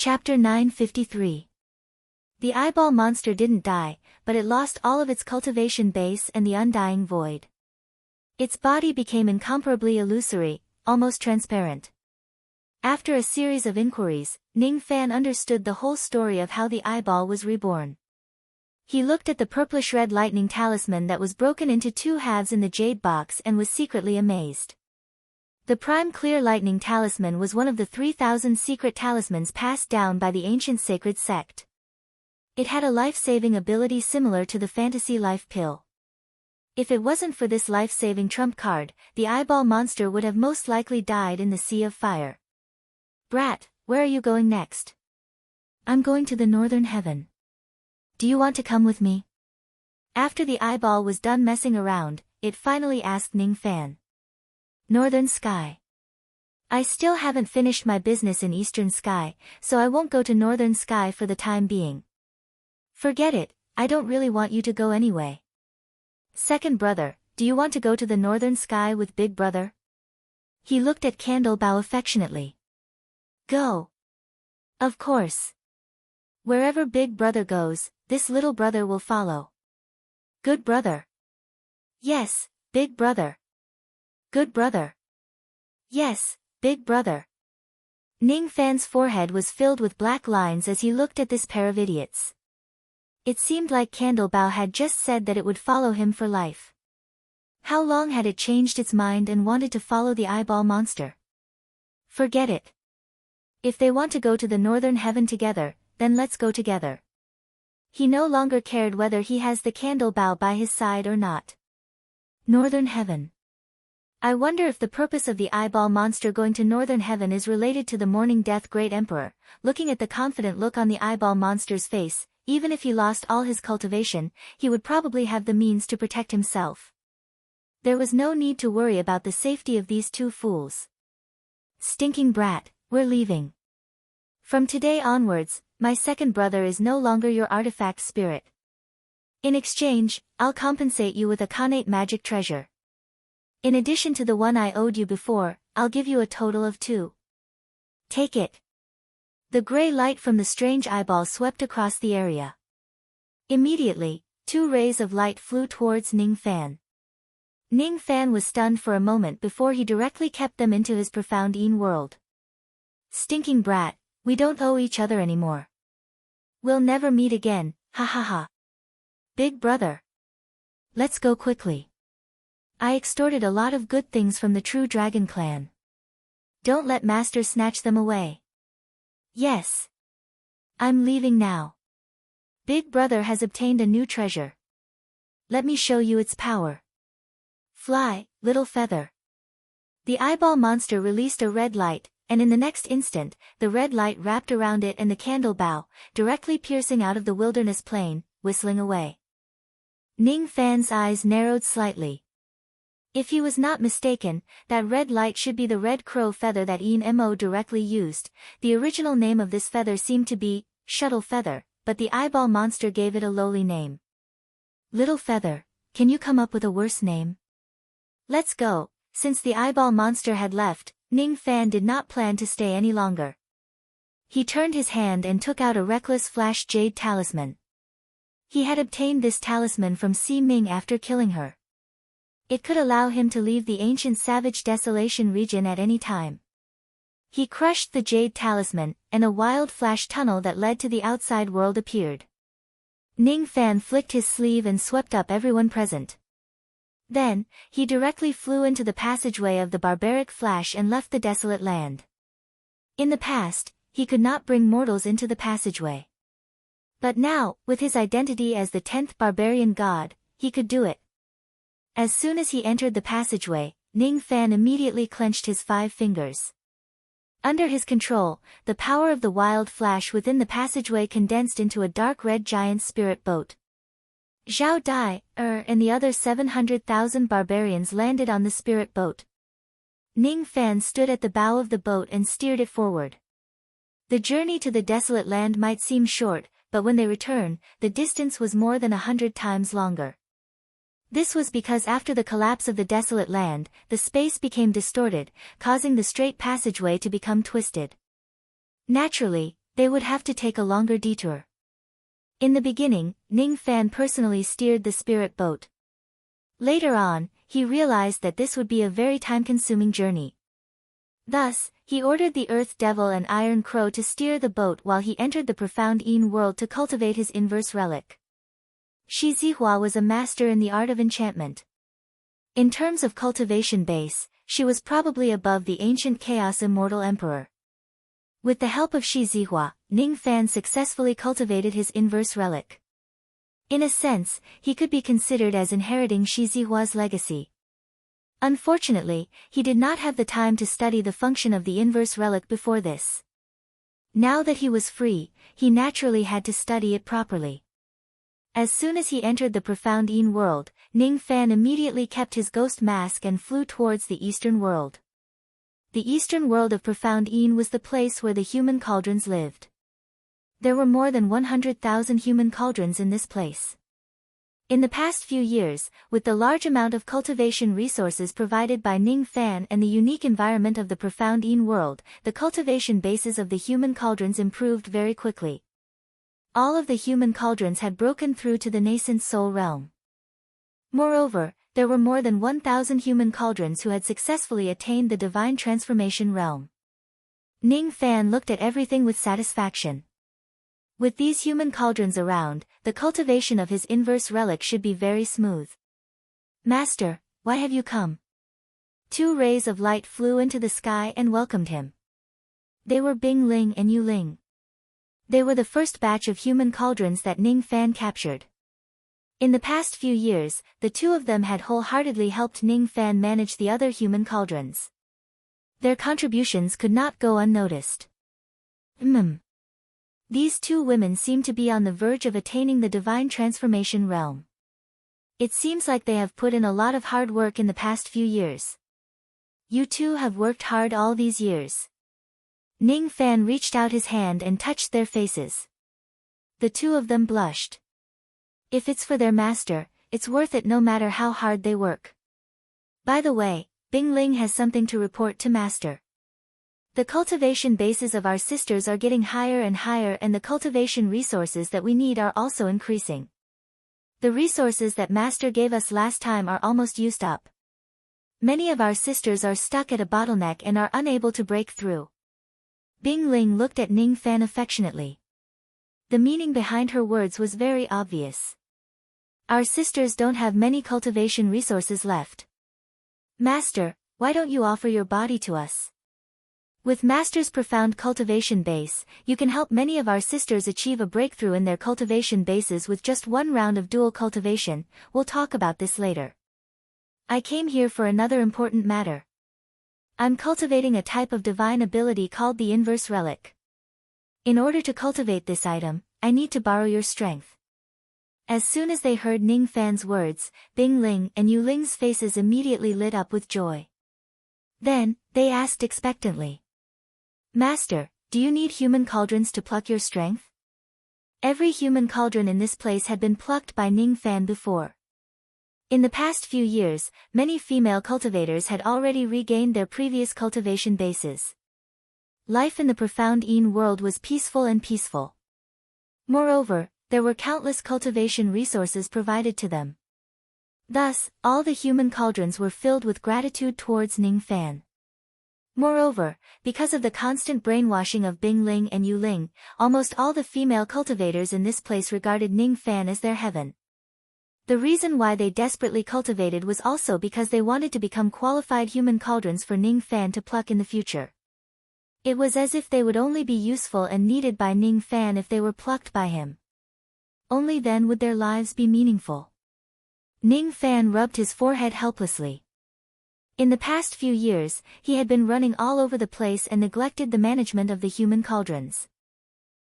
Chapter 953. The eyeball monster didn't die, but it lost all of its cultivation base and the undying void. Its body became incomparably illusory, almost transparent. After a series of inquiries, Ning Fan understood the whole story of how the eyeball was reborn. He looked at the purplish-red lightning talisman that was broken into two halves in the jade box and was secretly amazed. The prime clear lightning talisman was one of the 3,000 secret talismans passed down by the ancient sacred sect. It had a life-saving ability similar to the fantasy life pill. If it wasn't for this life-saving trump card, the eyeball monster would have most likely died in the sea of fire. Brat, where are you going next? I'm going to the northern heaven. Do you want to come with me? After the eyeball was done messing around, it finally asked Ning Fan. Northern Sky. I still haven't finished my business in Eastern Sky, so I won't go to Northern Sky for the time being. Forget it, I don't really want you to go anyway. Second brother, do you want to go to the Northern Sky with Big Brother? He looked at Candlebow affectionately. Go. Of course. Wherever Big Brother goes, this little brother will follow. Good brother. Yes, Big Brother. Good brother. Yes, Big Brother. Ning Fan's forehead was filled with black lines as he looked at this pair of idiots. It seemed like Candlebow had just said that it would follow him for life. How long had it changed its mind and wanted to follow the eyeball monster? Forget it. If they want to go to the northern heaven together, then let's go together. He no longer cared whether he has the Candlebow by his side or not. Northern heaven. I wonder if the purpose of the eyeball monster going to northern heaven is related to the mourning death great emperor. Looking at the confident look on the eyeball monster's face, even if he lost all his cultivation, he would probably have the means to protect himself. There was no need to worry about the safety of these two fools. Stinking brat, we're leaving. From today onwards, my second brother is no longer your artifact spirit. In exchange, I'll compensate you with a connate magic treasure. In addition to the one I owed you before, I'll give you a total of 2. Take it. The gray light from the strange eyeball swept across the area. Immediately, 2 rays of light flew towards Ning Fan. Ning Fan was stunned for a moment before he directly kept them into his profound Een world. Stinking brat, we don't owe each other anymore. We'll never meet again, ha ha ha. Big brother. Let's go quickly. I extorted a lot of good things from the true dragon clan. Don't let master snatch them away. Yes. I'm leaving now. Big brother has obtained a new treasure. Let me show you its power. Fly, little feather. The eyeball monster released a red light, and in the next instant, the red light wrapped around it and the Candlebow, directly piercing out of the wilderness plain, whistling away. Ning Fan's eyes narrowed slightly. If he was not mistaken, that red light should be the red crow feather that Een Mo directly used. The original name of this feather seemed to be shuttle feather, but the eyeball monster gave it a lowly name. Little feather, can you come up with a worse name? Let's go. Since the eyeball monster had left, Ning Fan did not plan to stay any longer. He turned his hand and took out a reckless flash jade talisman. He had obtained this talisman from Si Ming after killing her. It could allow him to leave the ancient savage desolation region at any time. He crushed the jade talisman, and a wild flash tunnel that led to the outside world appeared. Ning Fan flicked his sleeve and swept up everyone present. Then, he directly flew into the passageway of the barbaric flash and left the desolate land. In the past, he could not bring mortals into the passageway. But now, with his identity as the 10th barbarian god, he could do it. As soon as he entered the passageway, Ning Fan immediately clenched his 5 fingers. Under his control, the power of the wild flash within the passageway condensed into a dark red giant spirit boat. Zhao Dai, and the other 700,000 barbarians landed on the spirit boat. Ning Fan stood at the bow of the boat and steered it forward. The journey to the desolate land might seem short, but when they returned, the distance was more than 100 times longer. This was because after the collapse of the desolate land, the space became distorted, causing the straight passageway to become twisted. Naturally, they would have to take a longer detour. In the beginning, Ning Fan personally steered the spirit boat. Later on, he realized that this would be a very time-consuming journey. Thus, he ordered the Earth Devil and Iron Crow to steer the boat while he entered the profound Yin world to cultivate his inverse relic. Shi Zihua was a master in the art of enchantment. In terms of cultivation base, she was probably above the ancient Chaos Immortal Emperor. With the help of Shi Zihua, Ning Fan successfully cultivated his inverse relic. In a sense, he could be considered as inheriting Shi Zihua's legacy. Unfortunately, he did not have the time to study the function of the inverse relic before this. Now that he was free, he naturally had to study it properly. As soon as he entered the profound Yin world, Ning Fan immediately kept his ghost mask and flew towards the eastern world. The eastern world of profound Yin was the place where the human cauldrons lived. There were more than 100,000 human cauldrons in this place. In the past few years, with the large amount of cultivation resources provided by Ning Fan and the unique environment of the profound Yin world, the cultivation bases of the human cauldrons improved very quickly. All of the human cauldrons had broken through to the nascent soul realm. Moreover, there were more than 1,000 human cauldrons who had successfully attained the divine transformation realm. Ning Fan looked at everything with satisfaction. With these human cauldrons around, the cultivation of his inverse relic should be very smooth. Master, why have you come? 2 rays of light flew into the sky and welcomed him. They were Bing Ling and Yu Ling. They were the first batch of human cauldrons that Ning Fan captured. In the past few years, the 2 of them had wholeheartedly helped Ning Fan manage the other human cauldrons. Their contributions could not go unnoticed. These 2 women seem to be on the verge of attaining the divine transformation realm. It seems like they have put in a lot of hard work in the past few years. You 2 have worked hard all these years. Ning Fan reached out his hand and touched their faces. The 2 of them blushed. If it's for their master, it's worth it no matter how hard they work. By the way, Bing Ling has something to report to master. The cultivation bases of our sisters are getting higher and higher, and the cultivation resources that we need are also increasing. The resources that master gave us last time are almost used up. Many of our sisters are stuck at a bottleneck and are unable to break through. Bing Ling looked at Ning Fan affectionately. The meaning behind her words was very obvious. Our sisters don't have many cultivation resources left. Master, why don't you offer your body to us? With Master's profound cultivation base, you can help many of our sisters achieve a breakthrough in their cultivation bases with just 1 round of dual cultivation. We'll talk about this later. I came here for another important matter. I'm cultivating a type of divine ability called the inverse relic. In order to cultivate this item, I need to borrow your strength. As soon as they heard Ning Fan's words, Bing Ling and Yu Ling's faces immediately lit up with joy. Then, they asked expectantly. Master, do you need human cauldrons to pluck your strength? Every human cauldron in this place had been plucked by Ning Fan before. In the past few years, many female cultivators had already regained their previous cultivation bases. Life in the profound Yin world was peaceful and peaceful. Moreover, there were countless cultivation resources provided to them. Thus, all the human cauldrons were filled with gratitude towards Ning Fan. Moreover, because of the constant brainwashing of Bing Ling and Yu Ling, almost all the female cultivators in this place regarded Ning Fan as their heaven. The reason why they desperately cultivated was also because they wanted to become qualified human cauldrons for Ning Fan to pluck in the future. It was as if they would only be useful and needed by Ning Fan if they were plucked by him. Only then would their lives be meaningful. Ning Fan rubbed his forehead helplessly. In the past few years, he had been running all over the place and neglected the management of the human cauldrons.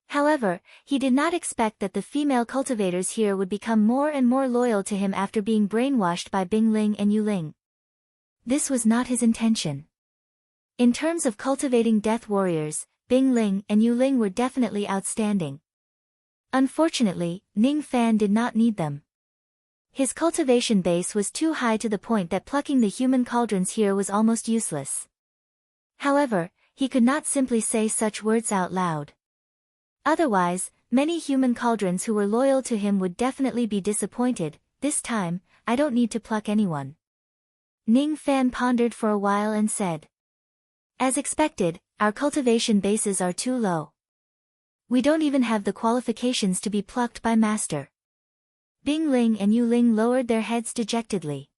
However, he did not expect that the female cultivators here would become more and more loyal to him after being brainwashed by Bing Ling and Yu Ling. This was not his intention. In terms of cultivating death warriors, Bing Ling and Yu Ling were definitely outstanding. Unfortunately, Ning Fan did not need them. His cultivation base was too high to the point that plucking the human cauldrons here was almost useless. However, he could not simply say such words out loud. Otherwise, many human cauldrons who were loyal to him would definitely be disappointed. This time, I don't need to pluck anyone. Ning Fan pondered for a while and said. As expected, our cultivation bases are too low. We don't even have the qualifications to be plucked by Master. Bing Ling and Yu Ling lowered their heads dejectedly.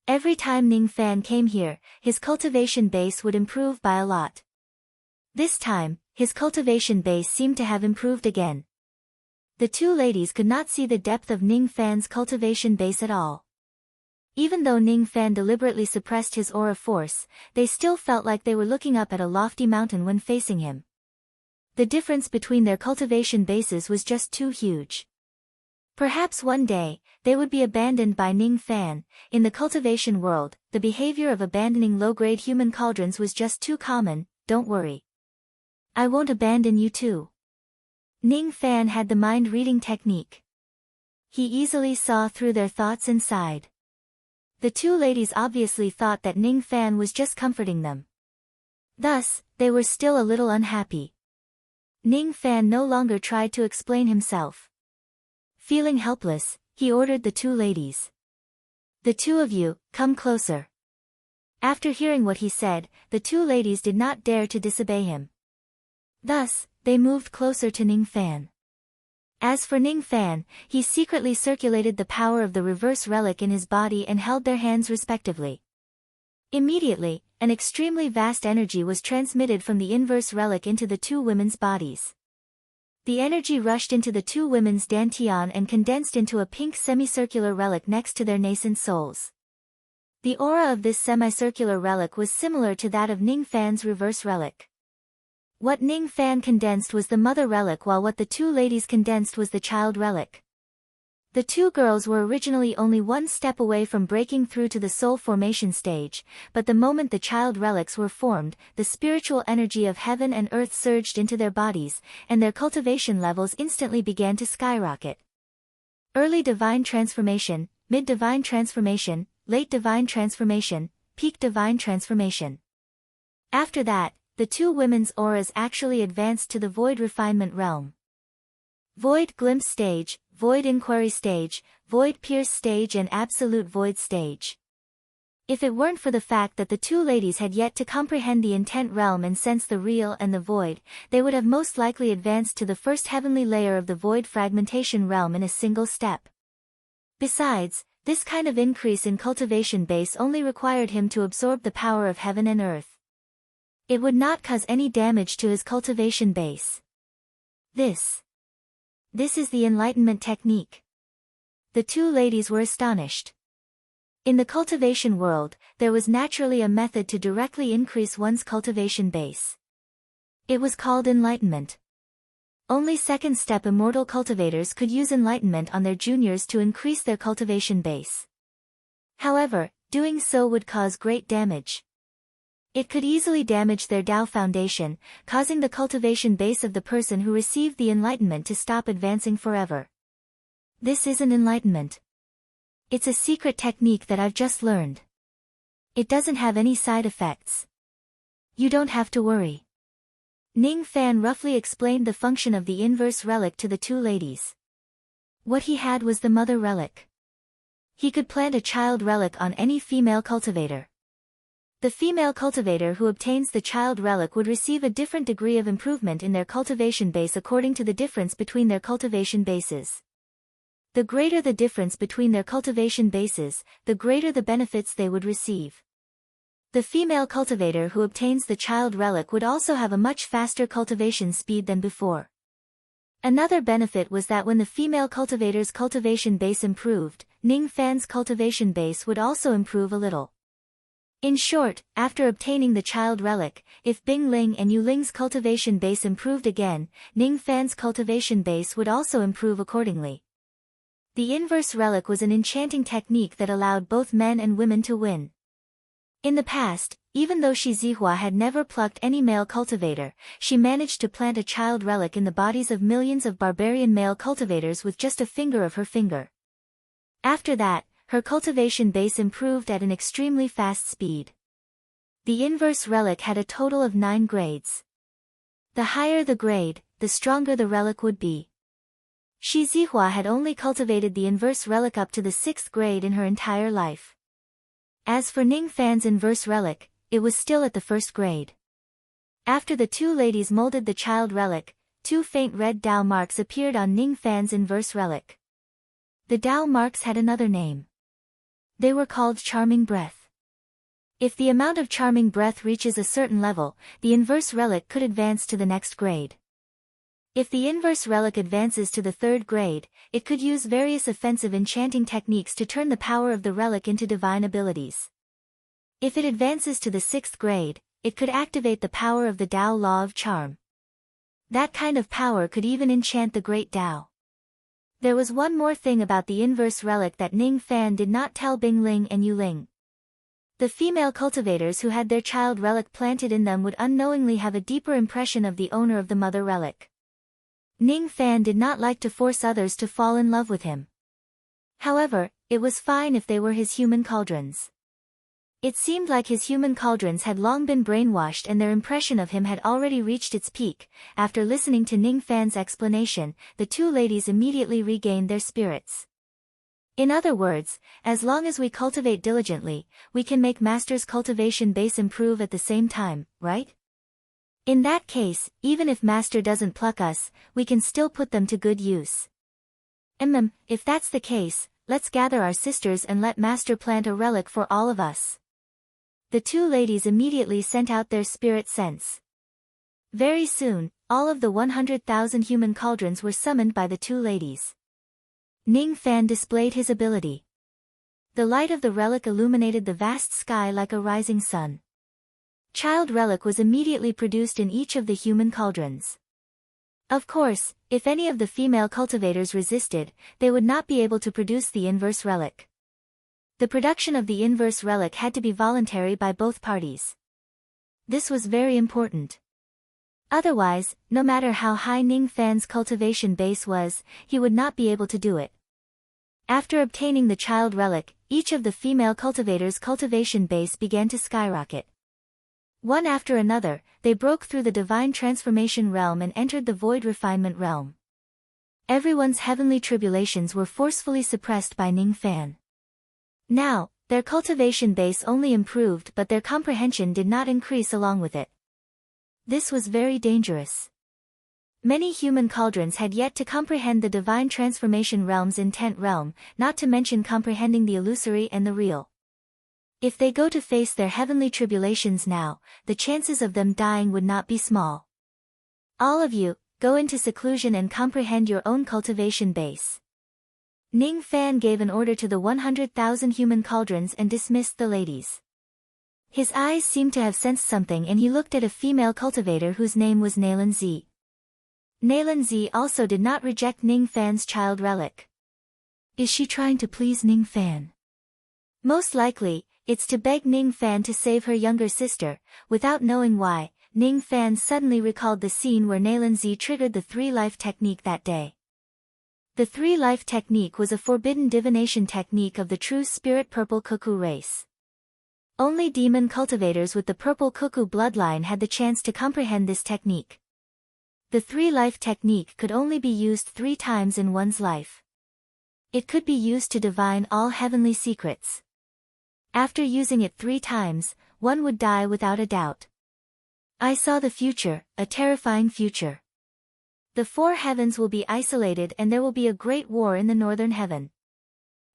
Every time Ning Fan came here, his cultivation base would improve by a lot. This time, his cultivation base seemed to have improved again. The two ladies could not see the depth of Ning Fan's cultivation base at all. Even though Ning Fan deliberately suppressed his aura force, they still felt like they were looking up at a lofty mountain when facing him. The difference between their cultivation bases was just too huge. Perhaps one day, they would be abandoned by Ning Fan. In the cultivation world, the behavior of abandoning low-grade human cauldrons was just too common. Don't worry. I won't abandon you too. Ning Fan had the mind-reading technique. He easily saw through their thoughts and sighed. The two ladies obviously thought that Ning Fan was just comforting them. Thus, they were still a little unhappy. Ning Fan no longer tried to explain himself. Feeling helpless, he ordered the two ladies. The two of you, come closer. After hearing what he said, the two ladies did not dare to disobey him. Thus, they moved closer to Ning Fan. As for Ning Fan, he secretly circulated the power of the reverse relic in his body and held their hands respectively. Immediately, an extremely vast energy was transmitted from the inverse relic into the two women's bodies. The energy rushed into the two women's dantian and condensed into a pink semicircular relic next to their nascent souls. The aura of this semicircular relic was similar to that of Ning Fan's reverse relic. What Ning Fan condensed was the mother relic, while what the two ladies condensed was the child relic. The two girls were originally only one step away from breaking through to the soul formation stage, but the moment the child relics were formed, the spiritual energy of heaven and earth surged into their bodies, and their cultivation levels instantly began to skyrocket. Early divine transformation, mid-divine transformation, late divine transformation, peak divine transformation. After that, the two women's auras actually advanced to the void refinement realm. Void glimpse stage, void inquiry stage, void pierce stage and absolute void stage. If it weren't for the fact that the two ladies had yet to comprehend the intent realm and sense the real and the void, they would have most likely advanced to the first heavenly layer of the void fragmentation realm in a single step. Besides, this kind of increase in cultivation base only required him to absorb the power of heaven and earth. It would not cause any damage to his cultivation base. This is the enlightenment technique. The two ladies were astonished. In the cultivation world, there was naturally a method to directly increase one's cultivation base. It was called enlightenment. Only second step immortal cultivators could use enlightenment on their juniors to increase their cultivation base. However, doing so would cause great damage. It could easily damage their Tao foundation, causing the cultivation base of the person who received the enlightenment to stop advancing forever. This isn't enlightenment. It's a secret technique that I've just learned. It doesn't have any side effects. You don't have to worry. Ning Fan roughly explained the function of the inverse relic to the two ladies. What he had was the mother relic. He could plant a child relic on any female cultivator. The female cultivator who obtains the child relic would receive a different degree of improvement in their cultivation base according to the difference between their cultivation bases. The greater the difference between their cultivation bases, the greater the benefits they would receive. The female cultivator who obtains the child relic would also have a much faster cultivation speed than before. Another benefit was that when the female cultivator's cultivation base improved, Ning Fan's cultivation base would also improve a little. In short, after obtaining the child relic, if Bing Ling and Yu Ling's cultivation base improved again, Ning Fan's cultivation base would also improve accordingly. The inverse relic was an enchanting technique that allowed both men and women to win. In the past, even though Shi Zihua had never plucked any male cultivator, she managed to plant a child relic in the bodies of millions of barbarian male cultivators with just a finger of her finger. After that, her cultivation base improved at an extremely fast speed. The inverse relic had a total of 9 grades. The higher the grade, the stronger the relic would be. Shi Zihua had only cultivated the inverse relic up to the 6th grade in her entire life. As for Ning Fan's inverse relic, it was still at the 1st grade. After the two ladies molded the child relic, 2 faint red Dao marks appeared on Ning Fan's inverse relic. The Dao marks had another name. They were called Charming Breath. If the amount of Charming Breath reaches a certain level, the inverse relic could advance to the next grade. If the inverse relic advances to the 3rd grade, it could use various offensive enchanting techniques to turn the power of the relic into divine abilities. If it advances to the 6th grade, it could activate the power of the Dao Law of Charm. That kind of power could even enchant the Great Dao. There was one more thing about the inverse relic that Ning Fan did not tell Bing Ling and Yu Ling. The female cultivators who had their child relic planted in them would unknowingly have a deeper impression of the owner of the mother relic. Ning Fan did not like to force others to fall in love with him. However, it was fine if they were his human cauldrons. It seemed like his human cauldrons had long been brainwashed and their impression of him had already reached its peak. After listening to Ning Fan's explanation, the two ladies immediately regained their spirits. In other words, as long as we cultivate diligently, we can make Master's cultivation base improve at the same time, right? In that case, even if Master doesn't pluck us, we can still put them to good use. If that's the case, let's gather our sisters and let Master plant a relic for all of us. The two ladies immediately sent out their spirit sense. Very soon, all of the 100,000 human cauldrons were summoned by the two ladies. Ning Fan displayed his ability. The light of the relic illuminated the vast sky like a rising sun. Child relic was immediately produced in each of the human cauldrons. Of course, if any of the female cultivators resisted, they would not be able to produce the inverse relic. The production of the inverse relic had to be voluntary by both parties. This was very important. Otherwise, no matter how high Ning Fan's cultivation base was, he would not be able to do it. After obtaining the child relic, each of the female cultivators' cultivation base began to skyrocket. One after another, they broke through the divine transformation realm and entered the void refinement realm. Everyone's heavenly tribulations were forcefully suppressed by Ning Fan. Now, their cultivation base only improved, but their comprehension did not increase along with it. This was very dangerous. Many human cauldrons had yet to comprehend the divine transformation realm's intent realm, not to mention comprehending the illusory and the real. If they go to face their heavenly tribulations now, the chances of them dying would not be small. All of you, go into seclusion and comprehend your own cultivation base. Ning Fan gave an order to the 100,000 human cauldrons and dismissed the ladies. His eyes seemed to have sensed something and he looked at a female cultivator whose name was Nailan Zi. Nailan Zi also did not reject Ning Fan's child relic. Is she trying to please Ning Fan? Most likely, it's to beg Ning Fan to save her younger sister. Without knowing why, Ning Fan suddenly recalled the scene where Nailan Zi triggered the 3-life technique that day. The 3-life technique was a forbidden divination technique of the true spirit purple cuckoo race. Only demon cultivators with the purple cuckoo bloodline had the chance to comprehend this technique. The 3-life technique could only be used 3 times in one's life. It could be used to divine all heavenly secrets. After using it 3 times, one would die without a doubt. I saw the future, a terrifying future. The 4 heavens will be isolated and there will be a great war in the northern heaven.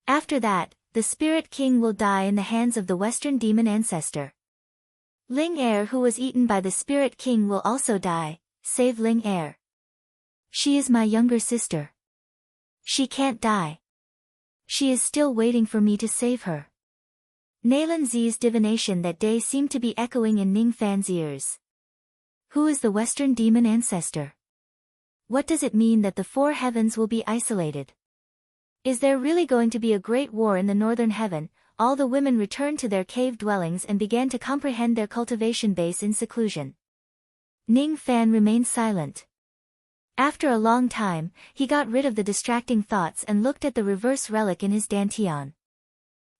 After that, the Spirit King will die in the hands of the Western demon ancestor. Ling Er, who was eaten by the Spirit King, will also die. Save Ling Er. She is my younger sister. She can't die. She is still waiting for me to save her. Nailan Zi's divination that day seemed to be echoing in Ning Fan's ears. Who is the Western demon ancestor? What does it mean that the 4 heavens will be isolated? Is there really going to be a great war in the northern heaven? All the women returned to their cave dwellings and began to comprehend their cultivation base in seclusion. Ning Fan remained silent. After a long time, he got rid of the distracting thoughts and looked at the reverse relic in his dantian.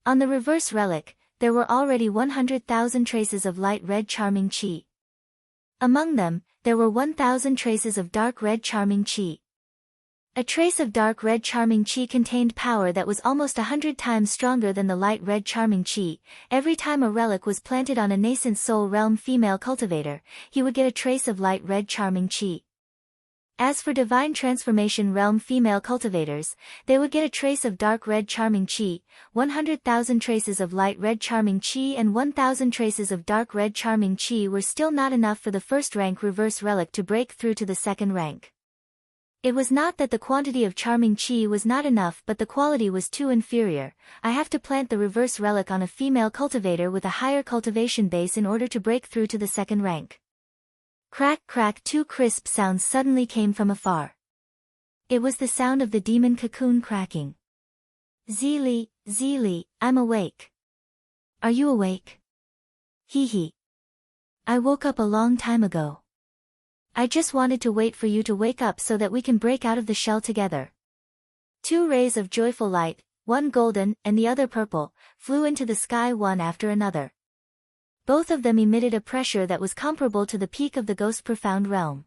On the reverse relic, there were already 100,000 traces of light red charming qi. Among them, there were 1,000 traces of dark red charming chi. A trace of dark red charming chi contained power that was almost 100 times stronger than the light red charming chi. Every time a relic was planted on a nascent soul realm female cultivator, he would get a trace of light red charming chi. As for divine transformation realm female cultivators, they would get a trace of dark red charming chi, 100,000 traces of light red charming chi and 1,000 traces of dark red charming chi were still not enough for the first rank reverse relic to break through to the second rank. It was not that the quantity of charming chi was not enough but the quality was too inferior. I have to plant the reverse relic on a female cultivator with a higher cultivation base in order to break through to the second rank. Crack crack, two crisp sounds suddenly came from afar. It was the sound of the demon cocoon cracking. Zili, I'm awake. Are you awake? Hee hee. I woke up a long time ago. I just wanted to wait for you to wake up so that we can break out of the shell together. Two rays of joyful light, one golden and the other purple, flew into the sky one after another. Both of them emitted a pressure that was comparable to the peak of the ghost profound realm.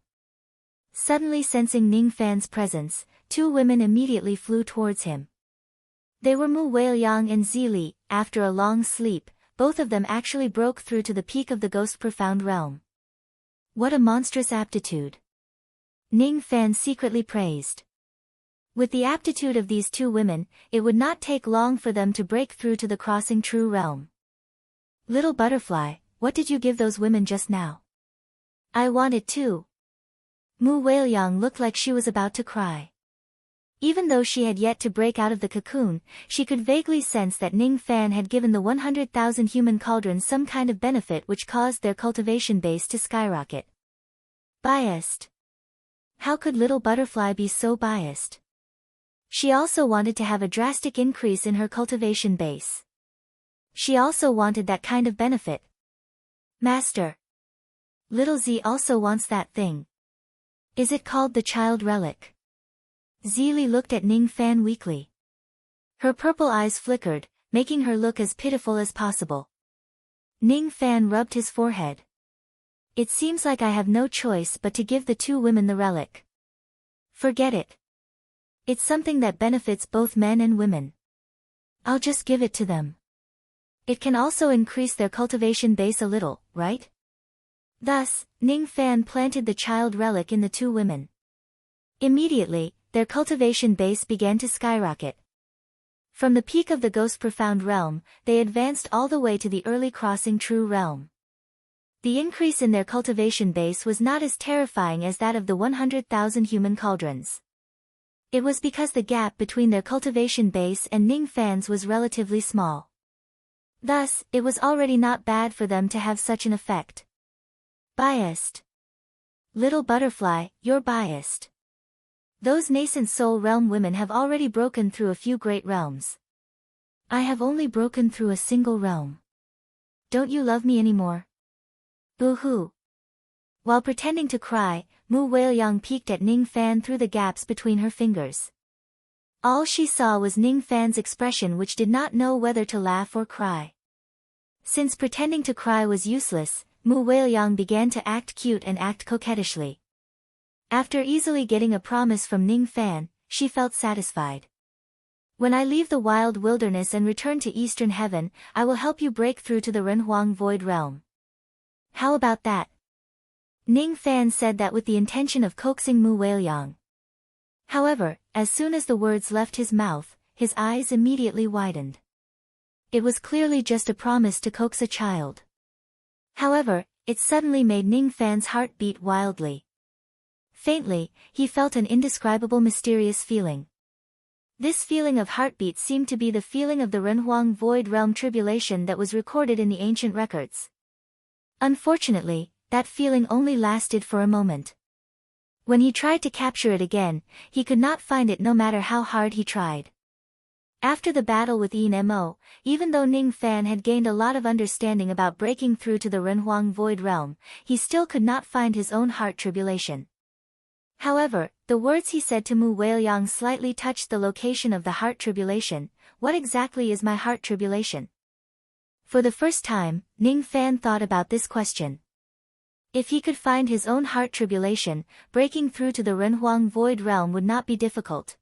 Suddenly sensing Ning Fan's presence, two women immediately flew towards him. They were Mu Weiliang and Zili. After a long sleep, both of them actually broke through to the peak of the ghost profound realm. What a monstrous aptitude! Ning Fan secretly praised. With the aptitude of these two women, it would not take long for them to break through to the crossing true realm. Little butterfly, what did you give those women just now? I want it too. Mu Weiliang looked like she was about to cry. Even though she had yet to break out of the cocoon, she could vaguely sense that Ning Fan had given the 100,000 human cauldrons some kind of benefit which caused their cultivation base to skyrocket. Biased. How could little butterfly be so biased? She also wanted to have a drastic increase in her cultivation base. She also wanted that kind of benefit. Master. Little Z also wants that thing. Is it called the child relic? Zili looked at Ning Fan weakly. Her purple eyes flickered, making her look as pitiful as possible. Ning Fan rubbed his forehead. It seems like I have no choice but to give the two women the relic. Forget it. It's something that benefits both men and women. I'll just give it to them. It can also increase their cultivation base a little, right? Thus, Ning Fan planted the child relic in the two women. Immediately, their cultivation base began to skyrocket. From the peak of the ghost profound realm, they advanced all the way to the early crossing true realm. The increase in their cultivation base was not as terrifying as that of the 100,000 human cauldrons. It was because the gap between their cultivation base and Ning Fan's was relatively small. Thus, it was already not bad for them to have such an effect. Biased. Little butterfly, you're biased. Those nascent soul realm women have already broken through a few great realms. I have only broken through a single realm. Don't you love me anymore? Boo-hoo. While pretending to cry, Mu Weiliang peeked at Ning Fan through the gaps between her fingers. All she saw was Ning Fan's expression which did not know whether to laugh or cry. Since pretending to cry was useless, Mu Weiliang began to act cute and act coquettishly. After easily getting a promise from Ning Fan, she felt satisfied. When I leave the wild wilderness and return to Eastern Heaven, I will help you break through to the Renhuang Void Realm. How about that? Ning Fan said that with the intention of coaxing Mu Weiliang. However, as soon as the words left his mouth, his eyes immediately widened. It was clearly just a promise to coax a child. However, it suddenly made Ning Fan's heart beat wildly. Faintly, he felt an indescribable mysterious feeling. This feeling of heartbeat seemed to be the feeling of the Renhuang Void Realm tribulation that was recorded in the ancient records. Unfortunately, that feeling only lasted for a moment. When he tried to capture it again, he could not find it no matter how hard he tried. After the battle with Yin Mo, even though Ning Fan had gained a lot of understanding about breaking through to the Renhuang Void Realm, he still could not find his own heart tribulation. However, the words he said to Mu Weiliang slightly touched the location of the heart tribulation. What exactly is my heart tribulation? For the first time, Ning Fan thought about this question. If he could find his own heart tribulation, breaking through to the Renhuang void realm would not be difficult.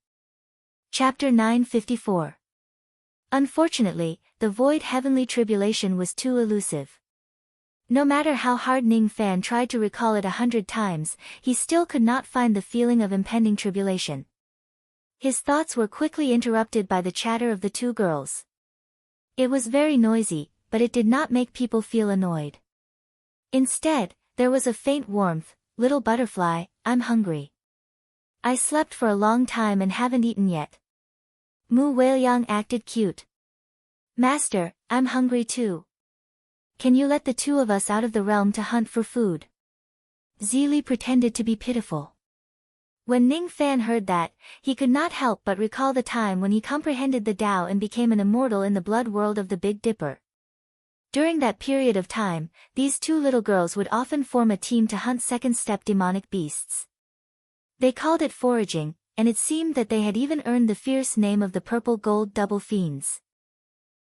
Chapter 954. Unfortunately, the void heavenly tribulation was too elusive. No matter how hard Ning Fan tried to recall it 100 times, he still could not find the feeling of impending tribulation. His thoughts were quickly interrupted by the chatter of the two girls. It was very noisy, but it did not make people feel annoyed. Instead, there was a faint warmth. Little butterfly, I'm hungry. I slept for a long time and haven't eaten yet. Mu Weiliang acted cute. Master, I'm hungry too. Can you let the two of us out of the realm to hunt for food? Zili pretended to be pitiful. When Ning Fan heard that, he could not help but recall the time when he comprehended the Tao and became an immortal in the blood world of the Big Dipper. During that period of time, these two little girls would often form a team to hunt second-step demonic beasts. They called it foraging, and it seemed that they had even earned the fierce name of the purple-gold double fiends.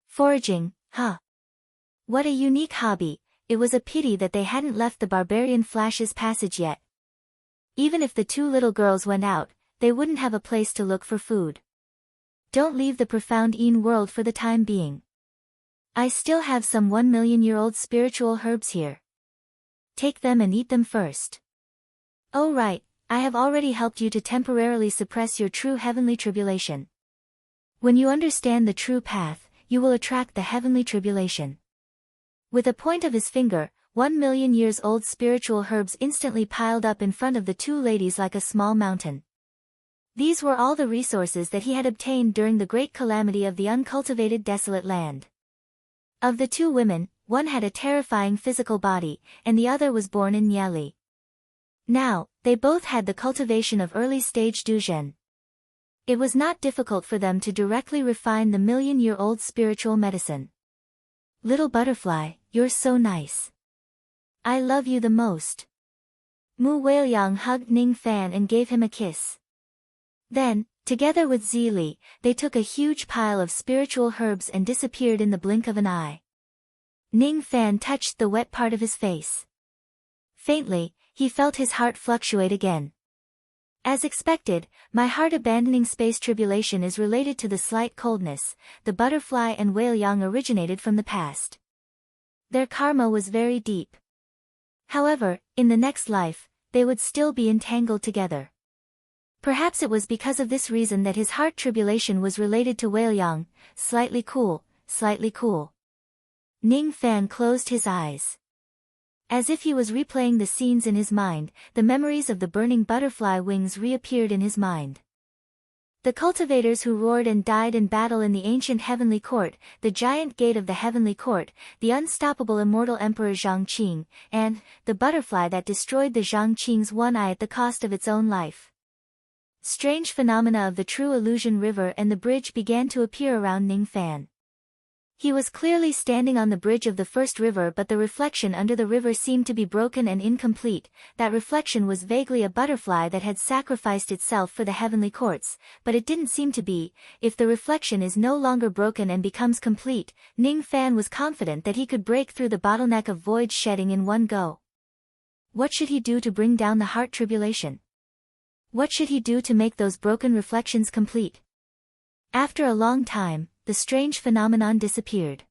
Foraging, huh? What a unique hobby. It was a pity that they hadn't left the barbarian Flash's passage yet. Even if the two little girls went out, they wouldn't have a place to look for food. Don't leave the profound Een world for the time being. I still have some 1,000,000-year-old spiritual herbs here. Take them and eat them first. Oh right, I have already helped you to temporarily suppress your true heavenly tribulation. When you understand the true path, you will attract the heavenly tribulation. With a point of his finger, 1,000,000 years old spiritual herbs instantly piled up in front of the two ladies like a small mountain. These were all the resources that he had obtained during the great calamity of the uncultivated desolate land. Of the two women, one had a terrifying physical body, and the other was born in Nyali. Now, they both had the cultivation of early-stage Duzhen. It was not difficult for them to directly refine the 1,000,000-year-old spiritual medicine. Little butterfly, you're so nice. I love you the most. Mu Weiliang hugged Ning Fan and gave him a kiss. Then, together with Zili, they took a huge pile of spiritual herbs and disappeared in the blink of an eye. Ning Fan touched the wet part of his face. Faintly, he felt his heart fluctuate again. As expected, my heart-abandoning space tribulation is related to the slight coldness. The butterfly and Weiliang originated from the past. Their karma was very deep. However, in the next life, they would still be entangled together. Perhaps it was because of this reason that his heart tribulation was related to Weiliang. Slightly cool, slightly cool. Ning Fan closed his eyes. As if he was replaying the scenes in his mind, the memories of the burning butterfly wings reappeared in his mind. The cultivators who roared and died in battle in the ancient heavenly court, the giant gate of the heavenly court, the unstoppable immortal emperor Zhangqing, and the butterfly that destroyed the Zhangqing's one eye at the cost of its own life. Strange phenomena of the true illusion river and the bridge began to appear around Ning Fan. He was clearly standing on the bridge of the first river, but the reflection under the river seemed to be broken and incomplete. That reflection was vaguely a butterfly that had sacrificed itself for the heavenly courts, but it didn't seem to be. If the reflection is no longer broken and becomes complete, Ning Fan was confident that he could break through the bottleneck of void shedding in one go. What should he do to bring down the heart tribulation? What should he do to make those broken reflections complete? After a long time, the strange phenomenon disappeared.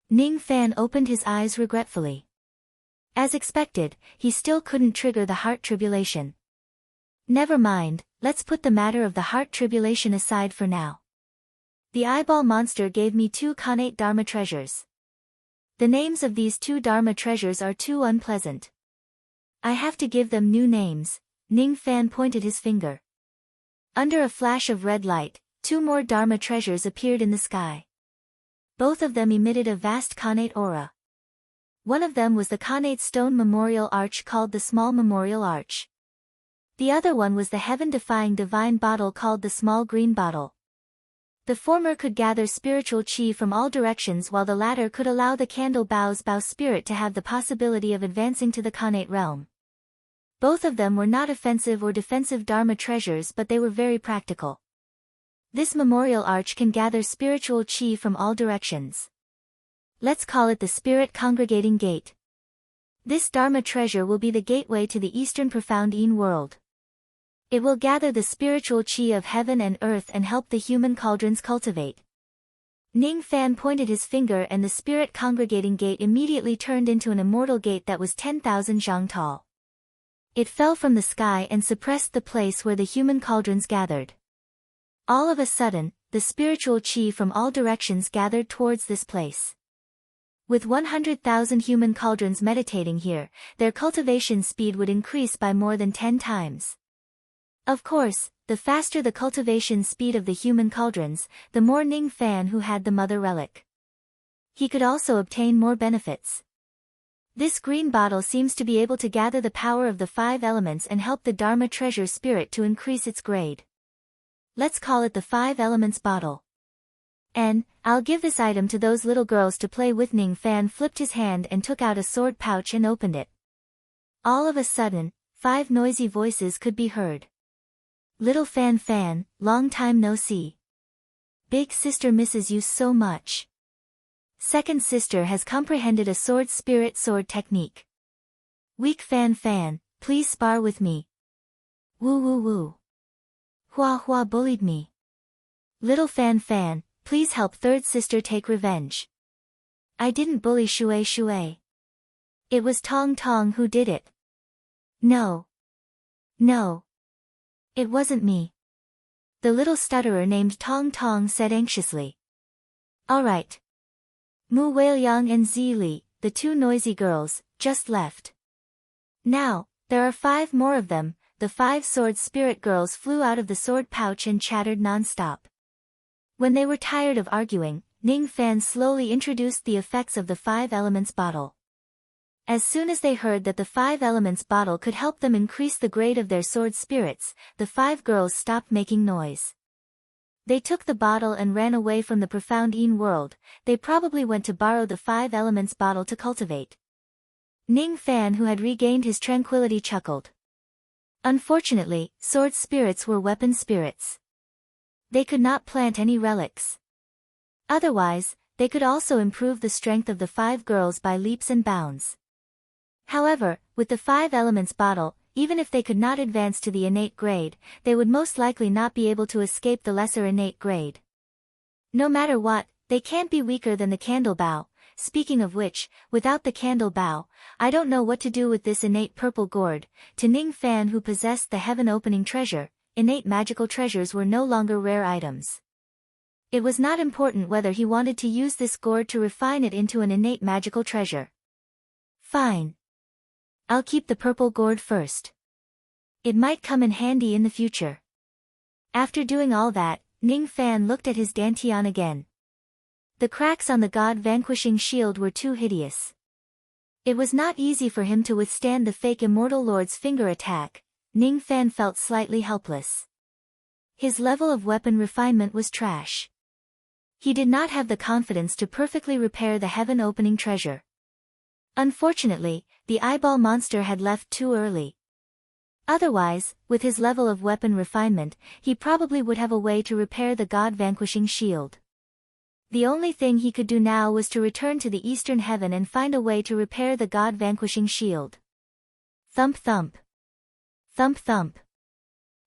Ning Fan opened his eyes regretfully. As expected, he still couldn't trigger the heart tribulation. Never mind, let's put the matter of the heart tribulation aside for now. The eyeball monster gave me 2 connate Dharma treasures. The names of these 2 Dharma treasures are too unpleasant. I have to give them new names. Ning Fan pointed his finger. Under a flash of red light, 2 more Dharma treasures appeared in the sky. Both of them emitted a vast connate aura. One of them was the connate stone memorial arch called the Small Memorial Arch. The other one was the heaven-defying divine bottle called the Small Green Bottle. The former could gather spiritual chi from all directions, while the latter could allow the candle bow spirit to have the possibility of advancing to the connate realm. Both of them were not offensive or defensive Dharma treasures, but they were very practical. This memorial arch can gather spiritual chi from all directions. Let's call it the Spirit Congregating Gate. This Dharma treasure will be the gateway to the Eastern Profound Yin world. It will gather the spiritual chi of heaven and earth and help the human cauldrons cultivate. Ning Fan pointed his finger and the spirit congregating gate immediately turned into an immortal gate that was 10,000 zhang tall. It fell from the sky and suppressed the place where the human cauldrons gathered. All of a sudden, the spiritual chi from all directions gathered towards this place. With 100,000 human cauldrons meditating here, their cultivation speed would increase by more than 10 times. Of course, the faster the cultivation speed of the human cauldrons, the more Ning Fan who had the mother relic. He could also obtain more benefits. This green bottle seems to be able to gather the power of the 5 elements and help the Dharma treasure spirit to increase its grade. Let's call it the 5 elements bottle. And, I'll give this item to those little girls to play with. Ning Fan flipped his hand and took out a sword pouch and opened it. All of a sudden, 5 noisy voices could be heard. Little Fan Fan, long time no see. Big sister misses you so much. Second sister has comprehended a sword spirit sword technique. Weak Fan Fan, please spar with me. Woo woo woo. Hua Hua bullied me. Little Fan Fan, please help third sister take revenge. I didn't bully Shui Shui. It was Tong Tong who did it. No. No. It wasn't me. The little stutterer named Tong Tong said anxiously. All right. Mu Weiliang and Zili, the 2 noisy girls, just left. Now, there are 5 more of them. The 5 sword spirit girls flew out of the sword pouch and chattered non-stop. When they were tired of arguing, Ning Fan slowly introduced the effects of the 5 elements bottle. As soon as they heard that the 5 elements bottle could help them increase the grade of their sword spirits, the 5 girls stopped making noise. They took the bottle and ran away from the Profound Yin world. They probably went to borrow the 5 elements bottle to cultivate. Ning Fan, who had regained his tranquility, chuckled. Unfortunately, sword spirits were weapon spirits. They could not plant any relics. Otherwise, they could also improve the strength of the 5 girls by leaps and bounds. However, with the 5 elements bottle, even if they could not advance to the innate grade, they would most likely not be able to escape the lesser innate grade. No matter what, they can't be weaker than the candle bow. Speaking of which, without the candle bow, I don't know what to do with this innate purple gourd. To Ning Fan, who possessed the heaven-opening treasure, innate magical treasures were no longer rare items. It was not important whether he wanted to use this gourd to refine it into an innate magical treasure. Fine. I'll keep the purple gourd first. It might come in handy in the future. After doing all that, Ning Fan looked at his dantian again. The cracks on the god-vanquishing shield were too hideous. It was not easy for him to withstand the fake Immortal Lord's finger attack. Ning Fan felt slightly helpless. His level of weapon refinement was trash. He did not have the confidence to perfectly repair the heaven-opening treasure. Unfortunately, the eyeball monster had left too early. Otherwise, with his level of weapon refinement, he probably would have a way to repair the god-vanquishing shield. The only thing he could do now was to return to the eastern heaven and find a way to repair the god-vanquishing shield. Thump thump. Thump thump.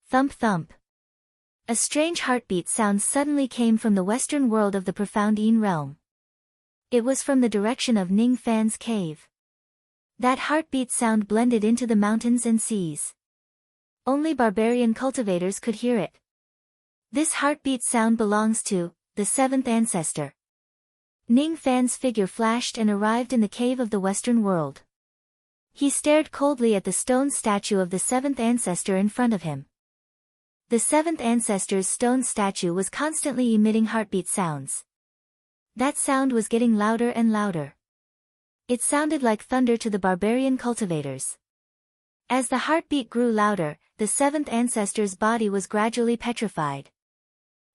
Thump thump. A strange heartbeat sound suddenly came from the western world of the Profound Yin realm. It was from the direction of Ning Fan's cave. That heartbeat sound blended into the mountains and seas. Only barbarian cultivators could hear it. This heartbeat sound belongs to the 7th ancestor. Ning Fan's figure flashed and arrived in the cave of the western world. He stared coldly at the stone statue of the 7th ancestor in front of him. The 7th ancestor's stone statue was constantly emitting heartbeat sounds. That sound was getting louder and louder. It sounded like thunder to the barbarian cultivators. As the heartbeat grew louder, the 7th ancestor's body was gradually petrified.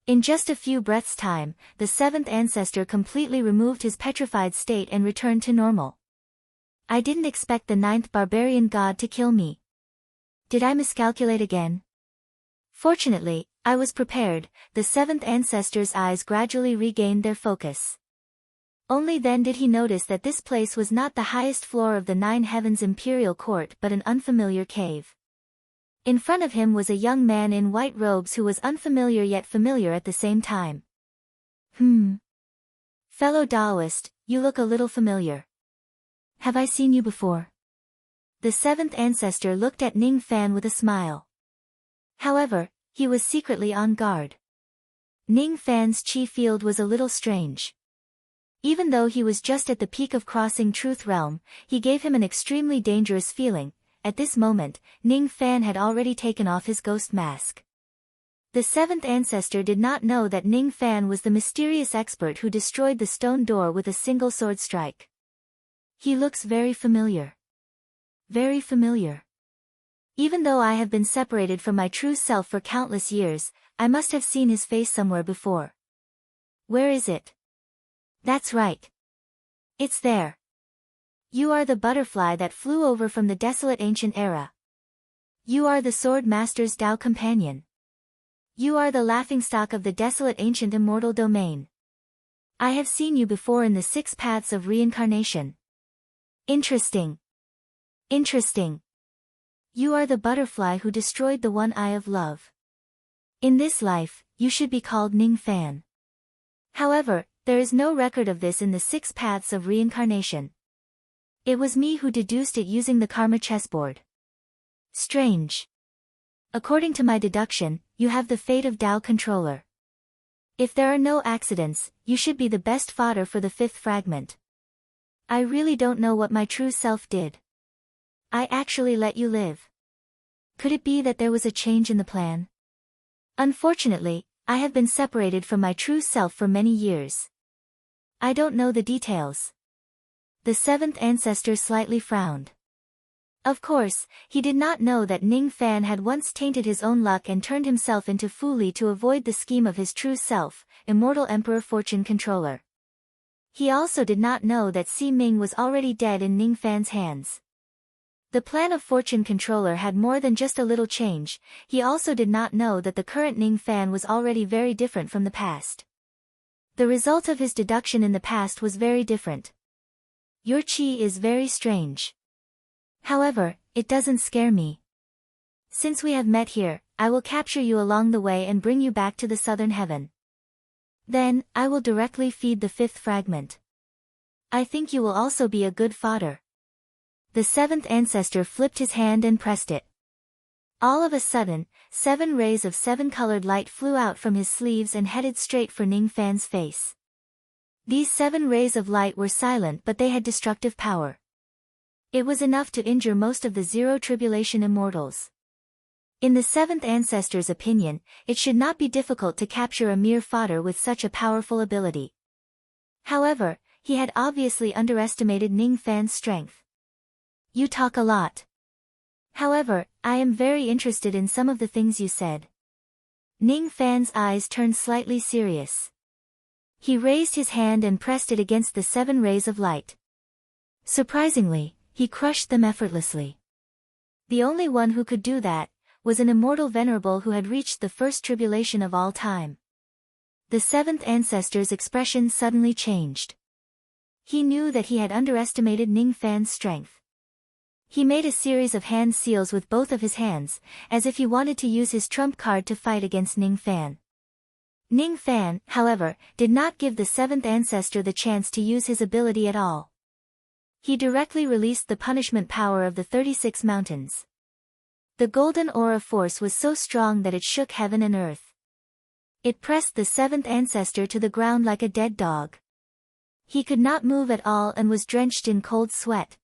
In just a few breaths' time, the 7th ancestor completely removed his petrified state and returned to normal. I didn't expect the 9th barbarian god to kill me. Did I miscalculate again? Fortunately, I was prepared. The 7th ancestor's eyes gradually regained their focus. Only then did he notice that this place was not the highest floor of the 9 heavens imperial court but an unfamiliar cave. In front of him was a young man in white robes who was unfamiliar yet familiar at the same time. Fellow Taoist, you look a little familiar. Have I seen you before? The 7th ancestor looked at Ning Fan with a smile. However, he was secretly on guard. Ning Fan's chi field was a little strange. Even though he was just at the peak of crossing Truth Realm, he gave him an extremely dangerous feeling. At this moment, Ning Fan had already taken off his ghost mask. The 7th ancestor did not know that Ning Fan was the mysterious expert who destroyed the stone door with a single sword strike. He looks very familiar. Very familiar. Even though I have been separated from my true self for countless years, I must have seen his face somewhere before. Where is it? That's right. It's there. You are the butterfly that flew over from the desolate ancient era. You are the sword master's Tao companion. You are the laughingstock of the desolate ancient immortal domain. I have seen you before in the 6 paths of reincarnation. Interesting. Interesting. You are the butterfly who destroyed the one eye of love. In this life, you should be called Ning Fan. However, there is no record of this in the 6 paths of reincarnation. It was me who deduced it using the karma chessboard. Strange. According to my deduction, you have the fate of Tao controller. If there are no accidents, you should be the best fodder for the 5th fragment. I really don't know what my true self did. I actually let you live. Could it be that there was a change in the plan? Unfortunately, I have been separated from my true self for many years. I don't know the details. The 7th ancestor slightly frowned. Of course, he did not know that Ning Fan had once tainted his own luck and turned himself into Fu Li to avoid the scheme of his true self, Immortal Emperor Fortune Controller. He also did not know that Si Ming was already dead in Ning Fan's hands. The plan of Fortune Controller had more than just a little change. He also did not know that the current Ning Fan was already very different from the past. The result of his deduction in the past was very different. Your chi is very strange. However, it doesn't scare me. Since we have met here, I will capture you along the way and bring you back to the southern heaven. Then, I will directly feed the 5th fragment. I think you will also be a good fodder. The 7th ancestor flipped his hand and pressed it. All of a sudden, 7 rays of 7-colored light flew out from his sleeves and headed straight for Ning Fan's face. These 7 rays of light were silent but they had destructive power. It was enough to injure most of the Zero Tribulation immortals. In the 7th ancestor's opinion, it should not be difficult to capture a mere fodder with such a powerful ability. However, he had obviously underestimated Ning Fan's strength. You talk a lot. However, I am very interested in some of the things you said. Ning Fan's eyes turned slightly serious. He raised his hand and pressed it against the 7 rays of light. Surprisingly, he crushed them effortlessly. The only one who could do that was an immortal venerable who had reached the first tribulation of all time. The 7th ancestor's expression suddenly changed. He knew that he had underestimated Ning Fan's strength. He made a series of hand seals with both of his hands, as if he wanted to use his trump card to fight against Ning Fan. Ning Fan, however, did not give the 7th ancestor the chance to use his ability at all. He directly released the punishment power of the 36 mountains. The golden aura force was so strong that it shook heaven and earth. It pressed the 7th ancestor to the ground like a dead dog. He could not move at all and was drenched in cold sweat.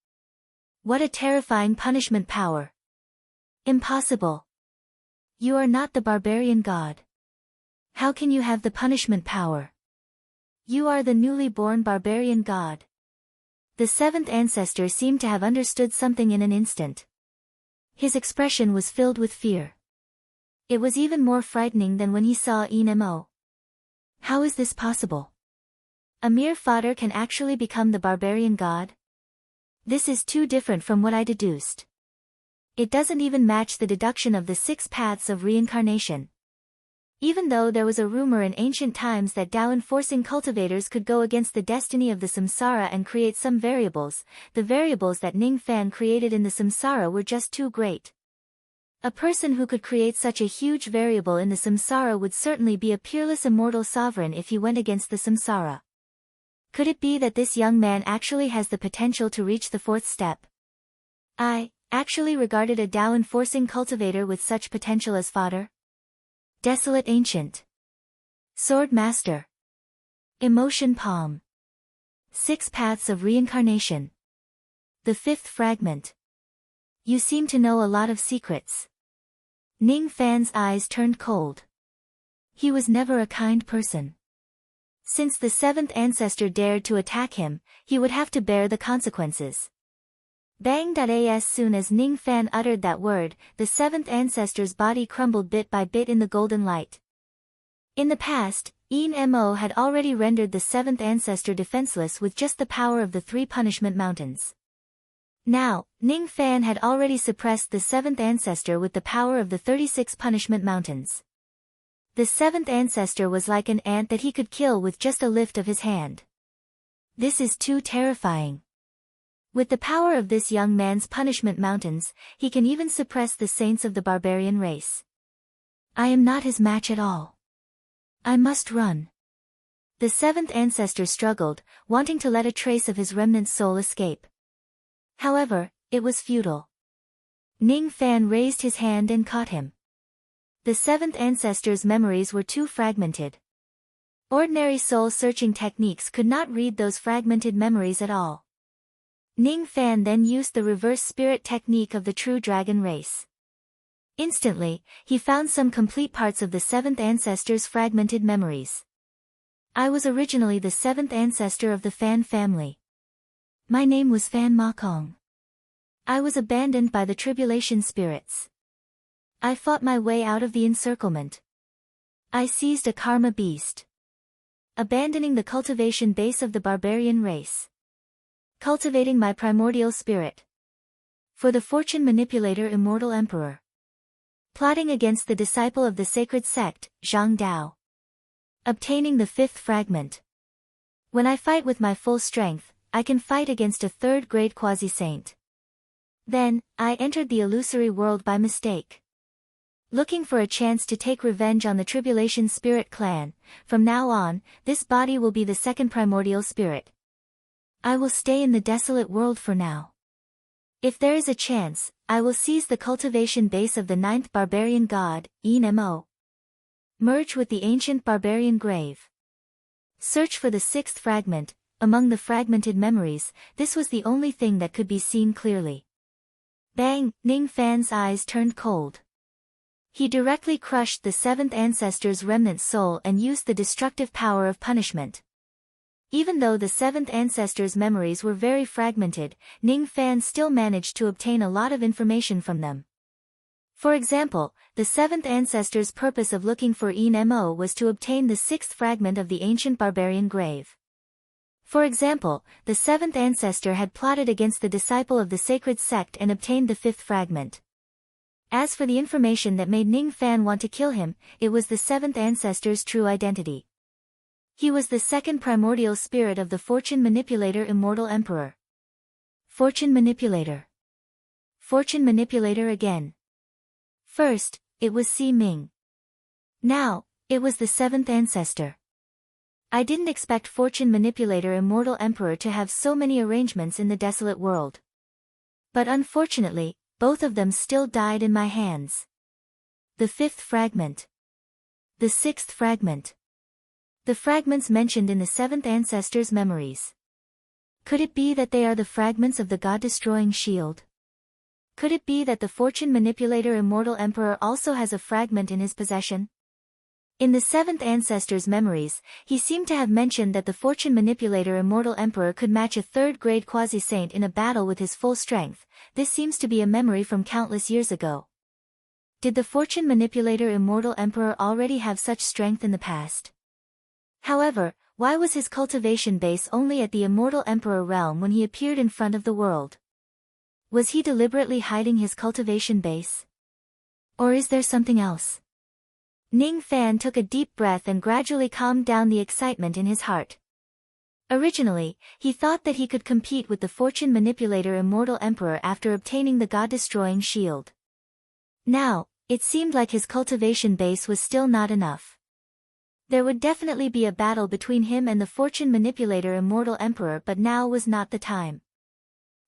What a terrifying punishment power! Impossible! You are not the barbarian god. How can you have the punishment power? You are the newly born barbarian god. The 7th ancestor seemed to have understood something in an instant. His expression was filled with fear. It was even more frightening than when he saw Enmo. How is this possible? A mere fodder can actually become the barbarian god? This is too different from what I deduced. It doesn't even match the deduction of the 6 paths of reincarnation. Even though there was a rumor in ancient times that Tao-enforcing cultivators could go against the destiny of the samsara and create some variables, the variables that Ning Fan created in the samsara were just too great. A person who could create such a huge variable in the samsara would certainly be a peerless immortal sovereign if he went against the samsara. Could it be that this young man actually has the potential to reach the fourth step? I actually regarded a Tao-enforcing cultivator with such potential as fodder? Desolate Ancient. Sword Master. Emotion Palm. 6 Paths of Reincarnation. The 5th Fragment. You seem to know a lot of secrets. Ning Fan's eyes turned cold. He was never a kind person. Since the 7th ancestor dared to attack him, he would have to bear the consequences. Bang! As soon as Ning Fan uttered that word, the 7th ancestor's body crumbled bit by bit in the golden light. In the past, Yin Mo had already rendered the 7th ancestor defenseless with just the power of the 3 punishment mountains. Now, Ning Fan had already suppressed the 7th ancestor with the power of the 36 punishment mountains. The 7th ancestor was like an ant that he could kill with just a lift of his hand. This is too terrifying. With the power of this young man's punishment mountains, he can even suppress the saints of the barbarian race. I am not his match at all. I must run. The 7th ancestor struggled, wanting to let a trace of his remnant soul escape. However, it was futile. Ning Fan raised his hand and caught him. The 7th ancestor's memories were too fragmented. Ordinary soul-searching techniques could not read those fragmented memories at all. Ning Fan then used the reverse spirit technique of the true dragon race. Instantly, he found some complete parts of the 7th ancestor's fragmented memories. I was originally the 7th ancestor of the Fan family. My name was Fan Makong. I was abandoned by the tribulation spirits. I fought my way out of the encirclement. I seized a karma beast. Abandoning the cultivation base of the barbarian race. Cultivating my primordial spirit. For the fortune manipulator immortal emperor. Plotting against the disciple of the sacred sect, Zhang Dao. Obtaining the 5th fragment. When I fight with my full strength, I can fight against a 3rd-grade quasi-saint. Then, I entered the illusory world by mistake. Looking for a chance to take revenge on the tribulation spirit clan, from now on, this body will be the 2nd primordial spirit. I will stay in the desolate world for now. If there is a chance, I will seize the cultivation base of the 9th barbarian god, Yin Mo. Merge with the ancient barbarian grave. Search for the 6th fragment. Among the fragmented memories, this was the only thing that could be seen clearly. Bang! Ning Fan's eyes turned cold. He directly crushed the 7th ancestor's remnant soul and used the destructive power of punishment. Even though the 7th ancestor's memories were very fragmented, Ning Fan still managed to obtain a lot of information from them. For example, the 7th ancestor's purpose of looking for Yin Mo was to obtain the 6th fragment of the ancient barbarian grave. For example, the 7th ancestor had plotted against the disciple of the sacred sect and obtained the 5th fragment. As for the information that made Ning Fan want to kill him, it was the 7th ancestor's true identity. He was the 2nd primordial spirit of the fortune manipulator immortal emperor. Fortune manipulator. Fortune manipulator again. First, it was Si Ming. Now, it was the 7th ancestor. I didn't expect fortune manipulator immortal emperor to have so many arrangements in the desolate world. But unfortunately, both of them still died in my hands. The 5th fragment. The 6th fragment. The fragments mentioned in the 7th ancestor's memories. Could it be that they are the fragments of the god-destroying shield? Could it be that the fortune manipulator immortal emperor also has a fragment in his possession? In the 7th ancestor's memories, he seemed to have mentioned that the fortune manipulator immortal emperor could match a 3rd-grade quasi-saint in a battle with his full strength. This seems to be a memory from countless years ago. Did the fortune manipulator immortal emperor already have such strength in the past? However, why was his cultivation base only at the immortal emperor realm when he appeared in front of the world? Was he deliberately hiding his cultivation base? Or is there something else? Ning Fan took a deep breath and gradually calmed down the excitement in his heart. Originally, he thought that he could compete with the fortune manipulator Immortal Emperor after obtaining the god-destroying shield. Now, it seemed like his cultivation base was still not enough. There would definitely be a battle between him and the fortune manipulator Immortal Emperor, but now was not the time.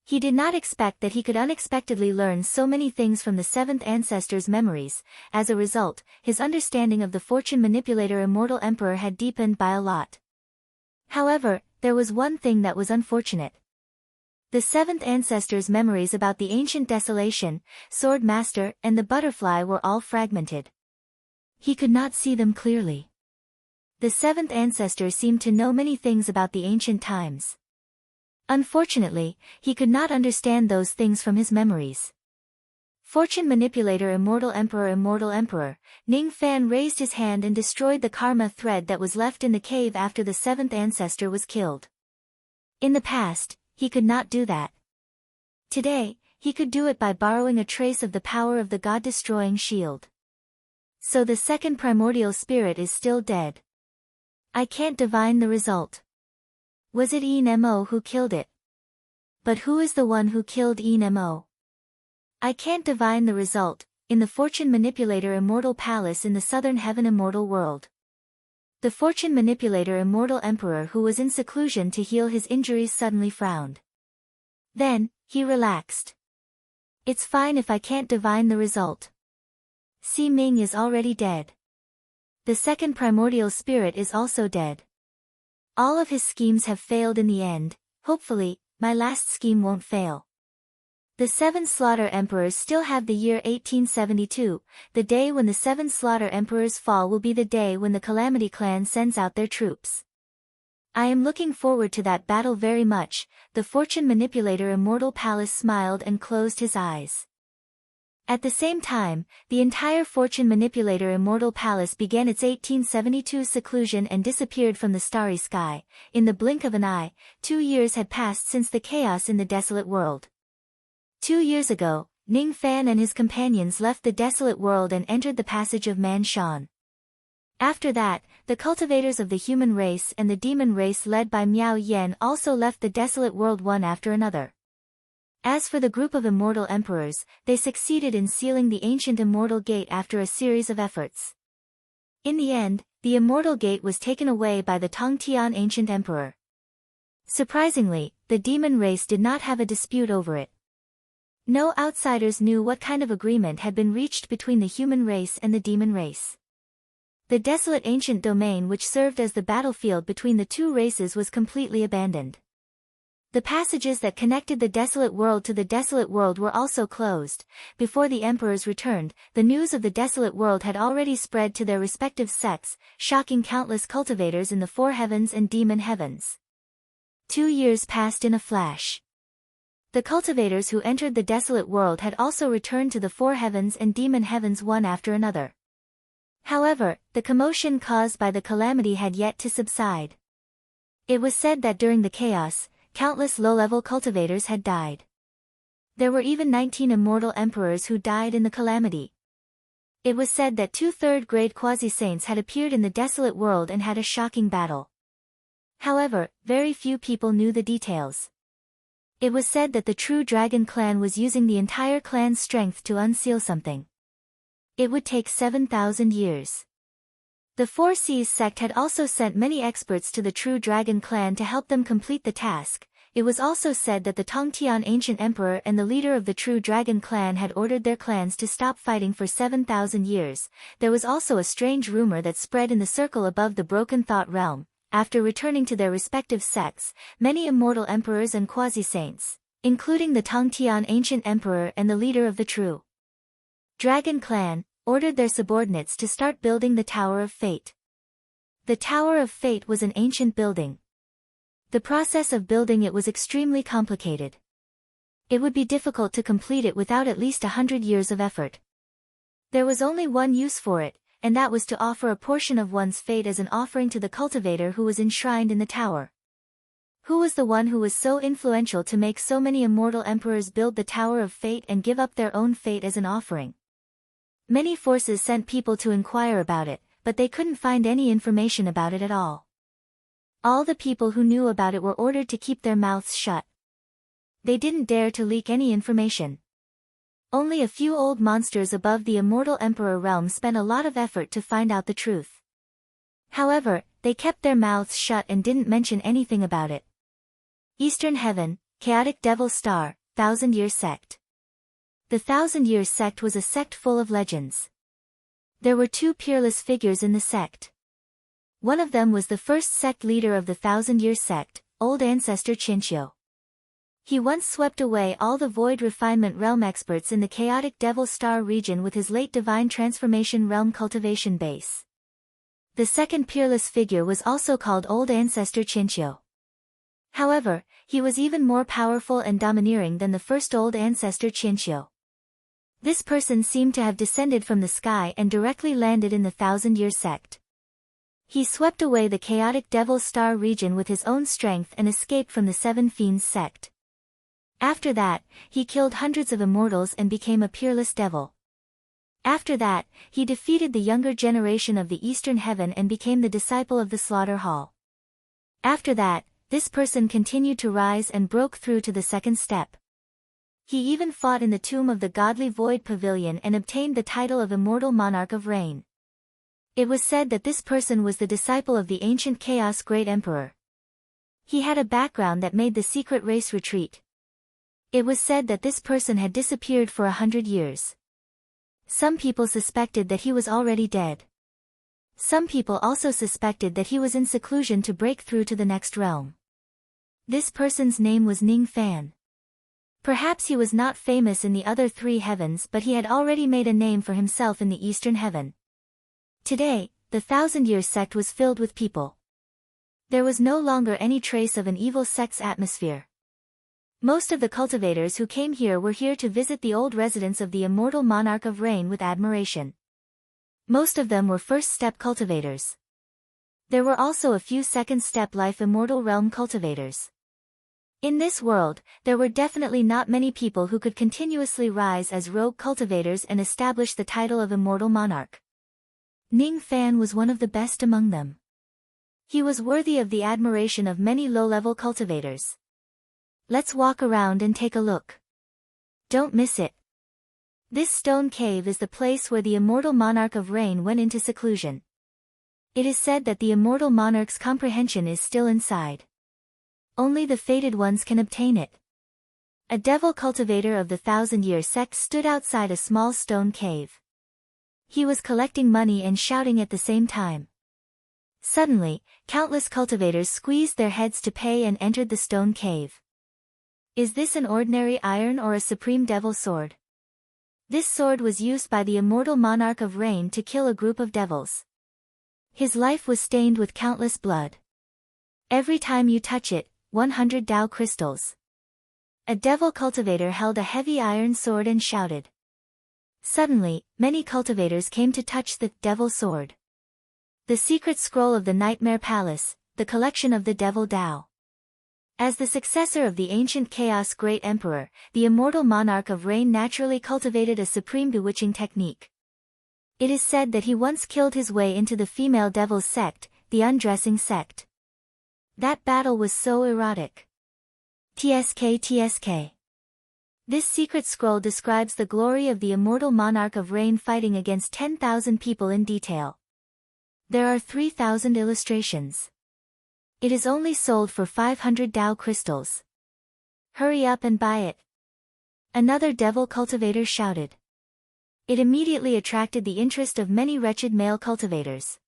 He did not expect that he could unexpectedly learn so many things from the seventh ancestor's memories. As a result, his understanding of the fortune manipulator Immortal Emperor had deepened by a lot. However, there was one thing that was unfortunate. The seventh ancestor's memories about the ancient desolation, sword master, and the butterfly were all fragmented. He could not see them clearly. The seventh ancestor seemed to know many things about the ancient times. Unfortunately, he could not understand those things from his memories. Fortune manipulator Immortal Emperor, Ning Fan raised his hand and destroyed the karma thread that was left in the cave after the seventh ancestor was killed. In the past, he could not do that. Today, he could do it by borrowing a trace of the power of the god-destroying shield. So the second primordial spirit is still dead. I can't divine the result. Was it Enmo who killed it? But who is the one who killed Enmo? I can't divine the result. In the fortune manipulator Immortal Palace in the southern heaven immortal world. The fortune manipulator Immortal Emperor who was in seclusion to heal his injuries suddenly frowned. Then, he relaxed. It's fine if I can't divine the result. Si Ming is already dead. The second primordial spirit is also dead. All of his schemes have failed in the end. Hopefully, my last scheme won't fail. The seven Slaughter Emperors still have the year 1872, the day when the seven Slaughter Emperors fall will be the day when the Calamity Clan sends out their troops. I am looking forward to that battle very much. The fortune manipulator Immortal Palace smiled and closed his eyes. At the same time, the entire fortune manipulator Immortal Palace began its 1872 seclusion and disappeared from the starry sky. In the blink of an eye, 2 years had passed since the chaos in the desolate world. 2 years ago, Ning Fan and his companions left the desolate world and entered the passage of Man Shan. After that, the cultivators of the human race and the demon race led by Miao Yen also left the desolate world one after another. As for the group of immortal emperors, they succeeded in sealing the ancient immortal gate after a series of efforts. In the end, the immortal gate was taken away by the Tongtian ancient emperor. Surprisingly, the demon race did not have a dispute over it. No outsiders knew what kind of agreement had been reached between the human race and the demon race. The desolate ancient domain which served as the battlefield between the two races was completely abandoned. The passages that connected the desolate world to the desolate world were also closed. Before the emperors returned, the news of the desolate world had already spread to their respective sects, shocking countless cultivators in the four heavens and demon heavens. 2 years passed in a flash. The cultivators who entered the desolate world had also returned to the four heavens and demon heavens one after another. However, the commotion caused by the calamity had yet to subside. It was said that during the chaos, countless low-level cultivators had died. There were even 19 immortal emperors who died in the calamity. It was said that 2 third-grade quasi-saints had appeared in the desolate world and had a shocking battle. However, very few people knew the details. It was said that the true dragon clan was using the entire clan's strength to unseal something. It would take 7,000 years. The Four Seas sect had also sent many experts to the true dragon clan to help them complete the task. It was also said that the Tongtian ancient emperor and the leader of the true dragon clan had ordered their clans to stop fighting for 7,000 years. There was also a strange rumor that spread in the circle above the broken thought realm. After returning to their respective sects, many immortal emperors and quasi-saints, including the Tongtian ancient emperor and the leader of the true dragon clan, ordered their subordinates to start building the Tower of Fate. The Tower of Fate was an ancient building. The process of building it was extremely complicated. It would be difficult to complete it without at least 100 years of effort. There was only one use for it, and that was to offer a portion of one's fate as an offering to the cultivator who was enshrined in the tower. Who was the one who was so influential to make so many immortal emperors build the Tower of Fate and give up their own fate as an offering? Many forces sent people to inquire about it, but they couldn't find any information about it at all. All the people who knew about it were ordered to keep their mouths shut. They didn't dare to leak any information. Only a few old monsters above the immortal Emperor realm spent a lot of effort to find out the truth. However, they kept their mouths shut and didn't mention anything about it. Eastern Heaven, Chaotic Devil Star, 1000-Year Sect. The 1000-Year Sect was a sect full of legends. There were two peerless figures in the sect. One of them was the first sect leader of the 1000-Year Sect, Old Ancestor Chinchyo. He once swept away all the Void Refinement Realm experts in the Chaotic Devil Star region with his late Divine Transformation Realm cultivation base. The second peerless figure was also called Old Ancestor Chinchyo. However, he was even more powerful and domineering than the first Old Ancestor Chinchyo. This person seemed to have descended from the sky and directly landed in the 1000-Year Sect. He swept away the Chaotic Devil Star region with his own strength and escaped from the Seven Fiends sect. After that, he killed hundreds of immortals and became a peerless devil. After that, he defeated the younger generation of the Eastern Heaven and became the disciple of the Slaughter Hall. After that, this person continued to rise and broke through to the second step. He even fought in the tomb of the Godly Void Pavilion and obtained the title of Immortal Monarch of Rain. It was said that this person was the disciple of the ancient Chaos Great Emperor. He had a background that made the secret race retreat. It was said that this person had disappeared for 100 years. Some people suspected that he was already dead. Some people also suspected that he was in seclusion to break through to the next realm. This person's name was Ning Fan. Perhaps he was not famous in the other three heavens, but he had already made a name for himself in the Eastern Heaven. Today, the 1000-Year Sect was filled with people. There was no longer any trace of an evil sect's atmosphere. Most of the cultivators who came here were here to visit the old residence of the Immortal Monarch of Rain with admiration. Most of them were first-step cultivators. There were also a few second-step life Immortal Realm cultivators. In this world, there were definitely not many people who could continuously rise as rogue cultivators and establish the title of Immortal Monarch. Ning Fan was one of the best among them. He was worthy of the admiration of many low-level cultivators. Let's walk around and take a look. Don't miss it. This stone cave is the place where the Immortal Monarch of Rain went into seclusion. It is said that the Immortal Monarch's comprehension is still inside. Only the fated ones can obtain it. A devil cultivator of the 1000-Year Sect stood outside a small stone cave. He was collecting money and shouting at the same time. Suddenly, countless cultivators squeezed their heads to pay and entered the stone cave. Is this an ordinary iron or a supreme devil sword? This sword was used by the Immortal Monarch of Rain to kill a group of devils. His life was stained with countless blood. Every time you touch it, 100 Tao crystals. A devil cultivator held a heavy iron sword and shouted. Suddenly, many cultivators came to touch the devil sword. The secret scroll of the Nightmare Palace, the collection of the Devil Tao. As the successor of the ancient Chaos Great Emperor, the Immortal Monarch of Rain naturally cultivated a supreme bewitching technique. It is said that he once killed his way into the female devil's sect, the Undressing Sect. That battle was so erotic. TSK. This secret scroll describes the glory of the Immortal Monarch of Rain fighting against 10,000 people in detail. There are 3,000 illustrations. It is only sold for 500 Tao crystals. Hurry up and buy it. Another devil cultivator shouted. It immediately attracted the interest of many wretched male cultivators.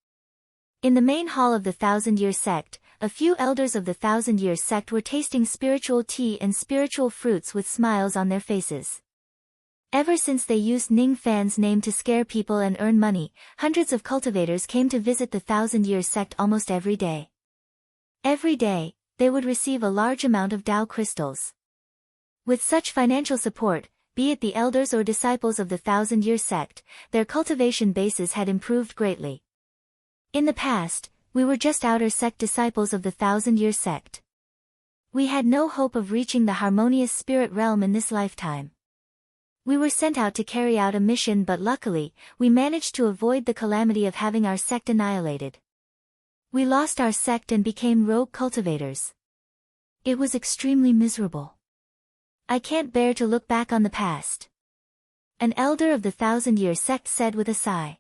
In the main hall of the 1000-Year Sect, a few elders of the 1000-Year Sect were tasting spiritual tea and spiritual fruits with smiles on their faces. Ever since they used Ning Fan's name to scare people and earn money, hundreds of cultivators came to visit the 1000-Year Sect almost every day. Every day, they would receive a large amount of Tao crystals. With such financial support, be it the elders or disciples of the 1000-Year Sect, their cultivation bases had improved greatly. In the past, we were just outer sect disciples of the 1000-Year Sect. We had no hope of reaching the harmonious spirit realm in this lifetime. We were sent out to carry out a mission, but luckily, we managed to avoid the calamity of having our sect annihilated. We lost our sect and became rogue cultivators. It was extremely miserable. I can't bear to look back on the past. An elder of the 1,000-year sect said with a sigh.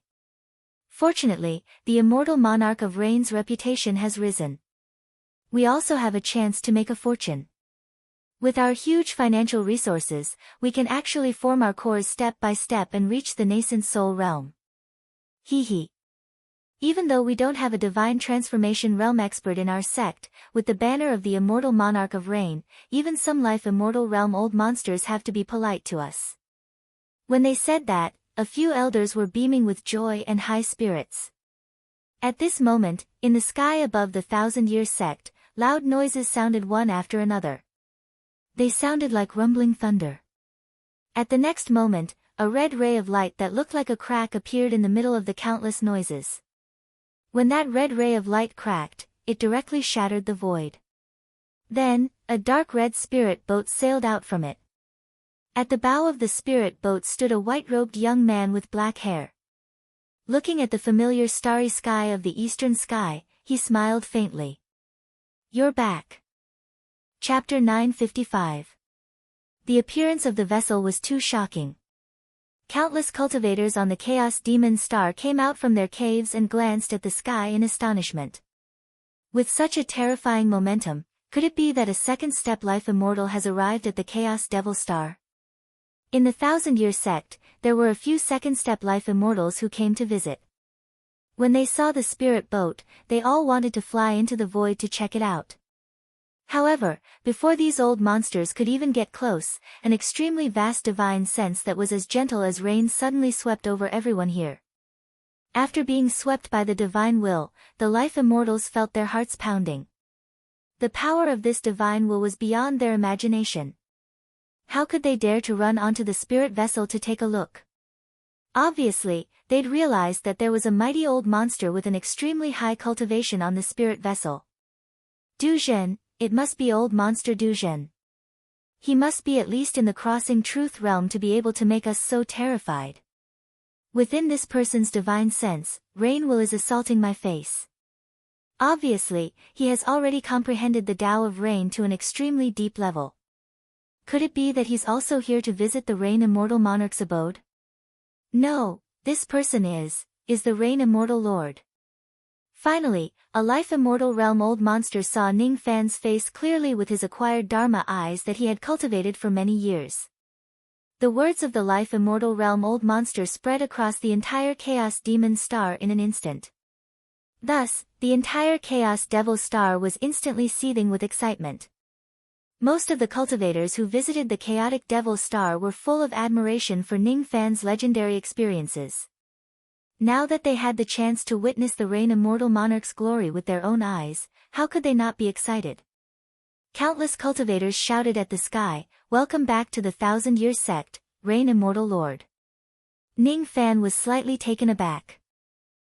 Fortunately, the immortal monarch of Rain's reputation has risen. We also have a chance to make a fortune. With our huge financial resources, we can actually form our cores step by step and reach the nascent soul realm. Hee. Even though we don't have a divine transformation realm expert in our sect, with the banner of the immortal monarch of Rain, even some life immortal realm old monsters have to be polite to us. When they said that, a few elders were beaming with joy and high spirits. At this moment, in the sky above the 1,000-year sect, loud noises sounded one after another. They sounded like rumbling thunder. At the next moment, a red ray of light that looked like a crack appeared in the middle of the countless noises. When that red ray of light cracked, it directly shattered the void. Then, a dark red spirit boat sailed out from it. At the bow of the spirit boat stood a white-robed young man with black hair. Looking at the familiar starry sky of the eastern sky, he smiled faintly. "You're back." Chapter 955. The appearance of the vessel was too shocking. Countless cultivators on the Chaos Demon Star came out from their caves and glanced at the sky in astonishment. With such a terrifying momentum, could it be that a second-step life immortal has arrived at the Chaos Devil Star? In the 1,000-year sect, there were a few second-step life immortals who came to visit. When they saw the spirit boat, they all wanted to fly into the void to check it out. However, before these old monsters could even get close, an extremely vast divine sense that was as gentle as rain suddenly swept over everyone here. After being swept by the divine will, the life immortals felt their hearts pounding. The power of this divine will was beyond their imagination. How could they dare to run onto the spirit vessel to take a look? Obviously, they'd realized that there was a mighty old monster with an extremely high cultivation on the spirit vessel. Du Zhen. It must be old monster Du Zhen. He must be at least in the crossing truth realm to be able to make us so terrified. Within this person's divine sense, Rain Will is assaulting my face. Obviously, he has already comprehended the Tao of Rain to an extremely deep level. Could it be that he's also here to visit the Rain Immortal Monarch's abode? No, this person is the Rain Immortal Lord. Finally, a life immortal realm old monster saw Ning Fan's face clearly with his acquired Dharma eyes that he had cultivated for many years. The words of the life immortal realm old monster spread across the entire Chaos Demon Star in an instant. Thus, the entire Chaos Devil Star was instantly seething with excitement. Most of the cultivators who visited the Chaotic Devil Star were full of admiration for Ning Fan's legendary experiences. Now that they had the chance to witness the Rain Immortal Monarch's glory with their own eyes, how could they not be excited? Countless cultivators shouted at the sky, "Welcome back to the 1,000-year sect, Rain Immortal Lord." Ning Fan was slightly taken aback.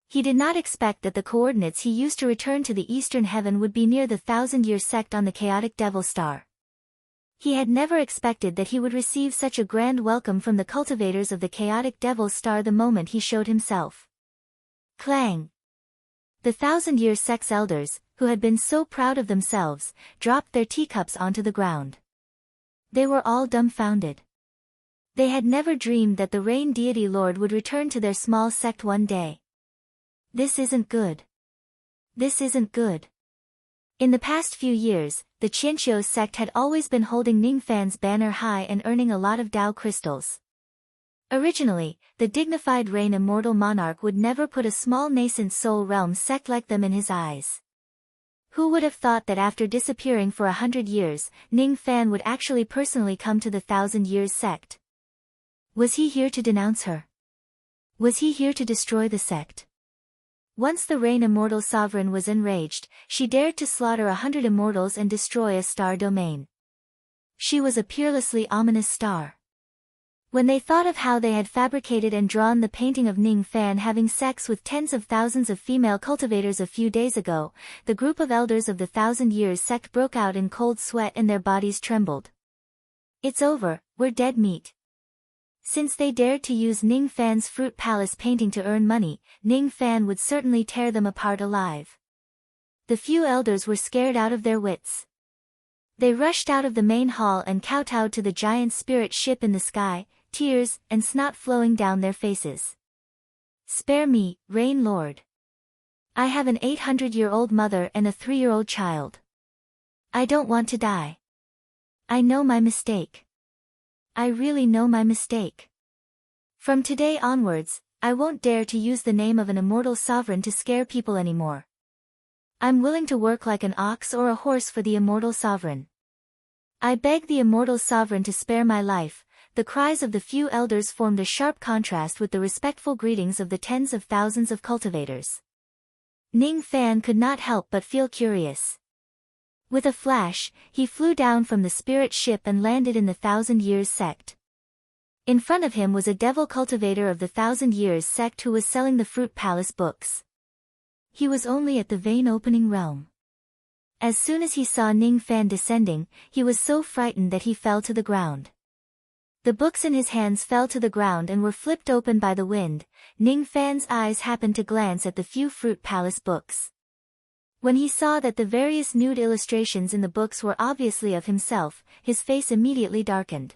He did not expect that the coordinates he used to return to the Eastern Heaven would be near the 1,000-year sect on the Chaotic Devil Star. He had never expected that he would receive such a grand welcome from the cultivators of the Chaotic Devil Star the moment he showed himself. Clang! The 1,000-year sect's elders, who had been so proud of themselves, dropped their teacups onto the ground. They were all dumbfounded. They had never dreamed that the Rain Deity Lord would return to their small sect one day. This isn't good. This isn't good. In the past few years, the Qianqiu sect had always been holding Ning Fan's banner high and earning a lot of Tao crystals. Originally, the dignified Rain Immortal Monarch would never put a small nascent soul realm sect like them in his eyes. Who would have thought that after disappearing for 100 years, Ning Fan would actually personally come to the 1,000 Years sect? Was he here to denounce her? Was he here to destroy the sect? Once the Rain Immortal Sovereign was enraged, she dared to slaughter 100 immortals and destroy a star domain. She was a peerlessly ominous star. When they thought of how they had fabricated and drawn the painting of Ning Fan having sex with tens of thousands of female cultivators a few days ago, the group of elders of the 1,000 Years sect broke out in cold sweat and their bodies trembled. "It's over, we're dead meat." Since they dared to use Ning Fan's Fruit Palace painting to earn money, Ning Fan would certainly tear them apart alive. The few elders were scared out of their wits. They rushed out of the main hall and kowtowed to the giant spirit ship in the sky, tears and snot flowing down their faces. "Spare me, Rain Lord. I have an 800-year-old mother and a 3-year-old child. I don't want to die. I know my mistake. I really know my mistake. From today onwards, I won't dare to use the name of an immortal sovereign to scare people anymore. I'm willing to work like an ox or a horse for the immortal sovereign. I beg the immortal sovereign to spare my life." The cries of the few elders formed a sharp contrast with the respectful greetings of the tens of thousands of cultivators. Ning Fan could not help but feel curious. With a flash, he flew down from the spirit ship and landed in the Thousand Years sect. In front of him was a devil cultivator of the Thousand Years sect who was selling the Fruit Palace books. He was only at the vein opening realm. As soon as he saw Ning Fan descending, he was so frightened that he fell to the ground. The books in his hands fell to the ground and were flipped open by the wind. Ning Fan's eyes happened to glance at the few Fruit Palace books. When he saw that the various nude illustrations in the books were obviously of himself, his face immediately darkened.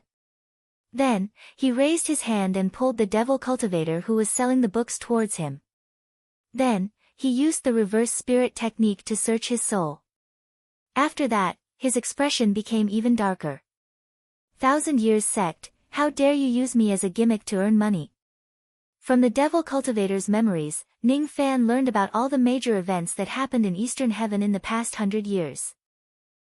Then, he raised his hand and pulled the devil cultivator who was selling the books towards him. Then, he used the reverse spirit technique to search his soul. After that, his expression became even darker. "Thousand Years sect, how dare you use me as a gimmick to earn money?" From the devil cultivator's memories, Ning Fan learned about all the major events that happened in Eastern Heaven in the past 100 years.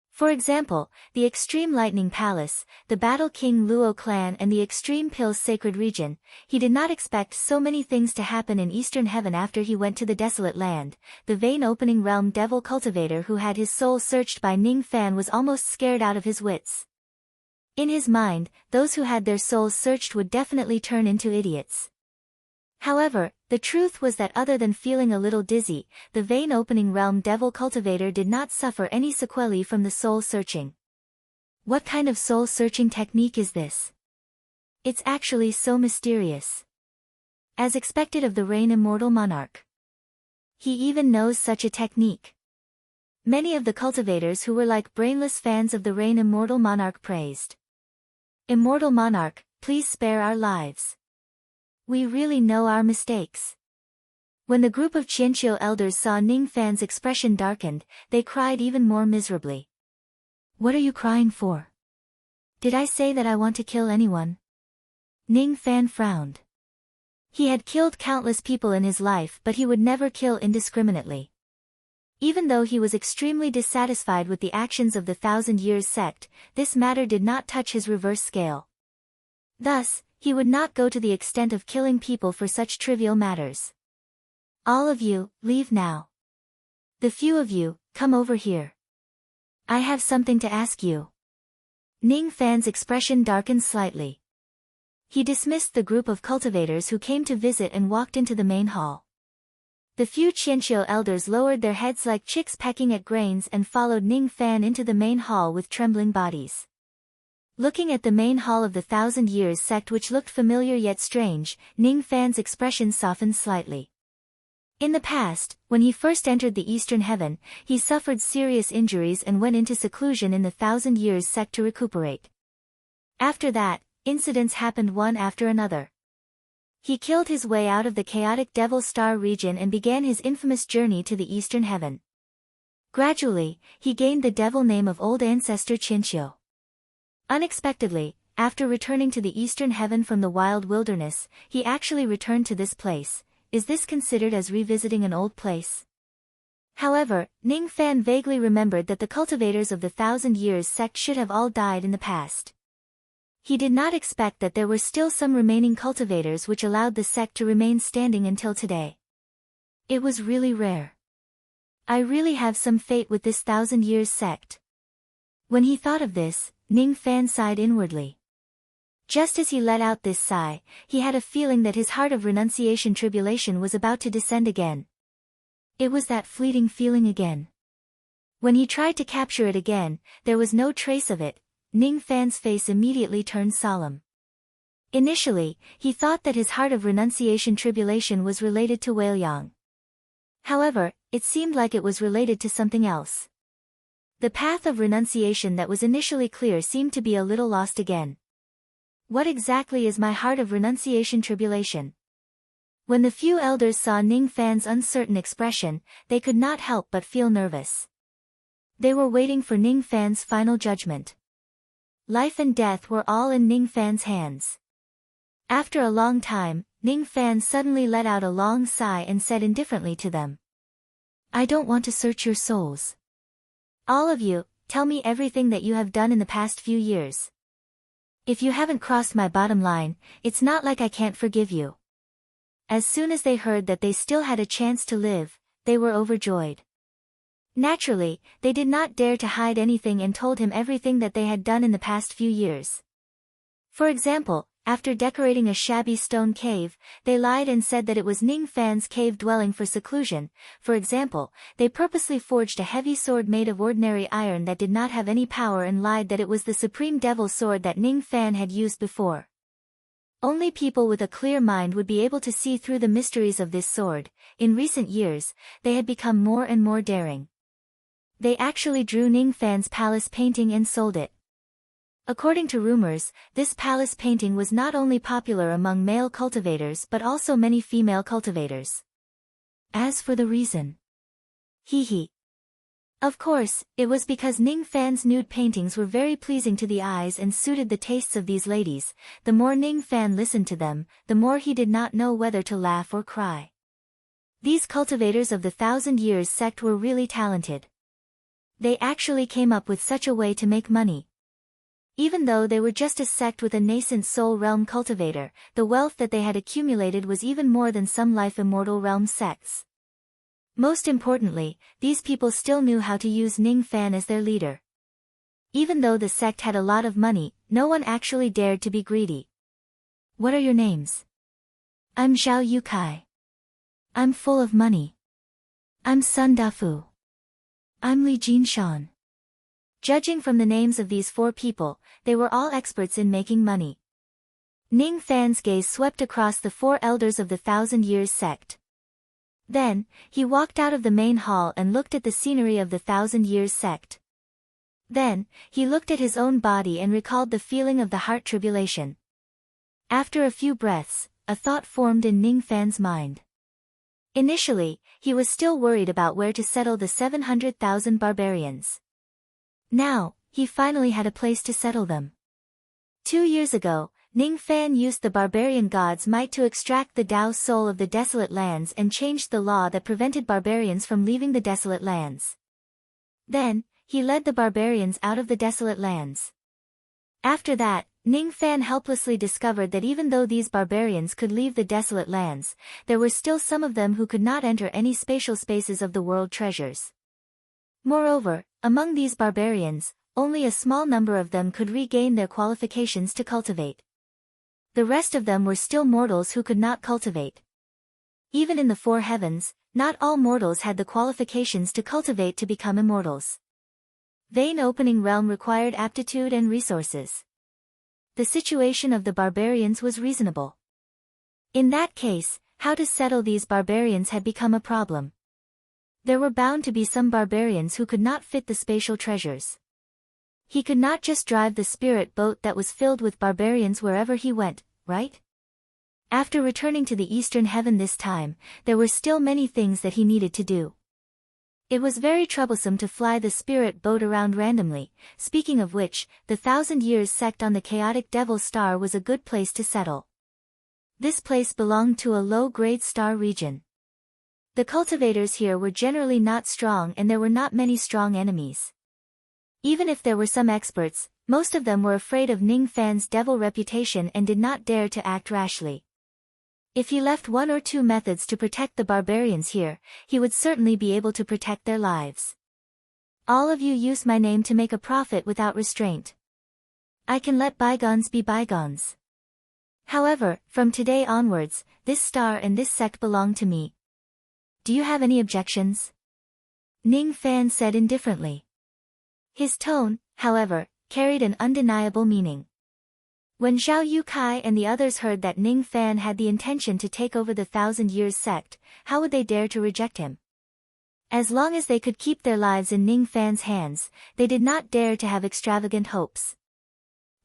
For example, the Extreme Lightning Palace, the Battle King Luo clan and the Extreme Pills Sacred Region. He did not expect so many things to happen in Eastern Heaven after he went to the Desolate Land. The vein opening realm devil cultivator who had his soul searched by Ning Fan was almost scared out of his wits. In his mind, those who had their souls searched would definitely turn into idiots. However, the truth was that other than feeling a little dizzy, the vein-opening realm devil cultivator did not suffer any sequelae from the soul-searching. What kind of soul-searching technique is this? It's actually so mysterious. As expected of the Rain Immortal Monarch. He even knows such a technique. Many of the cultivators who were like brainless fans of the Rain Immortal Monarch praised. "Immortal Monarch, please spare our lives. We really know our mistakes." When the group of Qianqiu elders saw Ning Fan's expression darkened, they cried even more miserably. "What are you crying for? Did I say that I want to kill anyone?" Ning Fan frowned. He had killed countless people in his life, but he would never kill indiscriminately. Even though he was extremely dissatisfied with the actions of the Thousand Years sect, this matter did not touch his reverse scale. Thus, he would not go to the extent of killing people for such trivial matters. "All of you, leave now. The few of you, come over here. I have something to ask you." Ning Fan's expression darkened slightly. He dismissed the group of cultivators who came to visit and walked into the main hall. The few Qianqiu elders lowered their heads like chicks pecking at grains and followed Ning Fan into the main hall with trembling bodies. Looking at the main hall of the Thousand Years sect, which looked familiar yet strange, Ning Fan's expression softened slightly. In the past, when he first entered the Eastern Heaven, he suffered serious injuries and went into seclusion in the Thousand Years sect to recuperate. After that, incidents happened one after another. He killed his way out of the chaotic Devil Star region and began his infamous journey to the Eastern Heaven. Gradually, he gained the devil name of Old Ancestor Qianqiu. Unexpectedly, after returning to the Eastern Heaven from the wild wilderness, he actually returned to this place. Is this considered as revisiting an old place? However, Ning Fan vaguely remembered that the cultivators of the Thousand Years sect should have all died in the past. He did not expect that there were still some remaining cultivators which allowed the sect to remain standing until today. It was really rare. I really have some fate with this Thousand Years sect. When he thought of this, Ning Fan sighed inwardly. Just as he let out this sigh, he had a feeling that his heart of renunciation tribulation was about to descend again. It was that fleeting feeling again. When he tried to capture it again, there was no trace of it. Ning Fan's face immediately turned solemn. Initially, he thought that his heart of renunciation tribulation was related to Whaleyang. However, it seemed like it was related to something else. The path of renunciation that was initially clear seemed to be a little lost again. What exactly is my heart of renunciation tribulation? When the few elders saw Ning Fan's uncertain expression, they could not help but feel nervous. They were waiting for Ning Fan's final judgment. Life and death were all in Ning Fan's hands. After a long time, Ning Fan suddenly let out a long sigh and said indifferently to them, "I don't want to search your souls. All of you, tell me everything that you have done in the past few years. If you haven't crossed my bottom line, it's not like I can't forgive you." As soon as they heard that they still had a chance to live, they were overjoyed. Naturally, they did not dare to hide anything and told him everything that they had done in the past few years. For example, after decorating a shabby stone cave, they lied and said that it was Ning Fan's cave dwelling for seclusion. For example, they purposely forged a heavy sword made of ordinary iron that did not have any power and lied that it was the supreme devil sword that Ning Fan had used before. Only people with a clear mind would be able to see through the mysteries of this sword. In recent years, they had become more and more daring. They actually drew Ning Fan's palace painting and sold it. According to rumors, this palace painting was not only popular among male cultivators but also many female cultivators. As for the reason, of course, it was because Ning Fan's nude paintings were very pleasing to the eyes and suited the tastes of these ladies. The more Ning Fan listened to them, the more he did not know whether to laugh or cry. These cultivators of the 1,000 Years sect were really talented. They actually came up with such a way to make money. Even though they were just a sect with a nascent soul realm cultivator, the wealth that they had accumulated was even more than some life immortal realm sects. Most importantly, these people still knew how to use Ning Fan as their leader. Even though the sect had a lot of money, no one actually dared to be greedy. "What are your names?" "I'm Zhao Yukai. I'm full of money. I'm Sun Dafu. I'm Li Jinshan." Judging from the names of these four people, they were all experts in making money. Ning Fan's gaze swept across the four elders of the 1,000 Years sect. Then, he walked out of the main hall and looked at the scenery of the 1,000 Years sect. Then, he looked at his own body and recalled the feeling of the heart tribulation. After a few breaths, a thought formed in Ning Fan's mind. Initially, he was still worried about where to settle the 700,000 barbarians. Now, he finally had a place to settle them. 2 years ago, Ning Fan used the barbarian god's might to extract the Tao soul of the desolate lands and changed the law that prevented barbarians from leaving the desolate lands. Then, he led the barbarians out of the desolate lands. After that, Ning Fan helplessly discovered that even though these barbarians could leave the desolate lands, there were still some of them who could not enter any spatial spaces of the world treasures. Moreover, among these barbarians, only a small number of them could regain their qualifications to cultivate. The rest of them were still mortals who could not cultivate. Even in the four heavens, not all mortals had the qualifications to cultivate to become immortals. Vein opening realm required aptitude and resources. The situation of the barbarians was reasonable. In that case, how to settle these barbarians had become a problem. There were bound to be some barbarians who could not fit the spatial treasures. He could not just drive the spirit boat that was filled with barbarians wherever he went, right? After returning to the eastern heaven this time, there were still many things that he needed to do. It was very troublesome to fly the spirit boat around randomly. Speaking of which, the 1,000 Years sect on the chaotic Devil Star was a good place to settle. This place belonged to a low-grade star region. The cultivators here were generally not strong and there were not many strong enemies. Even if there were some experts, most of them were afraid of Ning Fan's devil reputation and did not dare to act rashly. If he left one or two methods to protect the barbarians here, he would certainly be able to protect their lives. "All of you use my name to make a profit without restraint. I can let bygones be bygones. However, from today onwards, this star and this sect belong to me. Do you have any objections?" Ning Fan said indifferently. His tone, however, carried an undeniable meaning. When Zhao Yukai and the others heard that Ning Fan had the intention to take over the Thousand Years sect, how would they dare to reject him? As long as they could keep their lives in Ning Fan's hands, they did not dare to have extravagant hopes.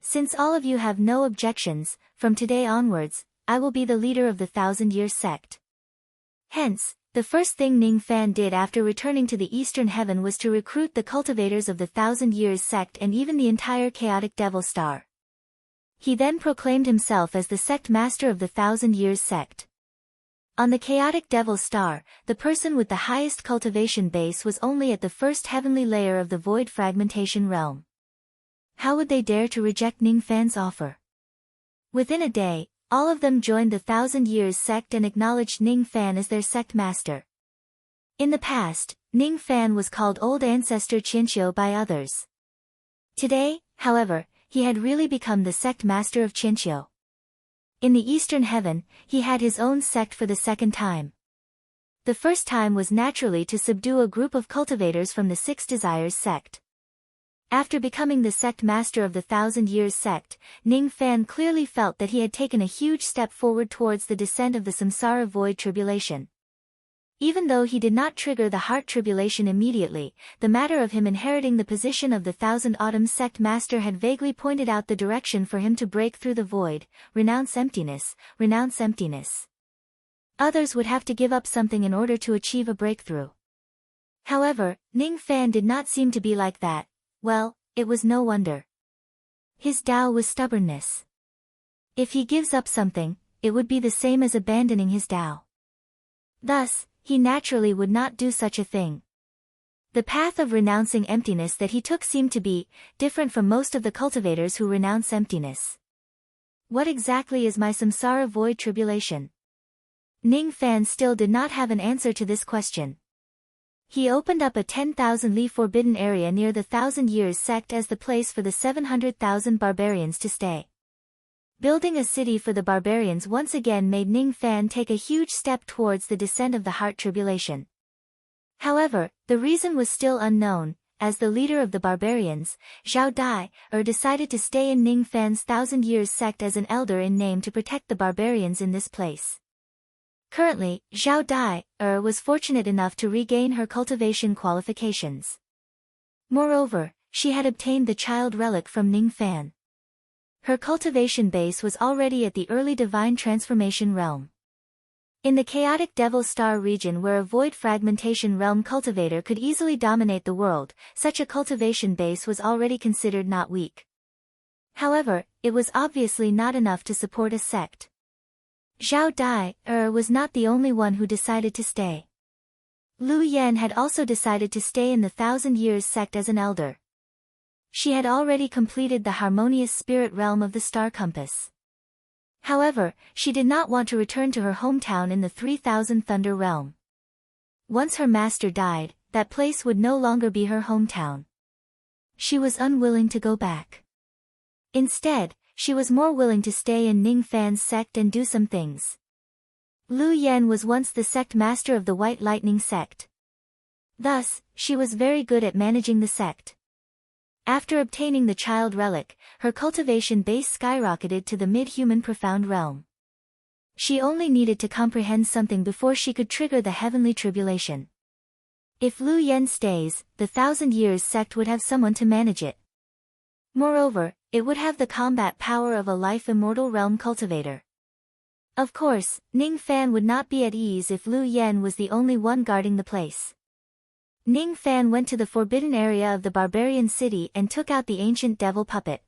Since all of you have no objections, from today onwards, I will be the leader of the Thousand Years sect. Hence, the first thing Ning Fan did after returning to the Eastern Heaven was to recruit the cultivators of the Thousand Years sect and even the entire chaotic Devil Star. He then proclaimed himself as the sect master of the Thousand Years sect. On the chaotic Devil Star, the person with the highest cultivation base was only at the first heavenly layer of the void fragmentation realm. How would they dare to reject Ning Fan's offer? Within a day, all of them joined the Thousand Years sect and acknowledged Ning Fan as their sect master. In the past, Ning Fan was called Old Ancestor Qianqiu by others. Today, however, he had really become the sect master of Qianqiu. In the Eastern Heaven, he had his own sect for the second time. The first time was naturally to subdue a group of cultivators from the Six Desires sect. After becoming the sect master of the Thousand Years sect, Ning Fan clearly felt that he had taken a huge step forward towards the descent of the samsara void tribulation. Even though he did not trigger the heart tribulation immediately, the matter of him inheriting the position of the Thousand Autumns sect master had vaguely pointed out the direction for him to break through the void, renounce emptiness, renounce emptiness. Others would have to give up something in order to achieve a breakthrough. However, Ning Fan did not seem to be like that. Well, it was no wonder. His Tao was stubbornness. If he gives up something, it would be the same as abandoning his Tao. Thus, he naturally would not do such a thing. The path of renouncing emptiness that he took seemed to be different from most of the cultivators who renounce emptiness. What exactly is my samsara void tribulation? Ning Fan still did not have an answer to this question. He opened up a 10,000 li forbidden area near the Thousand Years sect as the place for the 700,000 barbarians to stay. Building a city for the barbarians once again made Ning Fan take a huge step towards the descent of the heart tribulation. However, the reason was still unknown. As the leader of the barbarians, Zhao Dai decided to stay in Ning Fan's Thousand Years sect as an elder in name to protect the barbarians in this place. Currently, Zhao Dai was fortunate enough to regain her cultivation qualifications. Moreover, she had obtained the child relic from Ning Fan. Her cultivation base was already at the early divine transformation realm. In the chaotic Devil Star region where a void fragmentation realm cultivator could easily dominate the world, such a cultivation base was already considered not weak. However, it was obviously not enough to support a sect. Zhao Dai was not the only one who decided to stay. Lu Yan had also decided to stay in the Thousand Years sect as an elder. She had already completed the harmonious spirit realm of the star compass. However, she did not want to return to her hometown in the 3000 Thunder realm. Once her master died, that place would no longer be her hometown. She was unwilling to go back. Instead, she was more willing to stay in Ning Fan's sect and do some things. Lu Yan was once the sect master of the White Lightning sect. Thus, she was very good at managing the sect. After obtaining the child relic, her cultivation base skyrocketed to the mid-human profound realm. She only needed to comprehend something before she could trigger the heavenly tribulation. If Lu Yan stays, the Thousand Years sect would have someone to manage it. Moreover, it would have the combat power of a life immortal realm cultivator. Of course, Ning Fan would not be at ease if Lu Yan was the only one guarding the place. Ning Fan went to the forbidden area of the barbarian city and took out the ancient devil puppet.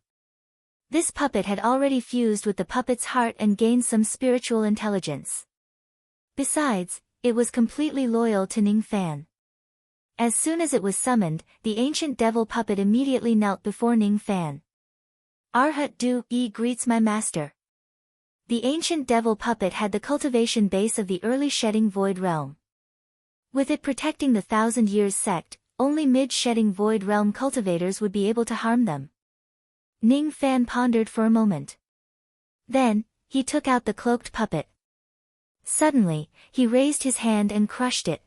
This puppet had already fused with the puppet's heart and gained some spiritual intelligence. Besides, it was completely loyal to Ning Fan. As soon as it was summoned, the ancient devil puppet immediately knelt before Ning Fan. Arhat Du Yi greets my master. The ancient devil puppet had the cultivation base of the early shedding void realm. With it protecting the Thousand Years sect, only mid-shedding void realm cultivators would be able to harm them. Ning Fan pondered for a moment. Then, he took out the cloaked puppet. Suddenly, he raised his hand and crushed it.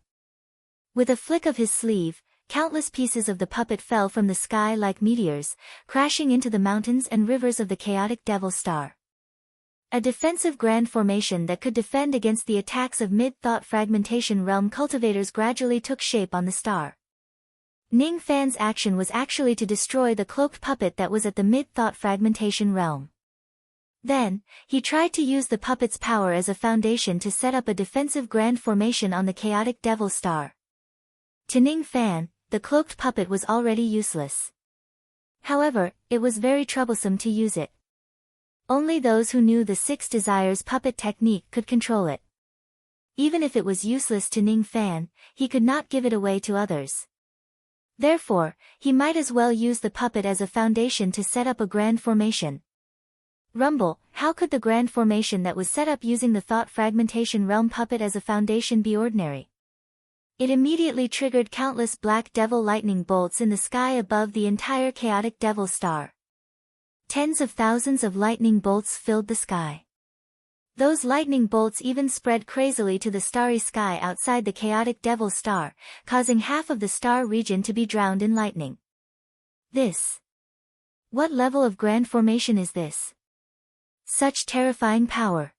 With a flick of his sleeve, countless pieces of the puppet fell from the sky like meteors, crashing into the mountains and rivers of the chaotic Devil Star. A defensive grand formation that could defend against the attacks of mid-thought fragmentation realm cultivators gradually took shape on the star. Ning Fan's action was actually to destroy the cloaked puppet that was at the mid-thought fragmentation realm. Then, he tried to use the puppet's power as a foundation to set up a defensive grand formation on the chaotic Devil Star. To Ning Fan, the cloaked puppet was already useless. However, it was very troublesome to use it. Only those who knew the Six Desires puppet technique could control it. Even if it was useless to Ning Fan, he could not give it away to others. Therefore, he might as well use the puppet as a foundation to set up a grand formation. Rumble, how could the grand formation that was set up using the thought fragmentation realm puppet as a foundation be ordinary? It immediately triggered countless black devil lightning bolts in the sky above the entire chaotic Devil Star. Tens of thousands of lightning bolts filled the sky. Those lightning bolts even spread crazily to the starry sky outside the chaotic Devil Star, causing half of the star region to be drowned in lightning. What level of grand formation is this? Such terrifying power.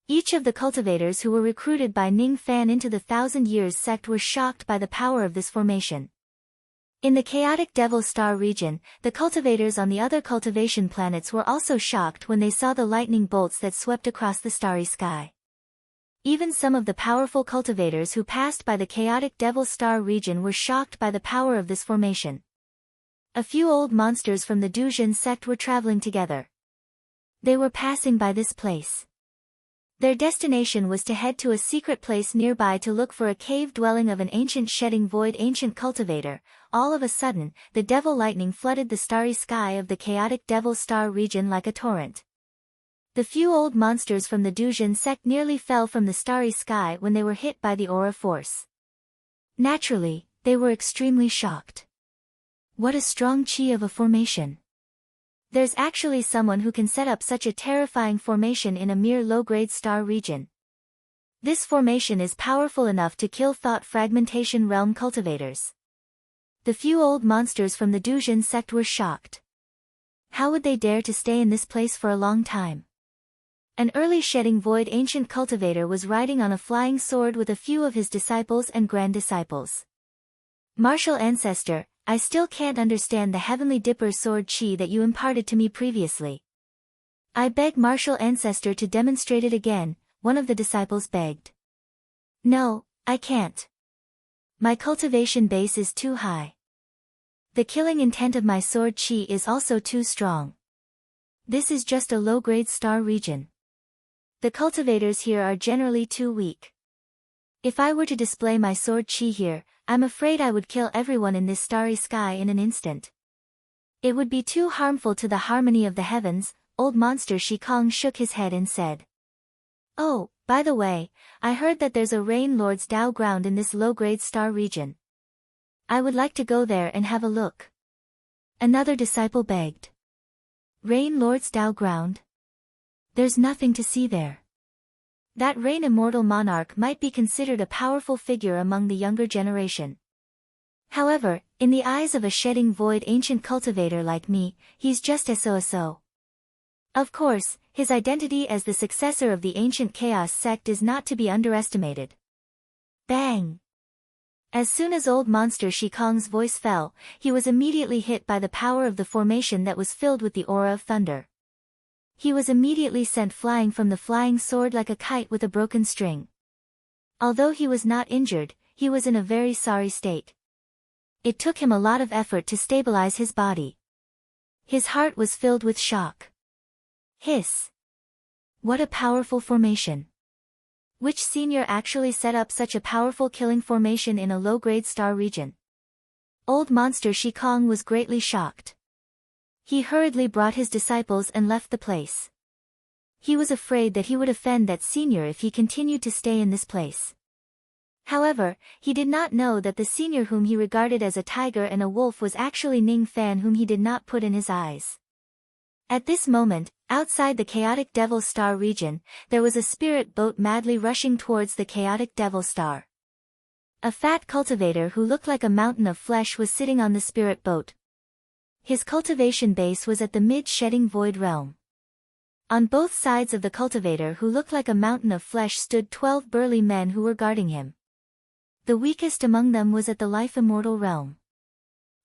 Each of the cultivators who were recruited by Ning Fan into the Thousand Years sect were shocked by the power of this formation. In the chaotic Devil Star region, the cultivators on the other cultivation planets were also shocked when they saw the lightning bolts that swept across the starry sky. Even some of the powerful cultivators who passed by the chaotic Devil Star region were shocked by the power of this formation. A few old monsters from the Dujin sect were traveling together. They were passing by this place. Their destination was to head to a secret place nearby to look for a cave dwelling of an ancient shedding void ancient cultivator. All of a sudden, the devil lightning flooded the starry sky of the chaotic Devil Star region like a torrent. The few old monsters from the Dujin sect nearly fell from the starry sky when they were hit by the aura force. Naturally, they were extremely shocked. What a strong chi of a formation. There's actually someone who can set up such a terrifying formation in a mere low-grade star region. This formation is powerful enough to kill thought fragmentation realm cultivators. The few old monsters from the Dujin sect were shocked. How would they dare to stay in this place for a long time? An early shedding void ancient cultivator was riding on a flying sword with a few of his disciples and grand disciples. Martial Ancestor, I still can't understand the Heavenly Dipper sword chi that you imparted to me previously. I beg Martial Ancestor to demonstrate it again, one of the disciples begged. No, I can't. My cultivation base is too high. The killing intent of my sword chi is also too strong. This is just a low-grade star region. The cultivators here are generally too weak. If I were to display my sword chi here, I'm afraid I would kill everyone in this starry sky in an instant. It would be too harmful to the harmony of the heavens. Old monster Shikong shook his head and said. Oh, by the way, I heard that there's a Rain Lord's Dao ground in this low-grade star region. I would like to go there and have a look. Another disciple begged. Rain Lord's Dao ground? There's nothing to see there. That Rain Immortal Monarch might be considered a powerful figure among the younger generation. However, in the eyes of a shedding void ancient cultivator like me, he's just so. Of course, his identity as the successor of the ancient Chaos sect is not to be underestimated. Bang! As soon as old monster Shikong's voice fell, he was immediately hit by the power of the formation that was filled with the aura of thunder. He was immediately sent flying from the flying sword like a kite with a broken string. Although he was not injured, he was in a very sorry state. It took him a lot of effort to stabilize his body. His heart was filled with shock. Hiss! What a powerful formation. Which senior actually set up such a powerful killing formation in a low-grade star region? Old monster Shikong was greatly shocked. He hurriedly brought his disciples and left the place. He was afraid that he would offend that senior if he continued to stay in this place. However, he did not know that the senior whom he regarded as a tiger and a wolf was actually Ning Fan, whom he did not put in his eyes. At this moment, outside the chaotic Devil Star region, there was a spirit boat madly rushing towards the chaotic Devil Star. A fat cultivator who looked like a mountain of flesh was sitting on the spirit boat. His cultivation base was at the mid-shedding void realm. On both sides of the cultivator who looked like a mountain of flesh stood 12 burly men who were guarding him. The weakest among them was at the life-immortal realm.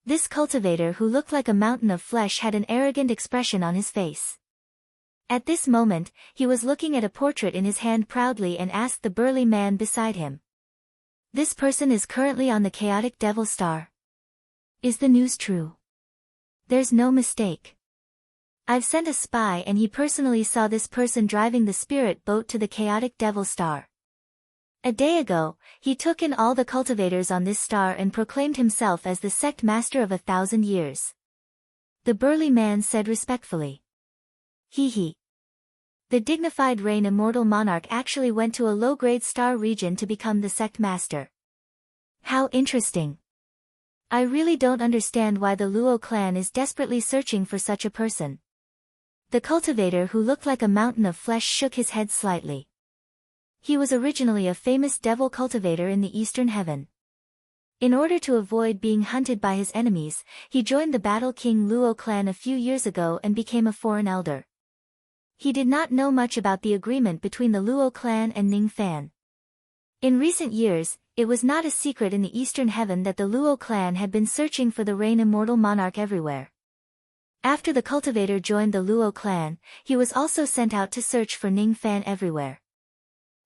This cultivator who looked like a mountain of flesh had an arrogant expression on his face. At this moment, he was looking at a portrait in his hand proudly and asked the burly man beside him. "This person is currently on the chaotic devil star. Is the news true?" "There's no mistake. I've sent a spy and he personally saw this person driving the spirit boat to the chaotic devil star. A day ago, he took in all the cultivators on this star and proclaimed himself as the sect master of 1,000 years. The burly man said respectfully. He. The dignified reign immortal monarch actually went to a low-grade star region to become the sect master. How interesting. I really don't understand why the Luo clan is desperately searching for such a person. The cultivator who looked like a mountain of flesh shook his head slightly. He was originally a famous devil cultivator in the Eastern Heaven. In order to avoid being hunted by his enemies, he joined the Battle King Luo clan a few years ago and became a foreign elder. He did not know much about the agreement between the Luo clan and Ning Fan. In recent years, it was not a secret in the Eastern Heaven that the Luo clan had been searching for the reign immortal monarch everywhere. After the cultivator joined the Luo clan, he was also sent out to search for Ning Fan everywhere.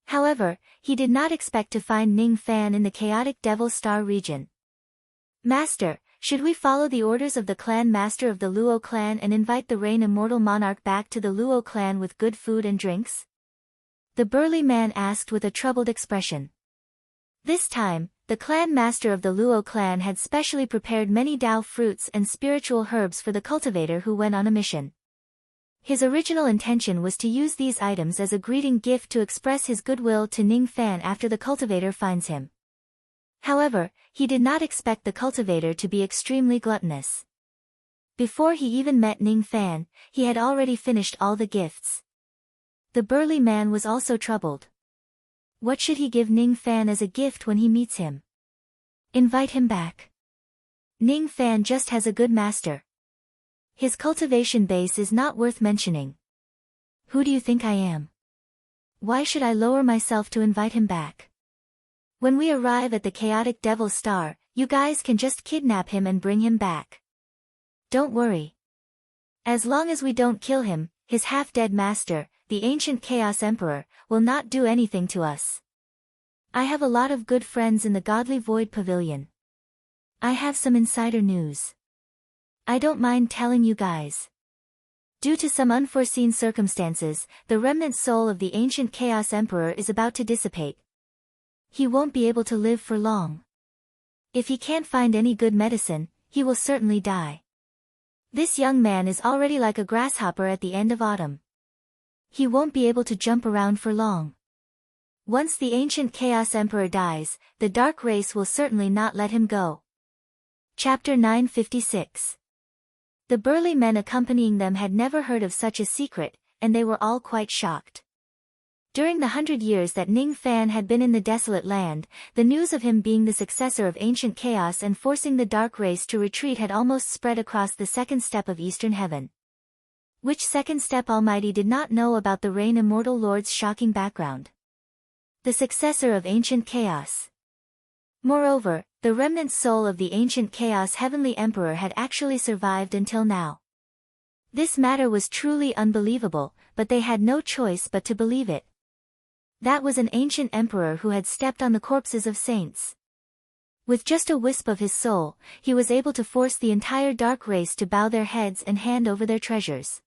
However, he did not expect to find Ning Fan in the chaotic Devil Star region. "Master, should we follow the orders of the clan master of the Luo clan and invite the reign immortal monarch back to the Luo clan with good food and drinks?" The burly man asked with a troubled expression. This time, the clan master of the Luo clan had specially prepared many Dao fruits and spiritual herbs for the cultivator who went on a mission. His original intention was to use these items as a greeting gift to express his goodwill to Ning Fan after the cultivator finds him. However, he did not expect the cultivator to be extremely gluttonous. Before he even met Ning Fan, he had already finished all the gifts. The burly man was also troubled. What should he give Ning Fan as a gift when he meets him? Invite him back. Ning Fan just has a good master. His cultivation base is not worth mentioning. Who do you think I am? Why should I lower myself to invite him back? When we arrive at the chaotic Devil Star, you guys can just kidnap him and bring him back. Don't worry. As long as we don't kill him, his half-dead master, the ancient Chaos Emperor, will not do anything to us. I have a lot of good friends in the Godly Void Pavilion. I have some insider news. I don't mind telling you guys. Due to some unforeseen circumstances, the remnant soul of the ancient Chaos Emperor is about to dissipate. He won't be able to live for long. If he can't find any good medicine, he will certainly die. This young man is already like a grasshopper at the end of autumn. He won't be able to jump around for long. Once the ancient Chaos Emperor dies, the dark race will certainly not let him go. Chapter 956. The burly men accompanying them had never heard of such a secret, and they were all quite shocked. During the 100 years that Ning Fan had been in the desolate land, the news of him being the successor of ancient chaos and forcing the dark race to retreat had almost spread across the second step of Eastern Heaven. Which second step Almighty did not know about the Reign Immortal Lord's shocking background? The successor of ancient chaos. Moreover, the remnant soul of the ancient Chaos Heavenly Emperor had actually survived until now. This matter was truly unbelievable, but they had no choice but to believe it. That was an ancient emperor who had stepped on the corpses of saints. With just a wisp of his soul, he was able to force the entire dark race to bow their heads and hand over their treasures.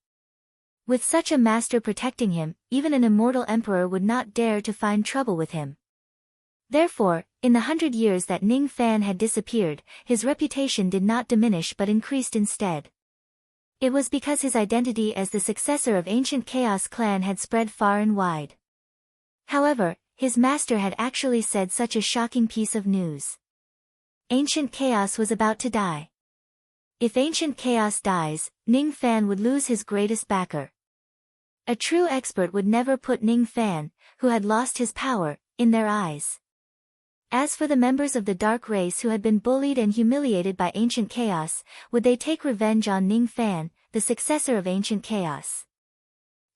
With such a master protecting him, even an immortal emperor would not dare to find trouble with him. Therefore, in the 100 years that Ning Fan had disappeared, his reputation did not diminish but increased instead. It was because his identity as the successor of ancient Chaos clan had spread far and wide. However, his master had actually said such a shocking piece of news. Ancient Chaos was about to die. If ancient Chaos dies, Ning Fan would lose his greatest backer. A true expert would never put Ning Fan, who had lost his power, in their eyes. As for the members of the dark race who had been bullied and humiliated by ancient chaos, would they take revenge on Ning Fan, the successor of ancient chaos?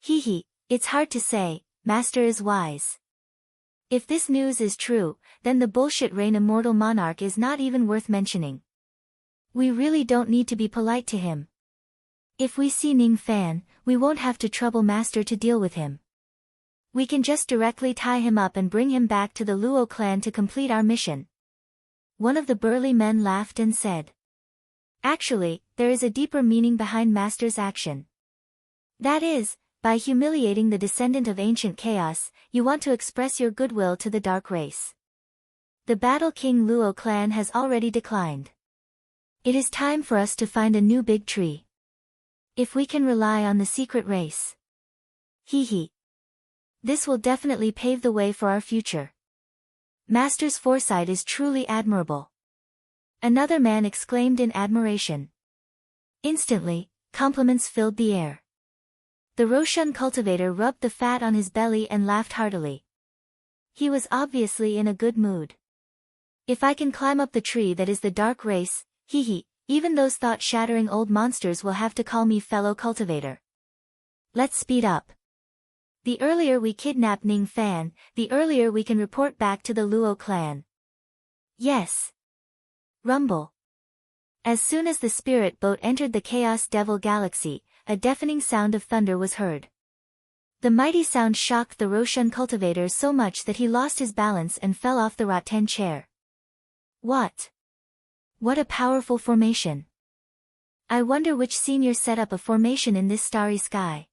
Hehe, it's hard to say, Master is wise. If this news is true, then the bullshit reign immortal monarch is not even worth mentioning. We really don't need to be polite to him. If we see Ning Fan, we won't have to trouble Master to deal with him. We can just directly tie him up and bring him back to the Luo clan to complete our mission. One of the burly men laughed and said. Actually, there is a deeper meaning behind Master's action. That is, by humiliating the descendant of ancient chaos, you want to express your goodwill to the dark race. The Battle King Luo clan has already declined. It is time for us to find a new big tree. If we can rely on the secret race. Hehe. This will definitely pave the way for our future. Master's foresight is truly admirable. Another man exclaimed in admiration. Instantly, compliments filled the air. The Roshan cultivator rubbed the fat on his belly and laughed heartily. He was obviously in a good mood. If I can climb up the tree that is the dark race, even those thought-shattering old monsters will have to call me fellow cultivator. Let's speed up. The earlier we kidnap Ning Fan, the earlier we can report back to the Luo clan. Yes. Rumble. As soon as the spirit boat entered the Chaos Devil Galaxy, a deafening sound of thunder was heard. The mighty sound shocked the Roshan cultivator so much that he lost his balance and fell off the rattan chair. What? What a powerful formation. I wonder which senior set up a formation in this starry sky.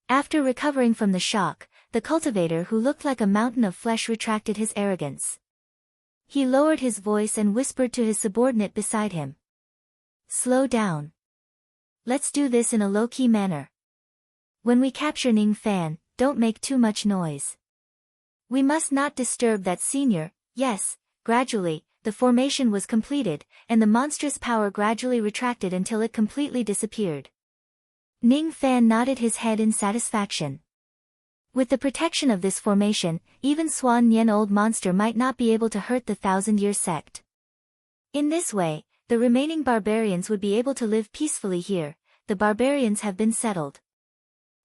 After recovering from the shock, the cultivator who looked like a mountain of flesh retracted his arrogance. He lowered his voice and whispered to his subordinate beside him. Slow down. Let's do this in a low-key manner. When we capture Ning Fan, don't make too much noise. We must not disturb that senior. Yes. Gradually, the formation was completed, and the monstrous power gradually retracted until it completely disappeared. Ning Fan nodded his head in satisfaction. With the protection of this formation, even Swan Nian old monster might not be able to hurt the 1,000-year sect. In this way, the remaining barbarians would be able to live peacefully here. The barbarians have been settled.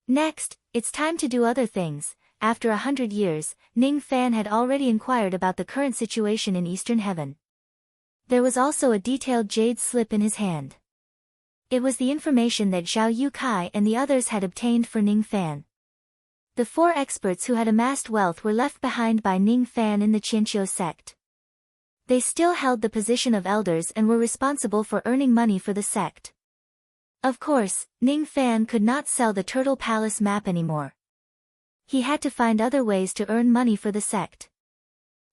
Next, it's time to do other things. After 100 years, Ning Fan had already inquired about the current situation in Eastern Heaven. There was also a detailed jade slip in his hand. It was the information that Zhao Yukai and the others had obtained for Ning Fan. The 4 experts who had amassed wealth were left behind by Ning Fan in the Qianqiu sect. They still held the position of elders and were responsible for earning money for the sect. Of course, Ning Fan could not sell the Turtle Palace map anymore. He had to find other ways to earn money for the sect.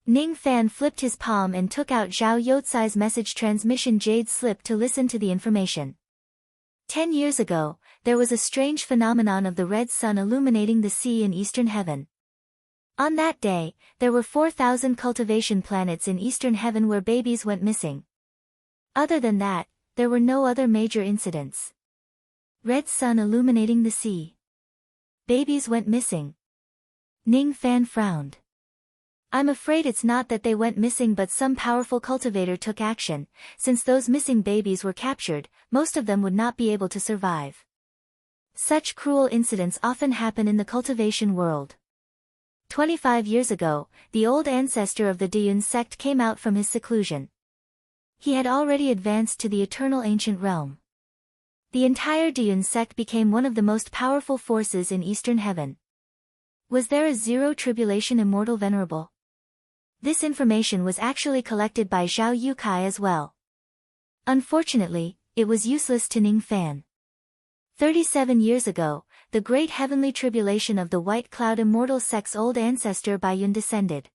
Ning Fan flipped his palm and took out Zhao Youcai's message transmission jade slip to listen to the information. 10 years ago, there was a strange phenomenon of the red sun illuminating the sea in Eastern Heaven. On that day, there were 4,000 cultivation planets in Eastern Heaven where babies went missing. Other than that, there were no other major incidents. Red sun illuminating the sea. Babies went missing. Ning Fan frowned. I'm afraid it's not that they went missing, but some powerful cultivator took action. Since those missing babies were captured, most of them would not be able to survive. Such cruel incidents often happen in the cultivation world. 25 years ago, the old ancestor of the Diyun sect came out from his seclusion. He had already advanced to the eternal ancient realm. The entire Diyun sect became one of the most powerful forces in Eastern Heaven. Was there a zero tribulation immortal venerable? This information was actually collected by Zhao Yukai as well. Unfortunately, it was useless to Ning Fan. 37 years ago, the great heavenly tribulation of the White Cloud Immortal sect's old ancestor Baiyun descended.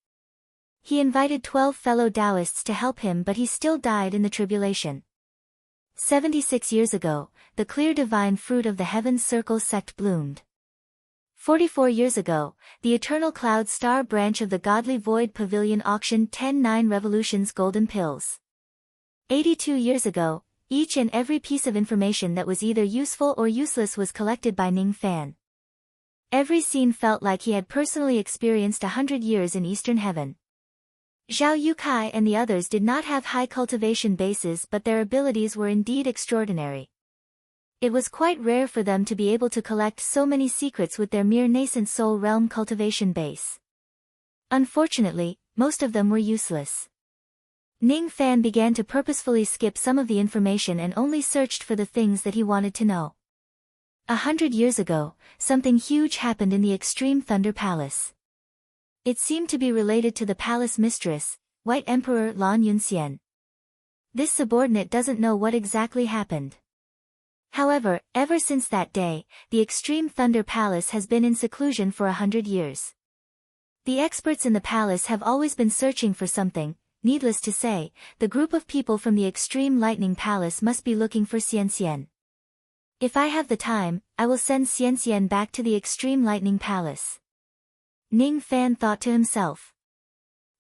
He invited 12 fellow Taoists to help him, but he still died in the tribulation. 76 years ago, the clear divine fruit of the Heaven's Circle sect bloomed. 44 years ago, the Eternal Cloud Star branch of the Godly Void Pavilion auctioned 10-9 revolutions golden pills. 82 years ago, each and every piece of information that was either useful or useless was collected by Ning Fan. Every scene felt like he had personally experienced 100 years in Eastern Heaven. Zhao Yukai and the others did not have high cultivation bases, but their abilities were indeed extraordinary. It was quite rare for them to be able to collect so many secrets with their mere nascent soul realm cultivation base. Unfortunately, most of them were useless. Ning Fan began to purposefully skip some of the information and only searched for the things that he wanted to know. 100 years ago, something huge happened in the Extreme Thunder Palace. It seemed to be related to the palace mistress, White Emperor Lan Yunxian. This subordinate doesn't know what exactly happened. However, ever since that day, the Extreme Thunder Palace has been in seclusion for 100 years. The experts in the palace have always been searching for something. Needless to say, the group of people from the Extreme Lightning Palace must be looking for Xianxian. If I have the time, I will send Xianxian back to the Extreme Lightning Palace. Ning Fan thought to himself.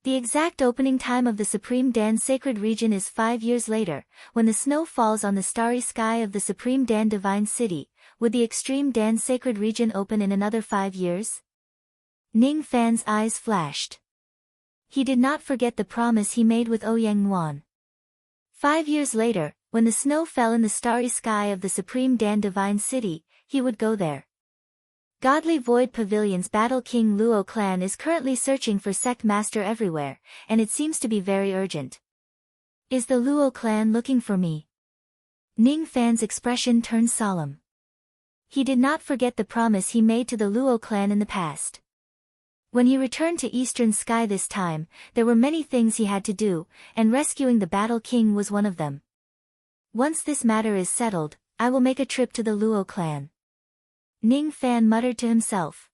The exact opening time of the Supreme Dan Sacred Region is 5 years later, when the snow falls on the starry sky of the Supreme Dan Divine City. Would the Extreme Dan Sacred Region open in another 5 years? Ning Fan's eyes flashed. He did not forget the promise he made with Ouyang Nguan. 5 years later, when the snow fell in the starry sky of the Supreme Dan Divine City, he would go there. Godly Void Pavilion's Battle King Luo clan is currently searching for Sect Master everywhere, and it seems to be very urgent. Is the Luo clan looking for me? Ning Fan's expression turned solemn. He did not forget the promise he made to the Luo clan in the past. When he returned to Eastern Sky this time, there were many things he had to do, and rescuing the Battle King was one of them. Once this matter is settled, I will make a trip to the Luo clan. Ning Fan muttered to himself.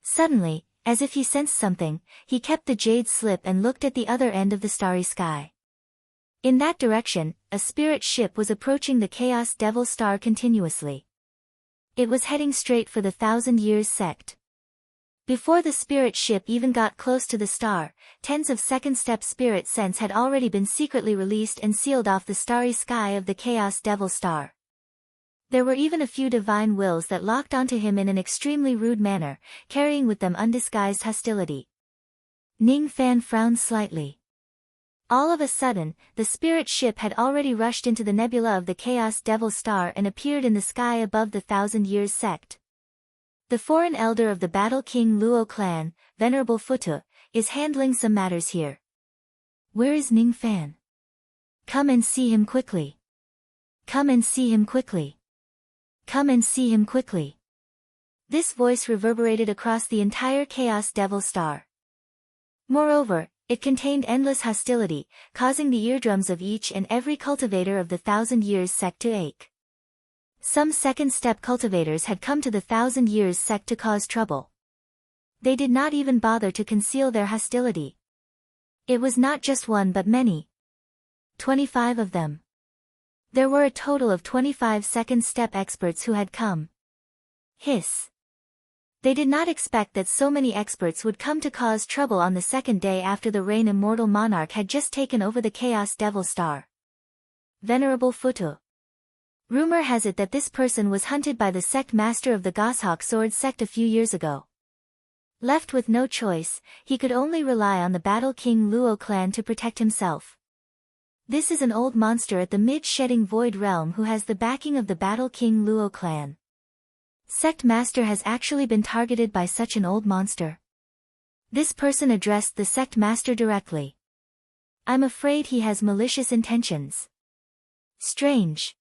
Suddenly, as if he sensed something, he kept the jade slip and looked at the other end of the starry sky. In that direction, a spirit ship was approaching the Chaos Devil Star continuously. It was heading straight for the Thousand Years sect. Before the spirit ship even got close to the star, tens of second-step spirit scents had already been secretly released and sealed off the starry sky of the Chaos Devil Star. There were even a few divine wills that locked onto him in an extremely rude manner, carrying with them undisguised hostility. Ning Fan frowned slightly. All of a sudden, the spirit ship had already rushed into the nebula of the Chaos Devil Star and appeared in the sky above the Thousand Years sect. The foreign elder of the Battle King Luo clan, Venerable Futu, is handling some matters here. Where is Ning Fan? Come and see him quickly. Come and see him quickly. Come and see him quickly. This voice reverberated across the entire Chaos Devil Star. Moreover, it contained endless hostility, causing the eardrums of each and every cultivator of the Thousand Years sect to ache. Some second-step cultivators had come to the Thousand Years sect to cause trouble. They did not even bother to conceal their hostility. It was not just one but many. 25 of them. There were a total of 25 second-step experts who had come. Hiss. They did not expect that so many experts would come to cause trouble on the second day after the Rain Immortal Monarch had just taken over the Chaos Devil Star. Venerable Futu. Rumor has it that this person was hunted by the sect master of the Goshawk Sword sect a few years ago. Left with no choice, he could only rely on the Battle King Luo clan to protect himself. This is an old monster at the mid-shedding void realm who has the backing of the Battle King Luo clan. Sect master has actually been targeted by such an old monster. This person addressed the sect master directly. I'm afraid he has malicious intentions. Strange.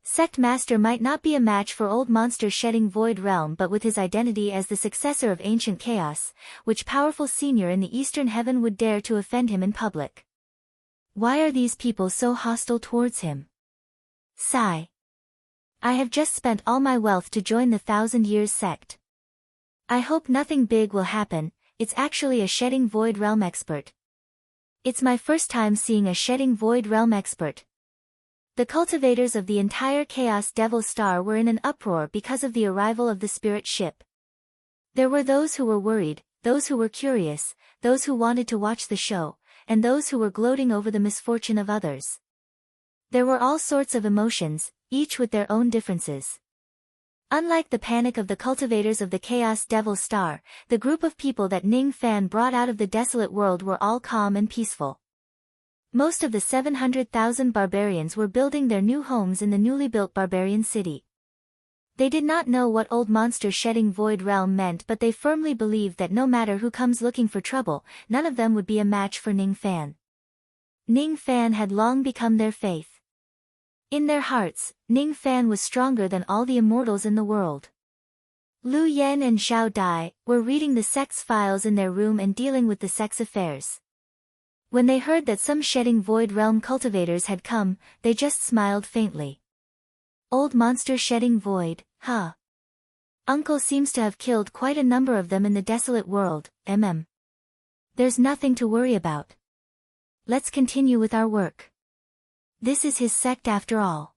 Sect Master might not be a match for old monster shedding void realm, but with his identity as the successor of ancient chaos, which powerful senior in the eastern heaven would dare to offend him in public? Why are these people so hostile towards him? Sigh. I have just spent all my wealth to join the Thousand Years sect. I hope nothing big will happen. It's actually a shedding void realm expert. It's my first time seeing a shedding void realm expert. The cultivators of the entire Chaos Devil Star were in an uproar because of the arrival of the spirit ship. There were those who were worried, those who were curious, those who wanted to watch the show, and those who were gloating over the misfortune of others. There were all sorts of emotions, each with their own differences. Unlike the panic of the cultivators of the Chaos Devil Star, the group of people that Ning Fan brought out of the desolate world were all calm and peaceful. Most of the 700,000 barbarians were building their new homes in the newly built barbarian city. They did not know what old monster shedding void realm meant, but they firmly believed that no matter who comes looking for trouble, none of them would be a match for Ning Fan. Ning Fan had long become their faith. In their hearts, Ning Fan was stronger than all the immortals in the world. Lu Yen and Xiao Dai were reading the sect's files in their room and dealing with the sect's affairs. When they heard that some shedding void realm cultivators had come, they just smiled faintly. Old monster shedding void, huh? Uncle seems to have killed quite a number of them in the desolate world, There's nothing to worry about. Let's continue with our work. This is his sect after all.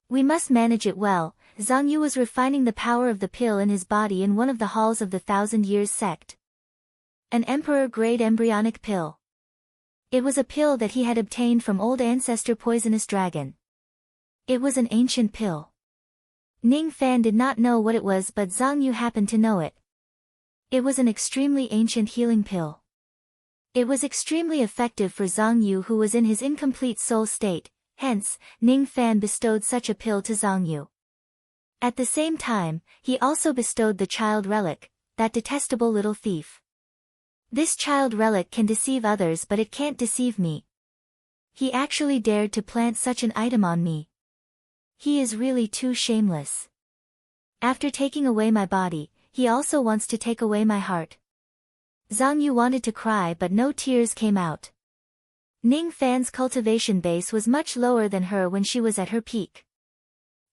We must manage it well. Zhang Yu was refining the power of the pill in his body in one of the halls of the 1,000 Years sect. An emperor-grade embryonic pill. It was a pill that he had obtained from old ancestor Poisonous Dragon. It was an ancient pill. Ning Fan did not know what it was, but Zhang Yu happened to know it. It was an extremely ancient healing pill. It was extremely effective for Zhang Yu, who was in his incomplete soul state, hence, Ning Fan bestowed such a pill to Zhang Yu. At the same time, he also bestowed the child relic, that detestable little thief. This child relic can deceive others, but it can't deceive me. He actually dared to plant such an item on me. He is really too shameless. After taking away my body, he also wants to take away my heart. Zhang Yu wanted to cry, but no tears came out. Ning Fan's cultivation base was much lower than her when she was at her peak.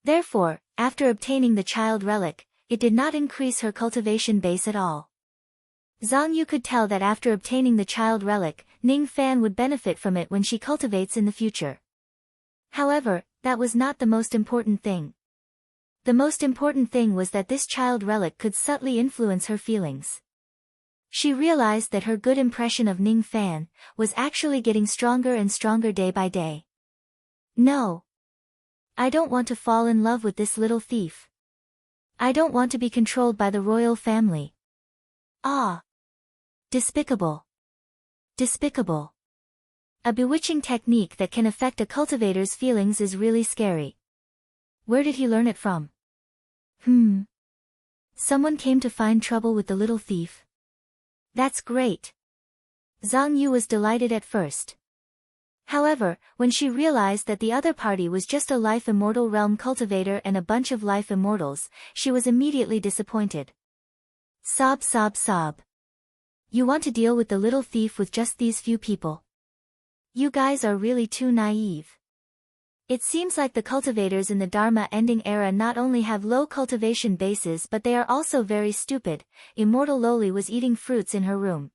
Therefore, after obtaining the child relic, it did not increase her cultivation base at all. Zhang Yu could tell that after obtaining the child relic, Ning Fan would benefit from it when she cultivates in the future. However, that was not the most important thing. The most important thing was that this child relic could subtly influence her feelings. She realized that her good impression of Ning Fan was actually getting stronger and stronger day by day. No. I don't want to fall in love with this little thief. I don't want to be controlled by the royal family. Ah. Despicable. Despicable. A bewitching technique that can affect a cultivator's feelings is really scary. Where did he learn it from? Someone came to find trouble with the little thief. That's great. Zhang Yu was delighted at first. However, when she realized that the other party was just a life immortal realm cultivator and a bunch of life immortals, she was immediately disappointed. Sob, sob, sob. You want to deal with the little thief with just these few people? You guys are really too naive. It seems like the cultivators in the Dharma ending era not only have low cultivation bases, but they are also very stupid. Immortal Loli was eating fruits in her room.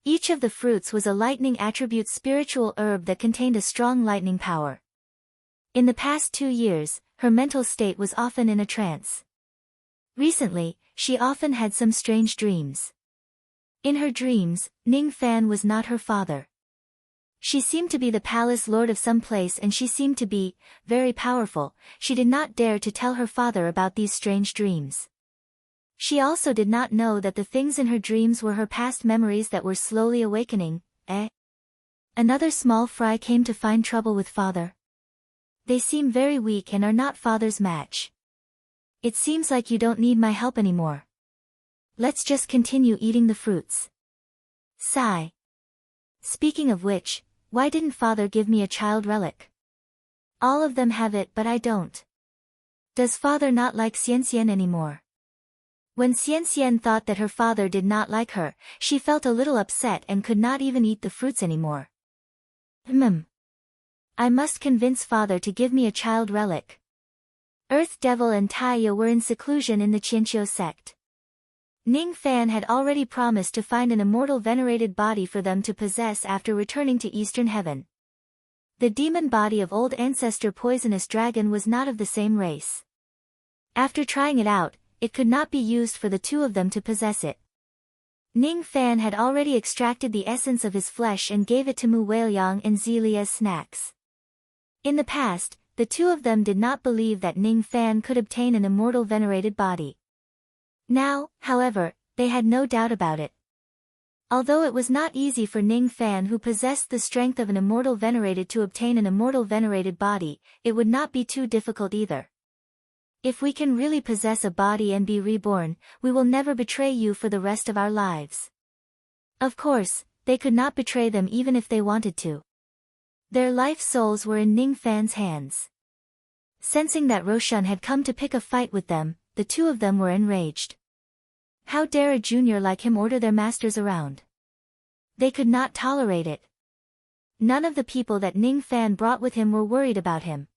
Each of the fruits was a lightning attribute spiritual herb that contained a strong lightning power. In the past 2 years, her mental state was often in a trance. Recently, she often had some strange dreams. In her dreams, Ning Fan was not her father. She seemed to be the palace lord of some place, and she seemed to be very powerful. She did not dare to tell her father about these strange dreams. She also did not know that the things in her dreams were her past memories that were slowly awakening. Another small fry came to find trouble with father. They seem very weak and are not father's match. It seems like you don't need my help anymore. Let's just continue eating the fruits. Sigh. Speaking of which, why didn't father give me a child relic? All of them have it, but I don't. Does father not like Xian Xian anymore? When Xian Xian thought that her father did not like her, she felt a little upset and could not even eat the fruits anymore. I must convince father to give me a child relic. Earth Devil and Taiya were in seclusion in the Qianqiu sect. Ning Fan had already promised to find an immortal venerated body for them to possess after returning to Eastern Heaven. The demon body of old ancestor Poisonous Dragon was not of the same race. After trying it out, it could not be used for the two of them to possess it. Ning Fan had already extracted the essence of his flesh and gave it to Mu Weiliang and Zili as snacks. In the past, the two of them did not believe that Ning Fan could obtain an immortal venerated body. Now, however, they had no doubt about it. Although it was not easy for Ning Fan, who possessed the strength of an immortal venerated, to obtain an immortal venerated body, it would not be too difficult either. If we can really possess a body and be reborn, we will never betray you for the rest of our lives. Of course, they could not betray them even if they wanted to. Their life souls were in Ning Fan's hands. Sensing that Roshan had come to pick a fight with them, the two of them were enraged. How dare a junior like him order their masters around? They could not tolerate it. None of the people that Ning Fan brought with him were worried about him.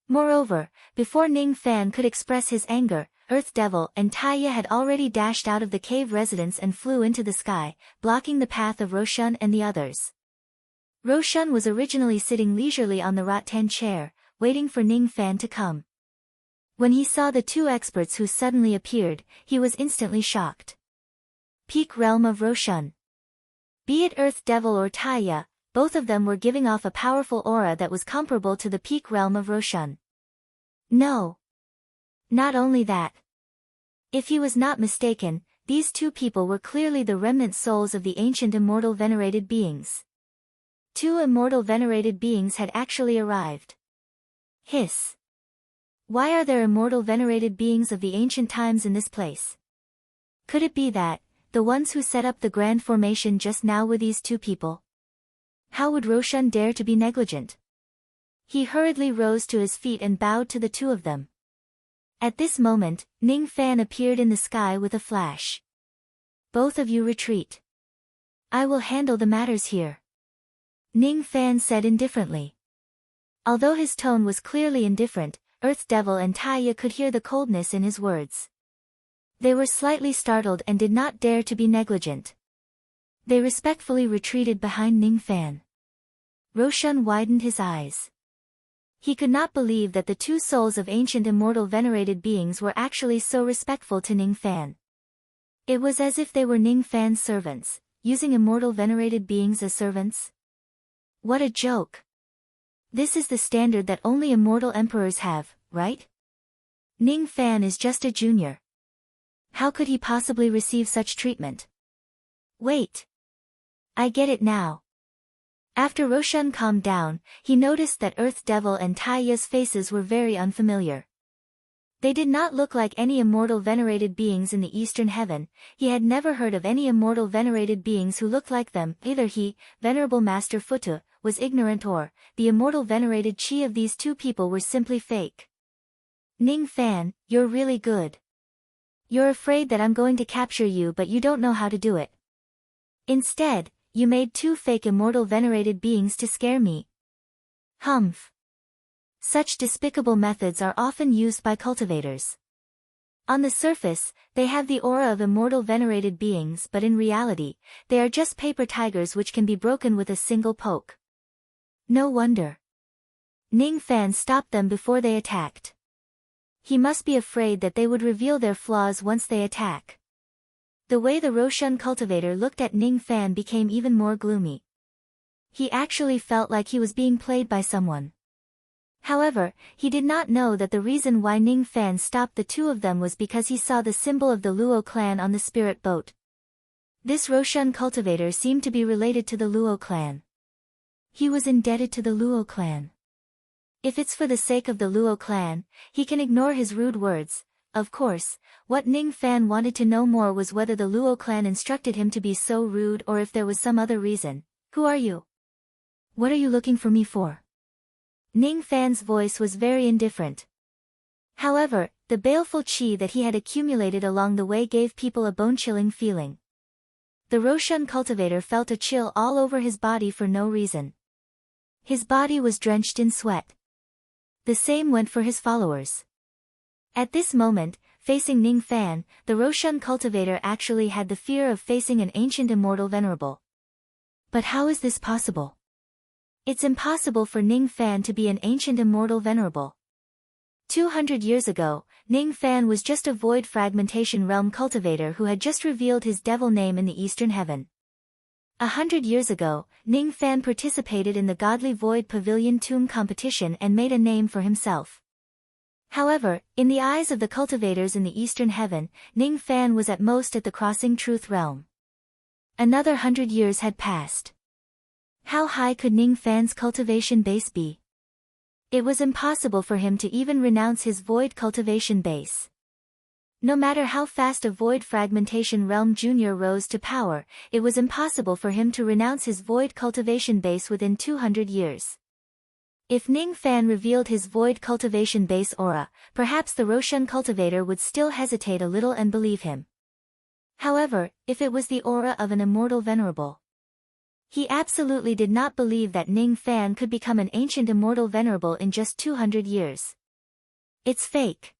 Moreover, before Ning Fan could express his anger, Earth Devil and Taya had already dashed out of the cave residence and flew into the sky, blocking the path of Roshan and the others. Roshan was originally sitting leisurely on the rattan chair, waiting for Ning Fan to come. When he saw the two experts who suddenly appeared, he was instantly shocked. Peak realm of Roshan. Be it Earth Devil or Taya, both of them were giving off a powerful aura that was comparable to the peak realm of Roshan. No. Not only that. If he was not mistaken, these two people were clearly the remnant souls of the ancient immortal venerated beings. Two immortal venerated beings had actually arrived. Hiss. Why are there immortal venerated beings of the ancient times in this place? Could it be that, the ones who set up the grand formation just now were these two people? How would Roshan dare to be negligent? He hurriedly rose to his feet and bowed to the two of them. At this moment, Ning Fan appeared in the sky with a flash. Both of you retreat. I will handle the matters here. Ning Fan said indifferently. Although his tone was clearly indifferent, Earth Devil and Taya could hear the coldness in his words. They were slightly startled and did not dare to be negligent. They respectfully retreated behind Ning Fan. Roshan widened his eyes. He could not believe that the two souls of ancient immortal venerated beings were actually so respectful to Ning Fan. It was as if they were Ning Fan's servants, using immortal venerated beings as servants. What a joke! This is the standard that only immortal emperors have, right? Ning Fan is just a junior. How could he possibly receive such treatment? Wait. I get it now. After Roshan calmed down, he noticed that Earth Devil and Taya's faces were very unfamiliar. They did not look like any immortal venerated beings in the Eastern Heaven. He had never heard of any immortal venerated beings who looked like them. Either he, Venerable Master Futu, was ignorant, or the immortal venerated chi of these two people were simply fake. Ning Fan, you're really good. You're afraid that I'm going to capture you, but you don't know how to do it. Instead, you made two fake immortal venerated beings to scare me. Humph. Such despicable methods are often used by cultivators. On the surface, they have the aura of immortal venerated beings, but in reality, they are just paper tigers which can be broken with a single poke. No wonder. Ning Fan stopped them before they attacked. He must be afraid that they would reveal their flaws once they attack. The way the Roshan cultivator looked at Ning Fan became even more gloomy. He actually felt like he was being played by someone. However, he did not know that the reason why Ning Fan stopped the two of them was because he saw the symbol of the Luo clan on the spirit boat. This Roshan cultivator seemed to be related to the Luo clan. He was indebted to the Luo clan. If it's for the sake of the Luo clan, he can ignore his rude words. Of course, what Ning Fan wanted to know more was whether the Luo clan instructed him to be so rude or if there was some other reason. Who are you? What are you looking for me for? Ning Fan's voice was very indifferent. However, the baleful qi that he had accumulated along the way gave people a bone-chilling feeling. The Roshan cultivator felt a chill all over his body for no reason. His body was drenched in sweat. The same went for his followers. At this moment, facing Ning Fan, the Roshan cultivator actually had the fear of facing an ancient immortal venerable. But how is this possible? It's impossible for Ning Fan to be an ancient immortal venerable. 200 years ago, Ning Fan was just a void fragmentation realm cultivator who had just revealed his devil name in the Eastern Heaven. 100 years ago, Ning Fan participated in the Godly Void Pavilion Tomb competition and made a name for himself. However, in the eyes of the cultivators in the Eastern Heaven, Ning Fan was at most at the Crossing Truth realm. Another 100 years had passed. How high could Ning Fan's cultivation base be? It was impossible for him to even renounce his void cultivation base. No matter how fast a void fragmentation realm junior rose to power, it was impossible for him to renounce his void cultivation base within 200 years. If Ning Fan revealed his void cultivation base aura, perhaps the Roshan cultivator would still hesitate a little and believe him. However, if it was the aura of an immortal venerable, he absolutely did not believe that Ning Fan could become an ancient immortal venerable in just 200 years. It's fake.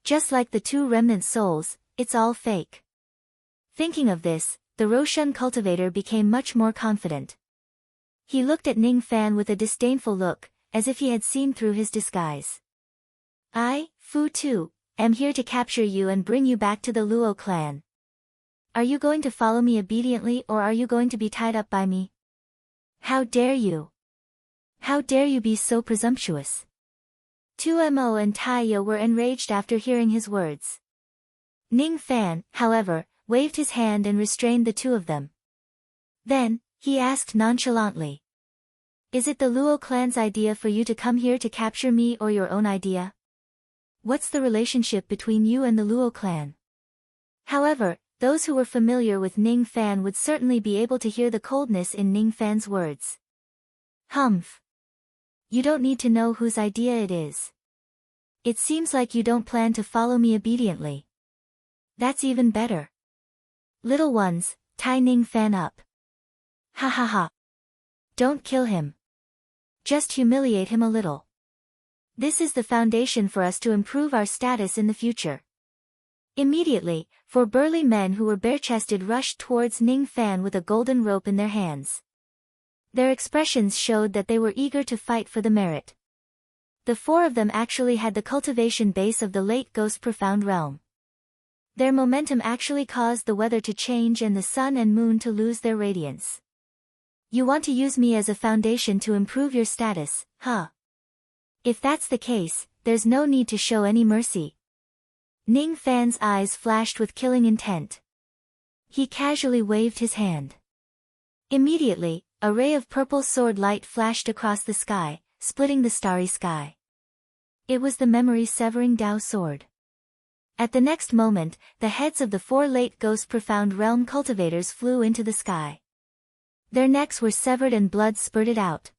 Just like the two remnant souls, it's all fake. Thinking of this, the Roshan cultivator became much more confident. He looked at Ning Fan with a disdainful look, as if he had seen through his disguise. I, Fu Tu, am here to capture you and bring you back to the Luo clan. Are you going to follow me obediently or are you going to be tied up by me? How dare you? How dare you be so presumptuous? Tu Mo and Taiyo were enraged after hearing his words. Ning Fan, however, waved his hand and restrained the two of them. Then, he asked nonchalantly. Is it the Luo clan's idea for you to come here to capture me or your own idea? What's the relationship between you and the Luo clan? However, those who were familiar with Ning Fan would certainly be able to hear the coldness in Ning Fan's words. Humph. You don't need to know whose idea it is. It seems like you don't plan to follow me obediently. That's even better. Little ones, tie Ning Fan up. Ha ha ha. Don't kill him. Just humiliate him a little. This is the foundation for us to improve our status in the future. Immediately, 4 burly men who were bare-chested rushed towards Ning Fan with a golden rope in their hands. Their expressions showed that they were eager to fight for the merit. The 4 of them actually had the cultivation base of the late Ghost Profound Realm. Their momentum actually caused the weather to change and the sun and moon to lose their radiance. You want to use me as a foundation to improve your status, huh? If that's the case, there's no need to show any mercy. Ning Fan's eyes flashed with killing intent. He casually waved his hand. Immediately, a ray of purple sword light flashed across the sky, splitting the starry sky. It was the memory-severing Dao sword. At the next moment, the heads of the 4 late Ghost Profound Realm cultivators flew into the sky. Their necks were severed and blood spurted out.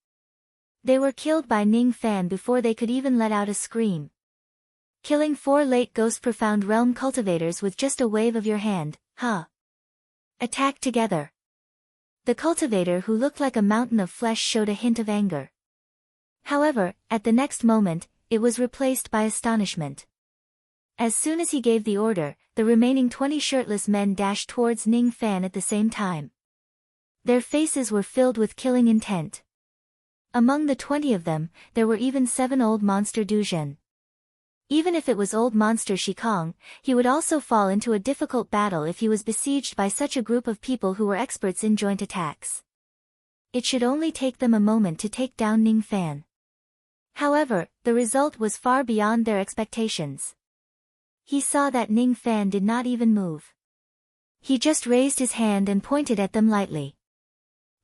They were killed by Ning Fan before they could even let out a scream. Killing 4 late Ghost Profound Realm cultivators with just a wave of your hand, huh? Attack together. The cultivator who looked like a mountain of flesh showed a hint of anger. However, at the next moment, it was replaced by astonishment. As soon as he gave the order, the remaining 20 shirtless men dashed towards Ning Fan at the same time. Their faces were filled with killing intent. Among the 20 of them, there were even 7 old monster Duzhen. Even if it was old monster Shikong, he would also fall into a difficult battle if he was besieged by such a group of people who were experts in joint attacks. It should only take them a moment to take down Ning Fan. However, the result was far beyond their expectations. He saw that Ning Fan did not even move. He just raised his hand and pointed at them lightly.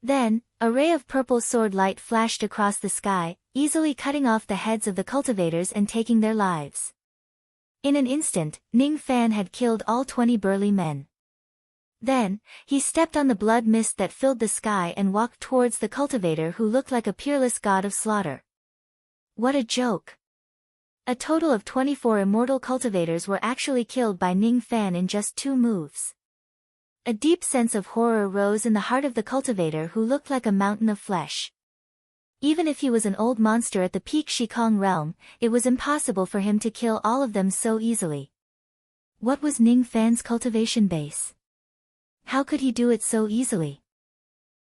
Then, a ray of purple sword light flashed across the sky, easily cutting off the heads of the cultivators and taking their lives. In an instant, Ning Fan had killed all 20 burly men. Then, he stepped on the blood mist that filled the sky and walked towards the cultivator who looked like a peerless god of slaughter. What a joke! A total of 24 immortal cultivators were actually killed by Ning Fan in just 2 moves. A deep sense of horror rose in the heart of the cultivator who looked like a mountain of flesh. Even if he was an old monster at the peak Shikong realm, it was impossible for him to kill all of them so easily. What was Ning Fan's cultivation base? How could he do it so easily?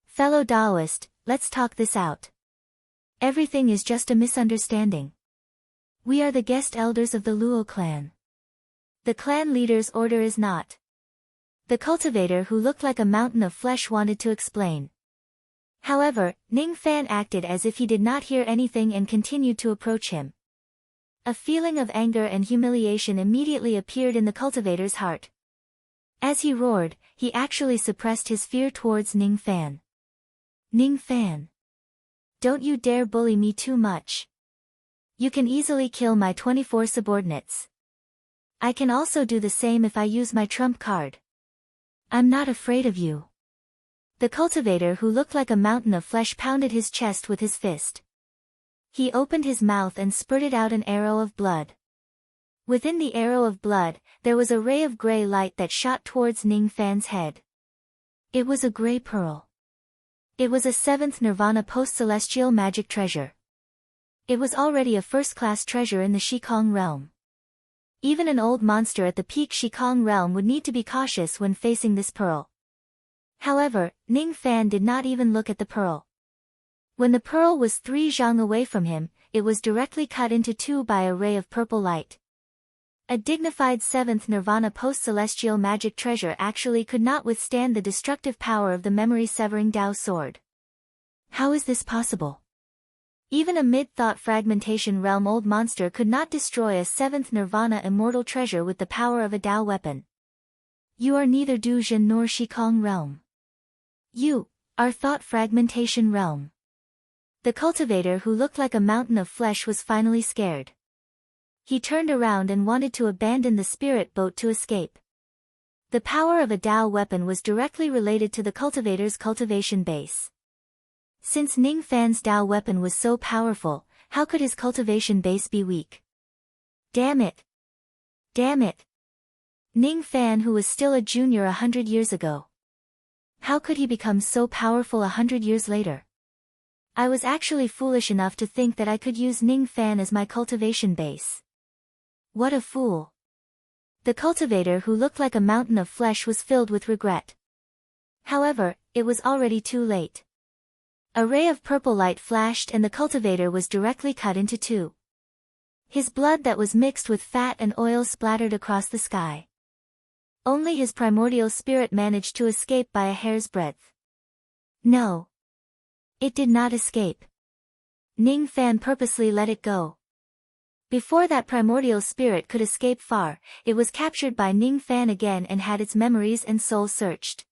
Fellow Daoist, let's talk this out. Everything is just a misunderstanding. We are the guest elders of the Luo clan. The clan leader's order is not. The cultivator who looked like a mountain of flesh wanted to explain. However, Ning Fan acted as if he did not hear anything and continued to approach him. A feeling of anger and humiliation immediately appeared in the cultivator's heart. As he roared, he actually suppressed his fear towards Ning Fan. Ning Fan. Don't you dare bully me too much. You can easily kill my 24 subordinates. I can also do the same if I use my trump card. I'm not afraid of you. The cultivator who looked like a mountain of flesh pounded his chest with his fist. He opened his mouth and spurted out an arrow of blood. Within the arrow of blood, there was a ray of gray light that shot towards Ning Fan's head. It was a gray pearl. It was a 7th Nirvana post-celestial magic treasure. It was already a first-class treasure in the Shikong realm. Even an old monster at the peak Shikong realm would need to be cautious when facing this pearl. However, Ning Fan did not even look at the pearl. When the pearl was 3 zhang away from him, it was directly cut into 2 by a ray of purple light. A dignified 7th Nirvana post-celestial magic treasure actually could not withstand the destructive power of the memory-severing Dao sword. How is this possible? Even a mid-thought fragmentation realm old monster could not destroy a 7th Nirvana immortal treasure with the power of a Dao weapon. You are neither Du Jin nor Shikong realm. You are thought fragmentation realm. The cultivator who looked like a mountain of flesh was finally scared. He turned around and wanted to abandon the spirit boat to escape. The power of a Dao weapon was directly related to the cultivator's cultivation base. Since Ning Fan's Dao weapon was so powerful, how could his cultivation base be weak? Damn it! Damn it! Ning Fan, who was still a junior 100 years ago. How could he become so powerful 100 years later? I was actually foolish enough to think that I could use Ning Fan as my cultivation base. What a fool. The cultivator who looked like a mountain of flesh was filled with regret. However, it was already too late. A ray of purple light flashed and the cultivator was directly cut into 2. His blood that was mixed with fat and oil splattered across the sky. Only his primordial spirit managed to escape by a hair's breadth. No. It did not escape. Ning Fan purposely let it go. Before that primordial spirit could escape far, it was captured by Ning Fan again and had its memories and soul searched.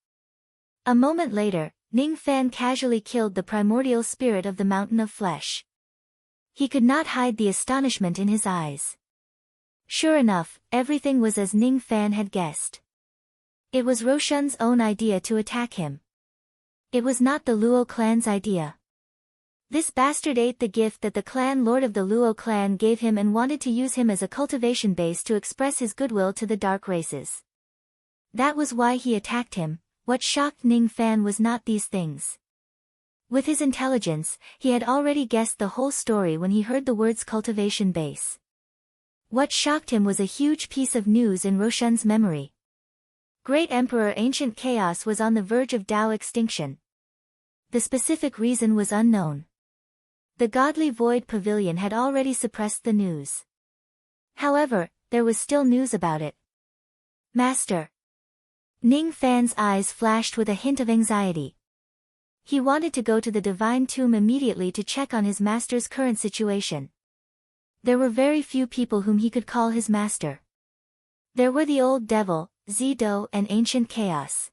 A moment later, Ning Fan casually killed the primordial spirit of the mountain of flesh. He could not hide the astonishment in his eyes. Sure enough, everything was as Ning Fan had guessed. It was Roshan's own idea to attack him. It was not the Luo clan's idea. This bastard ate the gift that the clan lord of the Luo clan gave him and wanted to use him as a cultivation base to express his goodwill to the dark races. That was why he attacked him. What shocked Ning Fan was not these things. With his intelligence, he had already guessed the whole story when he heard the words cultivation base. What shocked him was a huge piece of news in Roshan's memory. Great Emperor Ancient Chaos was on the verge of Dao extinction. The specific reason was unknown. The Godly Void Pavilion had already suppressed the news. However, there was still news about it. Master. Ning Fan's eyes flashed with a hint of anxiety. He wanted to go to the Divine Tomb immediately to check on his master's current situation. There were very few people whom he could call his master. There were the Old Devil, Zido, and Ancient Chaos.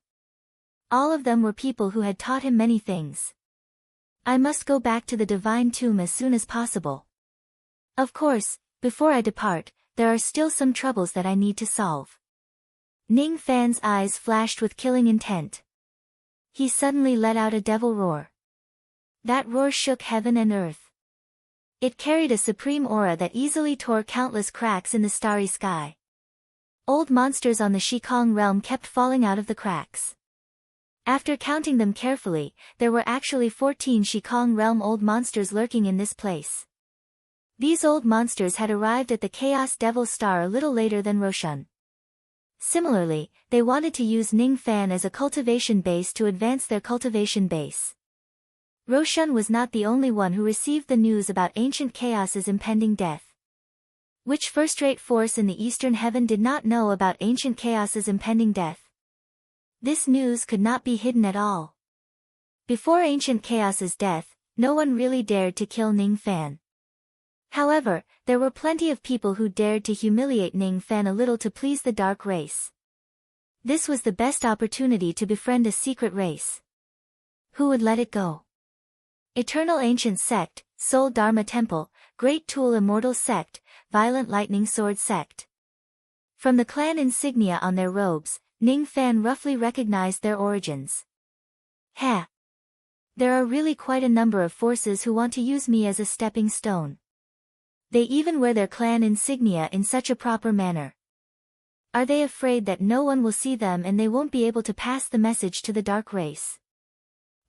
All of them were people who had taught him many things. I must go back to the Divine Tomb as soon as possible. Of course, before I depart, there are still some troubles that I need to solve. Ning Fan's eyes flashed with killing intent. He suddenly let out a devil roar. That roar shook heaven and earth. It carried a supreme aura that easily tore countless cracks in the starry sky. Old monsters on the Shikong realm kept falling out of the cracks. After counting them carefully, there were actually 14 Shikong realm old monsters lurking in this place. These old monsters had arrived at the Chaos Devil Star a little later than Roshan. Similarly, they wanted to use Ning Fan as a cultivation base to advance their cultivation base. Roshan was not the only one who received the news about Ancient Chaos's impending death. Which first-rate force in the Eastern Heaven did not know about Ancient Chaos's impending death? This news could not be hidden at all. Before Ancient Chaos's death, no one really dared to kill Ning Fan. However, there were plenty of people who dared to humiliate Ning Fan a little to please the dark race. This was the best opportunity to befriend a secret race. Who would let it go? Eternal Ancient Sect, Soul Dharma Temple, Great Tool Immortal Sect, Violent Lightning Sword Sect. From the clan insignia on their robes, Ning Fan roughly recognized their origins. Ha! There are really quite a number of forces who want to use me as a stepping stone. They even wear their clan insignia in such a proper manner. Are they afraid that no one will see them and they won't be able to pass the message to the dark race?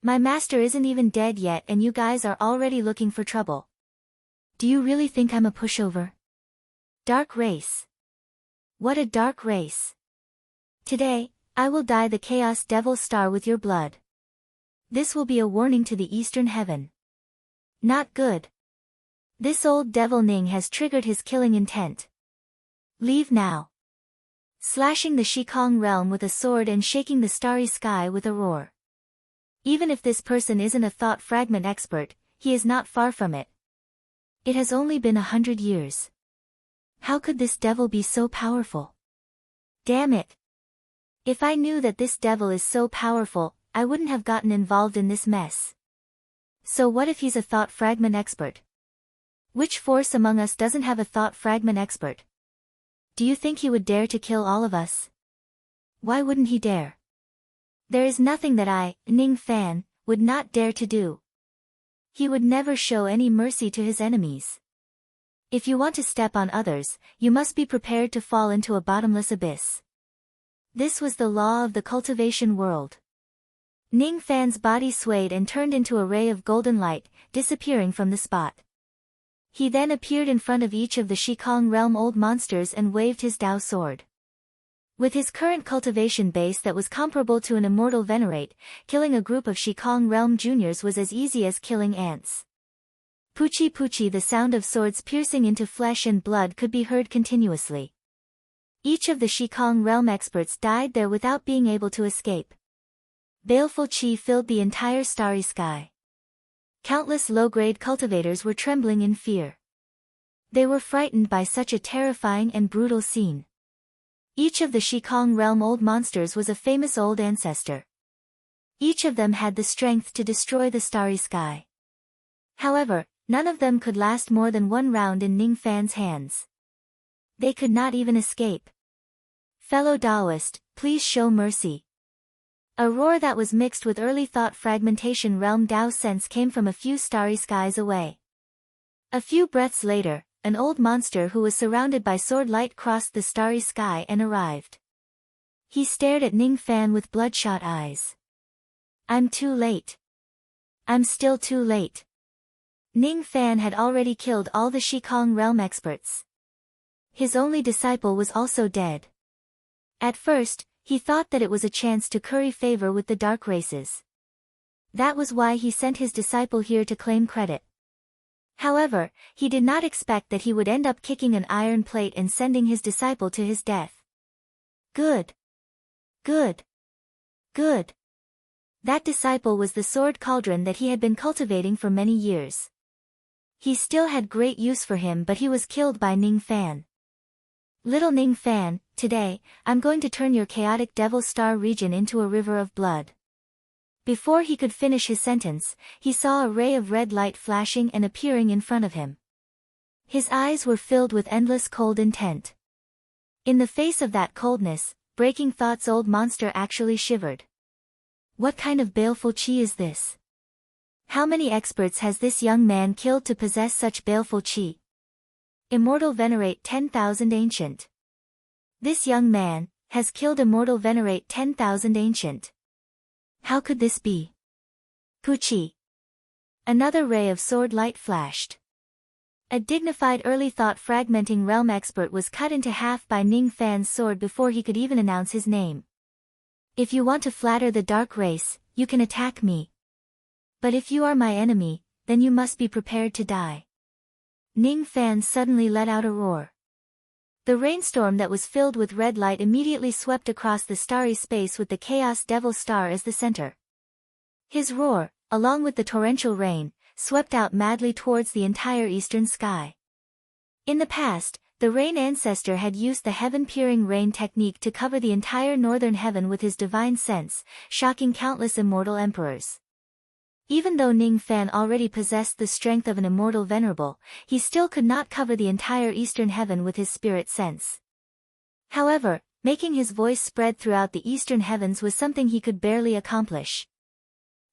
My master isn't even dead yet and you guys are already looking for trouble. Do you really think I'm a pushover? Dark race. What a dark race. Today, I will dye the Chaos Devil Star with your blood. This will be a warning to the Eastern Heaven. Not good. This old devil Ning has triggered his killing intent. Leave now. Slashing the Shikong realm with a sword and shaking the starry sky with a roar. Even if this person isn't a thought fragment expert, he is not far from it. It has only been 100 years. How could this devil be so powerful? Damn it. If I knew that this devil is so powerful, I wouldn't have gotten involved in this mess. So what if he's a thought fragment expert? Which force among us doesn't have a thought fragment expert? Do you think he would dare to kill all of us? Why wouldn't he dare? There is nothing that I, Ning Fan, would not dare to do. He would never show any mercy to his enemies. If you want to step on others, you must be prepared to fall into a bottomless abyss. This was the law of the cultivation world. Ning Fan's body swayed and turned into a ray of golden light, disappearing from the spot. He then appeared in front of each of the Shikong realm old monsters and waved his Dao sword. With his current cultivation base that was comparable to an immortal venerate, killing a group of Shikong realm juniors was as easy as killing ants. Poochie poochie, the sound of swords piercing into flesh and blood could be heard continuously. Each of the Shikong realm experts died there without being able to escape. Baleful chi filled the entire starry sky. Countless low-grade cultivators were trembling in fear. They were frightened by such a terrifying and brutal scene. Each of the Shikong realm old monsters was a famous old ancestor. Each of them had the strength to destroy the starry sky. However, none of them could last more than one round in Ning Fan's hands. They could not even escape. Fellow Taoist, please show mercy. A roar that was mixed with early thought fragmentation realm Dao sense came from a few starry skies away. A few breaths later, an old monster who was surrounded by sword light crossed the starry sky and arrived. He stared at Ning Fan with bloodshot eyes. I'm too late. I'm still too late. Ning Fan had already killed all the Shikong realm experts. His only disciple was also dead. At first, he thought that it was a chance to curry favor with the dark races. That was why he sent his disciple here to claim credit. However, he did not expect that he would end up kicking an iron plate and sending his disciple to his death. Good. Good. Good. That disciple was the sword cauldron that he had been cultivating for many years. He still had great use for him, but he was killed by Ning Fan. Little Ning Fan, today, I'm going to turn your chaotic Devil Star region into a river of blood. Before he could finish his sentence, he saw a ray of red light flashing and appearing in front of him. His eyes were filled with endless cold intent. In the face of that coldness, Breaking Thought's old monster actually shivered. What kind of baleful chi is this? How many experts has this young man killed to possess such baleful chi? Immortal Venerate 10,000 Ancient. This young man has killed Immortal Venerate 10,000 Ancient. How could this be? Poochie. Another ray of sword light flashed. A dignified early thought fragmenting realm expert was cut into half by Ning Fan's sword before he could even announce his name. If you want to flatter the dark race, you can attack me. But if you are my enemy, then you must be prepared to die. Ning Fan suddenly let out a roar. The rainstorm that was filled with red light immediately swept across the starry space with the Chaos Devil Star as the center. His roar, along with the torrential rain, swept out madly towards the entire eastern sky. In the past, the Rain Ancestor had used the heaven-peering rain technique to cover the entire northern heaven with his divine sense, shocking countless immortal emperors. Even though Ning Fan already possessed the strength of an immortal venerable, he still could not cover the entire eastern heaven with his spirit sense. However, making his voice spread throughout the eastern heavens was something he could barely accomplish.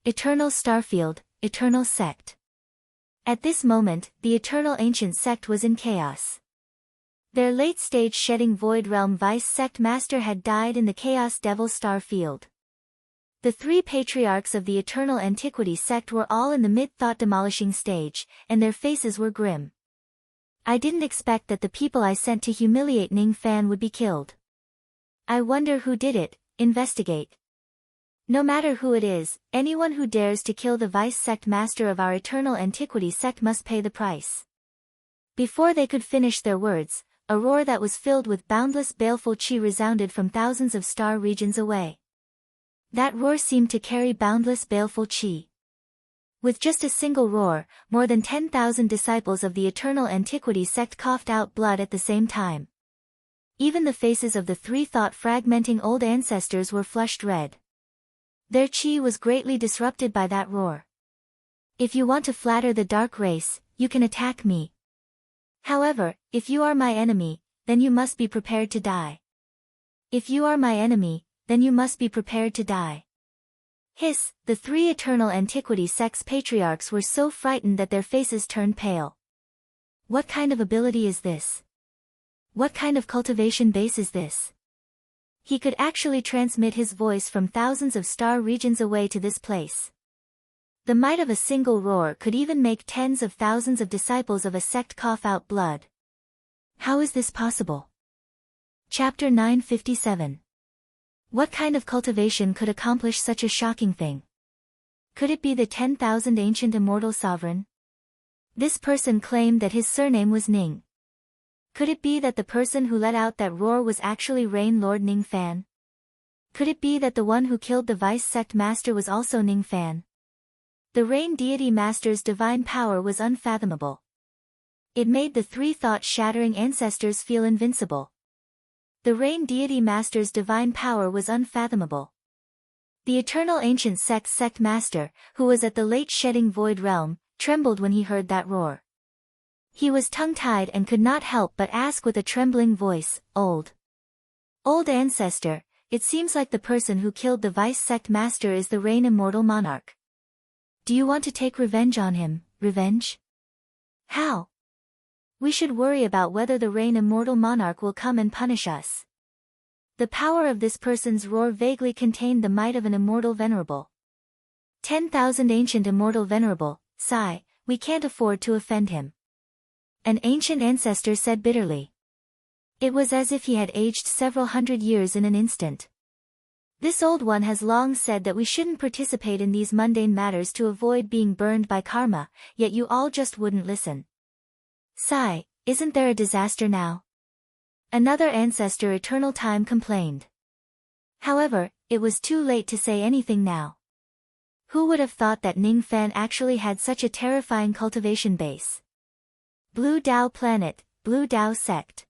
Eternal Starfield, Eternal Sect. At this moment, the Eternal Ancient Sect was in chaos. Their late-stage shedding Void Realm Vice Sect Master had died in the Chaos Devil Star Field. The three patriarchs of the Eternal Antiquity Sect were all in the mid-thought demolishing stage, and their faces were grim. I didn't expect that the people I sent to humiliate Ning Fan would be killed. I wonder who did it. Investigate. No matter who it is, anyone who dares to kill the Vice Sect Master of our Eternal Antiquity Sect must pay the price. Before they could finish their words, a roar that was filled with boundless baleful chi resounded from thousands of star regions away. That roar seemed to carry boundless baleful chi. With just a single roar, more than 10,000 disciples of the Eternal Antiquity Sect coughed out blood at the same time. Even the faces of the three thought-fragmenting old ancestors were flushed red. Their chi was greatly disrupted by that roar. If you want to flatter the dark race, you can attack me. However, if you are my enemy, then you must be prepared to die. If you are my enemy, then you must be prepared to die. Hiss, the three Eternal Antiquity Sect's patriarchs were so frightened that their faces turned pale. What kind of ability is this? What kind of cultivation base is this? He could actually transmit his voice from thousands of star regions away to this place. The might of a single roar could even make tens of thousands of disciples of a sect cough out blood. How is this possible? Chapter 957. What kind of cultivation could accomplish such a shocking thing? Could it be the 10,000 ancient immortal sovereign? This person claimed that his surname was Ning. Could it be that the person who let out that roar was actually Rain Lord Ning Fan? Could it be that the one who killed the Vice Sect Master was also Ning Fan? The Rain Deity Master's divine power was unfathomable. It made the three thought-shattering ancestors feel invincible. The Rain Deity Master's divine power was unfathomable. The Eternal Ancient Sect's Sect Master, who was at the late shedding Void Realm, trembled when he heard that roar. He was tongue-tied and could not help but ask with a trembling voice, Old Ancestor, it seems like the person who killed the Vice Sect Master is the Rain Immortal Monarch. Do you want to take revenge on him? Revenge? How? We should worry about whether the Rain Immortal Monarch will come and punish us. The power of this person's roar vaguely contained the might of an immortal venerable. 10,000 ancient immortal venerable, sigh, we can't afford to offend him. An ancient ancestor said bitterly. It was as if he had aged several hundred years in an instant. This old one has long said that we shouldn't participate in these mundane matters to avoid being burned by karma, yet you all just wouldn't listen. Sigh, isn't there a disaster now? Another ancestor Eternal Time complained. However, it was too late to say anything now. Who would have thought that Ning Fan actually had such a terrifying cultivation base? Blue Dao Planet, Blue Dao Sect.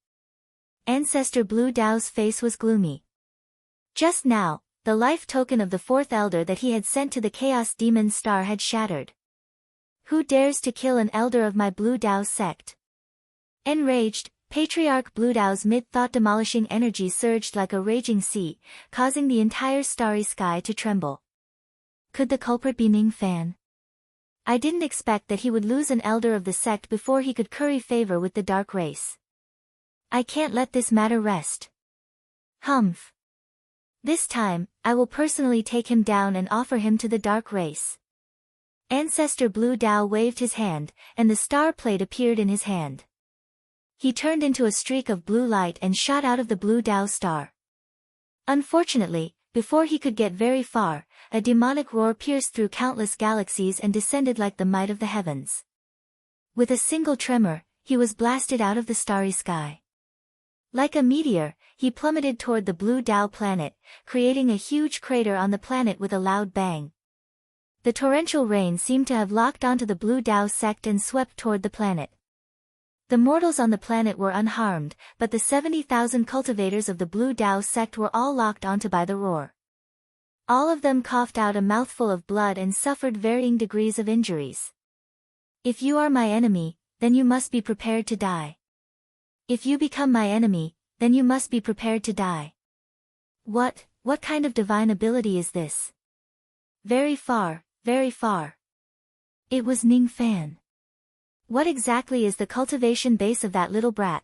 Ancestor Blue Dao's face was gloomy. Just now, the life token of the fourth elder that he had sent to the Chaos Demon Star had shattered. Who dares to kill an elder of my Blue Dao sect? Enraged, Patriarch Blue Dao's mid-thought demolishing energy surged like a raging sea, causing the entire starry sky to tremble. Could the culprit be Ning Fan? I didn't expect that he would lose an elder of the sect before he could curry favor with the dark race. I can't let this matter rest. Humph. This time, I will personally take him down and offer him to the dark race. Ancestor Blue Dao waved his hand, and the star plate appeared in his hand. He turned into a streak of blue light and shot out of the Blue Dao star. Unfortunately, before he could get very far, a demonic roar pierced through countless galaxies and descended like the might of the heavens. With a single tremor, he was blasted out of the starry sky. Like a meteor, he plummeted toward the blue Tao planet, creating a huge crater on the planet with a loud bang. The torrential rain seemed to have locked onto the blue Tao sect and swept toward the planet. The mortals on the planet were unharmed, but the 70,000 cultivators of the blue Tao sect were all locked onto by the roar. All of them coughed out a mouthful of blood and suffered varying degrees of injuries. If you are my enemy, then you must be prepared to die. If you become my enemy, then you must be prepared to die. What kind of divine ability is this? Very far, very far. It was Ning Fan. What exactly is the cultivation base of that little brat?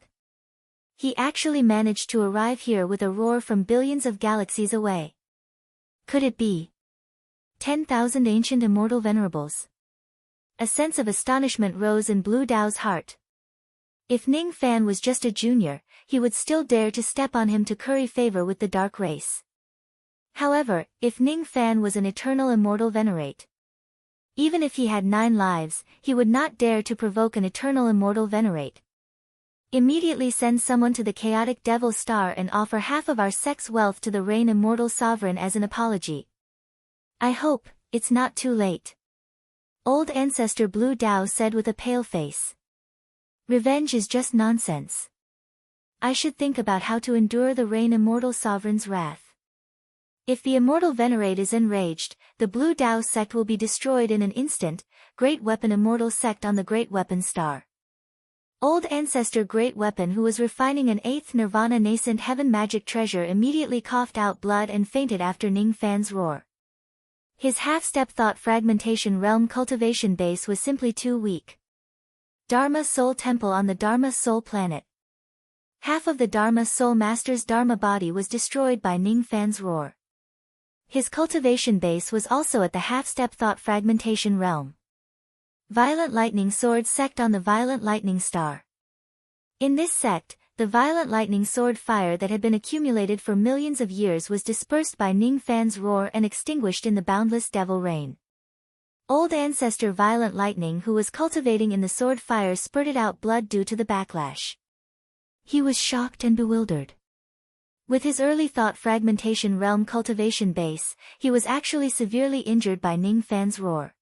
He actually managed to arrive here with a roar from billions of galaxies away. Could it be 10,000 ancient immortal venerables? A sense of astonishment rose in Blue Dao's heart. If Ning Fan was just a junior, he would still dare to step on him to curry favor with the dark race. However, if Ning Fan was an eternal immortal venerate, even if he had 9 lives, he would not dare to provoke an eternal immortal venerate. Immediately send someone to the chaotic devil star and offer half of our sect's wealth to the Rain Immortal Sovereign as an apology. I hope it's not too late. Old Ancestor Blue Dao said with a pale face. Revenge is just nonsense. I should think about how to endure the Rain Immortal Sovereign's wrath. If the Immortal Venerate is enraged, the Blue Dao sect will be destroyed in an instant. Great Weapon Immortal Sect on the Great Weapon Star. Old Ancestor Great Weapon, who was refining an 8th Nirvana nascent heaven magic treasure, immediately coughed out blood and fainted after Ning Fan's roar. His half-step thought fragmentation realm cultivation base was simply too weak. Dharma Soul Temple on the Dharma Soul Planet. Half of the Dharma Soul Master's Dharma body was destroyed by Ning Fan's roar. His cultivation base was also at the half-step thought fragmentation realm. Violent Lightning Sword Sect on the Violent Lightning Star. In this sect, the violent lightning sword fire that had been accumulated for millions of years was dispersed by Ning Fan's roar and extinguished in the boundless devil rain. Old Ancestor Violent Lightning, who was cultivating in the sword fire, spurted out blood due to the backlash. He was shocked and bewildered. With his early thought fragmentation realm cultivation base, he was actually severely injured by Ning Fan's roar.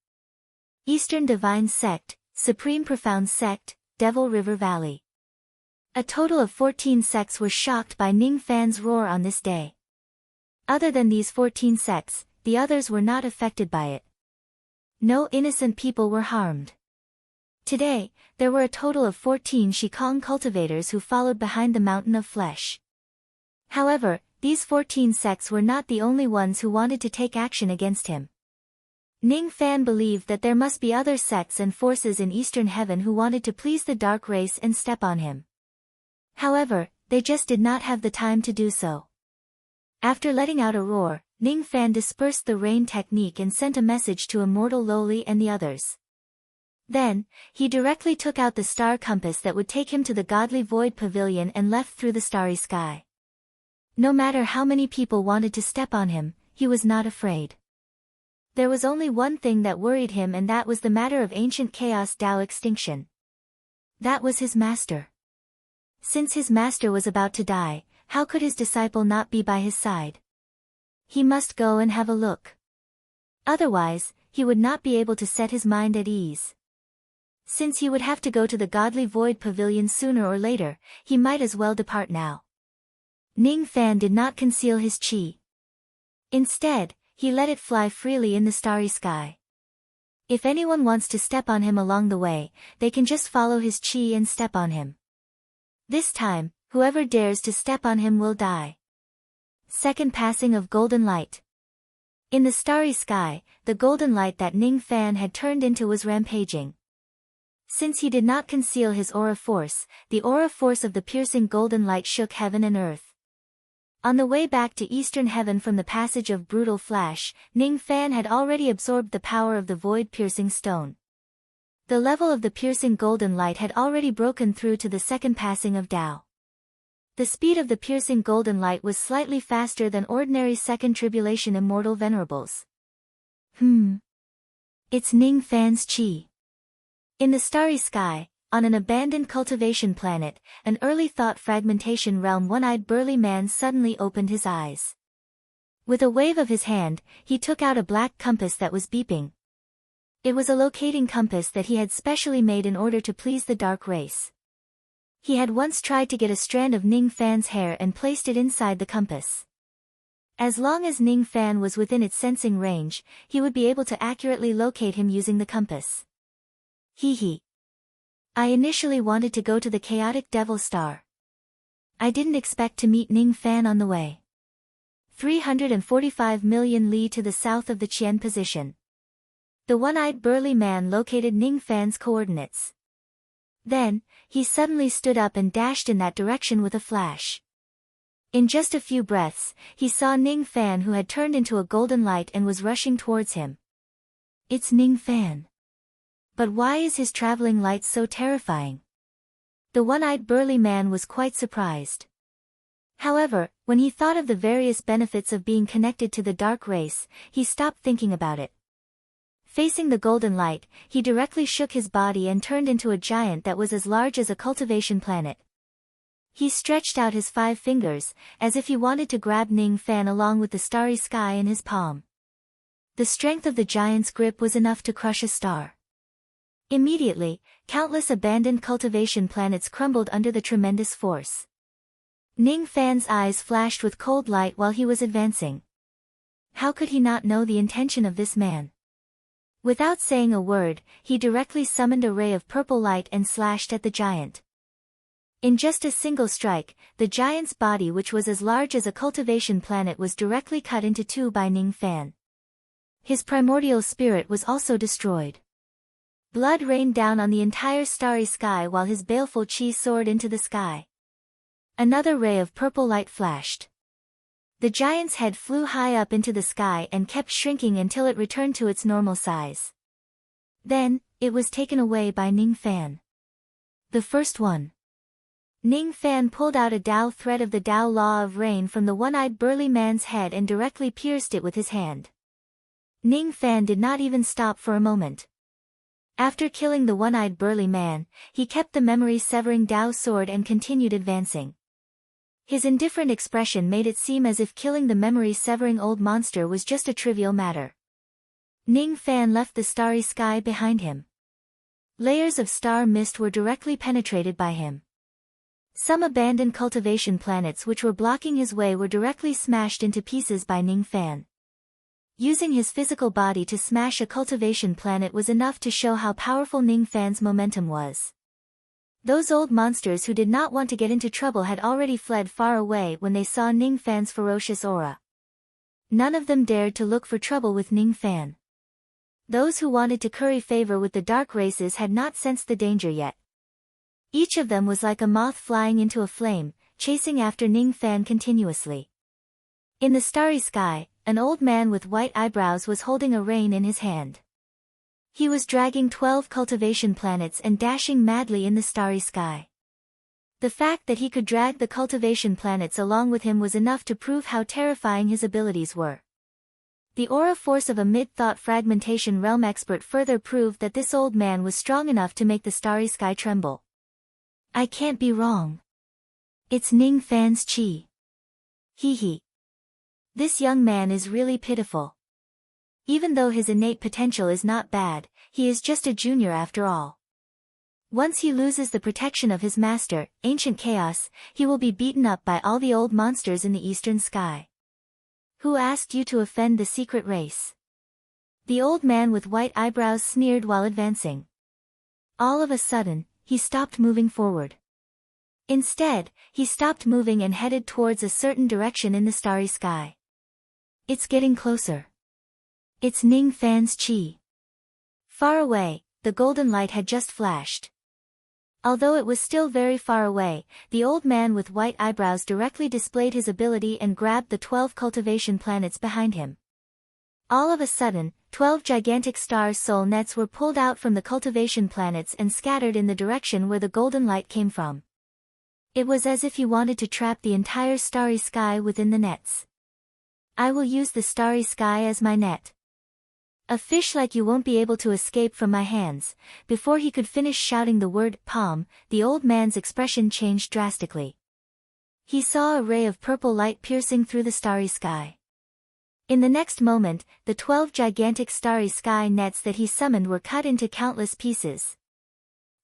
Eastern Divine Sect, Supreme Profound Sect, Devil River Valley. A total of 14 sects were shocked by Ning Fan's roar on this day. Other than these 14 sects, the others were not affected by it. No innocent people were harmed. Today, there were a total of 14 Shikong cultivators who followed behind the mountain of flesh. However, these 14 sects were not the only ones who wanted to take action against him. Ning Fan believed that there must be other sects and forces in Eastern Heaven who wanted to please the dark race and step on him. However, they just did not have the time to do so. After letting out a roar, Ning Fan dispersed the rain technique and sent a message to Immortal Lowly and the others. Then, he directly took out the star compass that would take him to the Godly Void Pavilion and left through the starry sky. No matter how many people wanted to step on him, he was not afraid. There was only one thing that worried him, and that was the matter of ancient chaos Tao extinction. That was his master. Since his master was about to die, how could his disciple not be by his side? He must go and have a look. Otherwise, he would not be able to set his mind at ease. Since he would have to go to the Godly Void Pavilion sooner or later, he might as well depart now. Ning Fan did not conceal his qi. Instead, he let it fly freely in the starry sky. If anyone wants to step on him along the way, they can just follow his qi and step on him. This time, whoever dares to step on him will die. Second passing of golden light. In the starry sky, the golden light that Ning Fan had turned into was rampaging. Since he did not conceal his aura force, the aura force of the piercing golden light shook heaven and earth. On the way back to Eastern Heaven from the passage of Brutal Flash, Ning Fan had already absorbed the power of the void-piercing stone. The level of the piercing golden light had already broken through to the second passing of Tao. The speed of the piercing golden light was slightly faster than ordinary second tribulation immortal venerables. It's Ning Fan's qi. In the starry sky, on an abandoned cultivation planet, an early thought fragmentation realm. One-eyed burly man suddenly opened his eyes. With a wave of his hand, he took out a black compass that was beeping. It was a locating compass that he had specially made in order to please the dark race. He had once tried to get a strand of Ning Fan's hair and placed it inside the compass. As long as Ning Fan was within its sensing range, he would be able to accurately locate him using the compass. Hee. I initially wanted to go to the chaotic Devil Star. I didn't expect to meet Ning Fan on the way. 345 million li to the south of the Qian position. The one-eyed burly man located Ning Fan's coordinates. Then, he suddenly stood up and dashed in that direction with a flash. In just a few breaths, he saw Ning Fan, who had turned into a golden light and was rushing towards him. It's Ning Fan. But why is his traveling light so terrifying? The one-eyed burly man was quite surprised. However, when he thought of the various benefits of being connected to the dark race, he stopped thinking about it. Facing the golden light, he directly shook his body and turned into a giant that was as large as a cultivation planet. He stretched out his 5 fingers, as if he wanted to grab Ning Fan along with the starry sky in his palm. The strength of the giant's grip was enough to crush a star. Immediately, countless abandoned cultivation planets crumbled under the tremendous force. Ning Fan's eyes flashed with cold light while he was advancing. How could he not know the intention of this man? Without saying a word, he directly summoned a ray of purple light and slashed at the giant. In just a single strike, the giant's body, which was as large as a cultivation planet, was directly cut into 2 by Ning Fan. His primordial spirit was also destroyed. Blood rained down on the entire starry sky while his baleful chi soared into the sky. Another ray of purple light flashed. The giant's head flew high up into the sky and kept shrinking until it returned to its normal size. Then, it was taken away by Ning Fan. The first one. Ning Fan pulled out a Tao thread of the Tao law of rain from the one-eyed burly man's head and directly pierced it with his hand. Ning Fan did not even stop for a moment. After killing the one-eyed burly man, he kept the memory-severing Tao sword and continued advancing. His indifferent expression made it seem as if killing the memory-severing old monster was just a trivial matter. Ning Fan left the starry sky behind him. Layers of star mist were directly penetrated by him. Some abandoned cultivation planets which were blocking his way were directly smashed into pieces by Ning Fan. Using his physical body to smash a cultivation planet was enough to show how powerful Ning Fan's momentum was. Those old monsters who did not want to get into trouble had already fled far away when they saw Ning Fan's ferocious aura. None of them dared to look for trouble with Ning Fan. Those who wanted to curry favor with the dark races had not sensed the danger yet. Each of them was like a moth flying into a flame, chasing after Ning Fan continuously. In the starry sky, an old man with white eyebrows was holding a rein in his hand. He was dragging 12 cultivation planets and dashing madly in the starry sky. The fact that he could drag the cultivation planets along with him was enough to prove how terrifying his abilities were. The aura force of a mid-thought fragmentation realm expert further proved that this old man was strong enough to make the starry sky tremble. I can't be wrong. It's Ning Fan's chi. Hee. This young man is really pitiful. Even though his innate potential is not bad, he is just a junior after all. Once he loses the protection of his master, Ancient Chaos, he will be beaten up by all the old monsters in the eastern sky. Who asked you to offend the secret race? The old man with white eyebrows sneered while advancing. All of a sudden, he stopped moving forward. Instead, he stopped moving and headed towards a certain direction in the starry sky. It's getting closer. It's Ning Fan's chi. Far away, the golden light had just flashed. Although it was still very far away, the old man with white eyebrows directly displayed his ability and grabbed the 12 cultivation planets behind him. All of a sudden, 12 gigantic stars' soul nets were pulled out from the cultivation planets and scattered in the direction where the golden light came from. It was as if he wanted to trap the entire starry sky within the nets. I will use the starry sky as my net. A fish like you won't be able to escape from my hands." Before he could finish shouting the word palm, the old man's expression changed drastically. He saw a ray of purple light piercing through the starry sky. In the next moment, the 12 gigantic starry sky nets that he summoned were cut into countless pieces.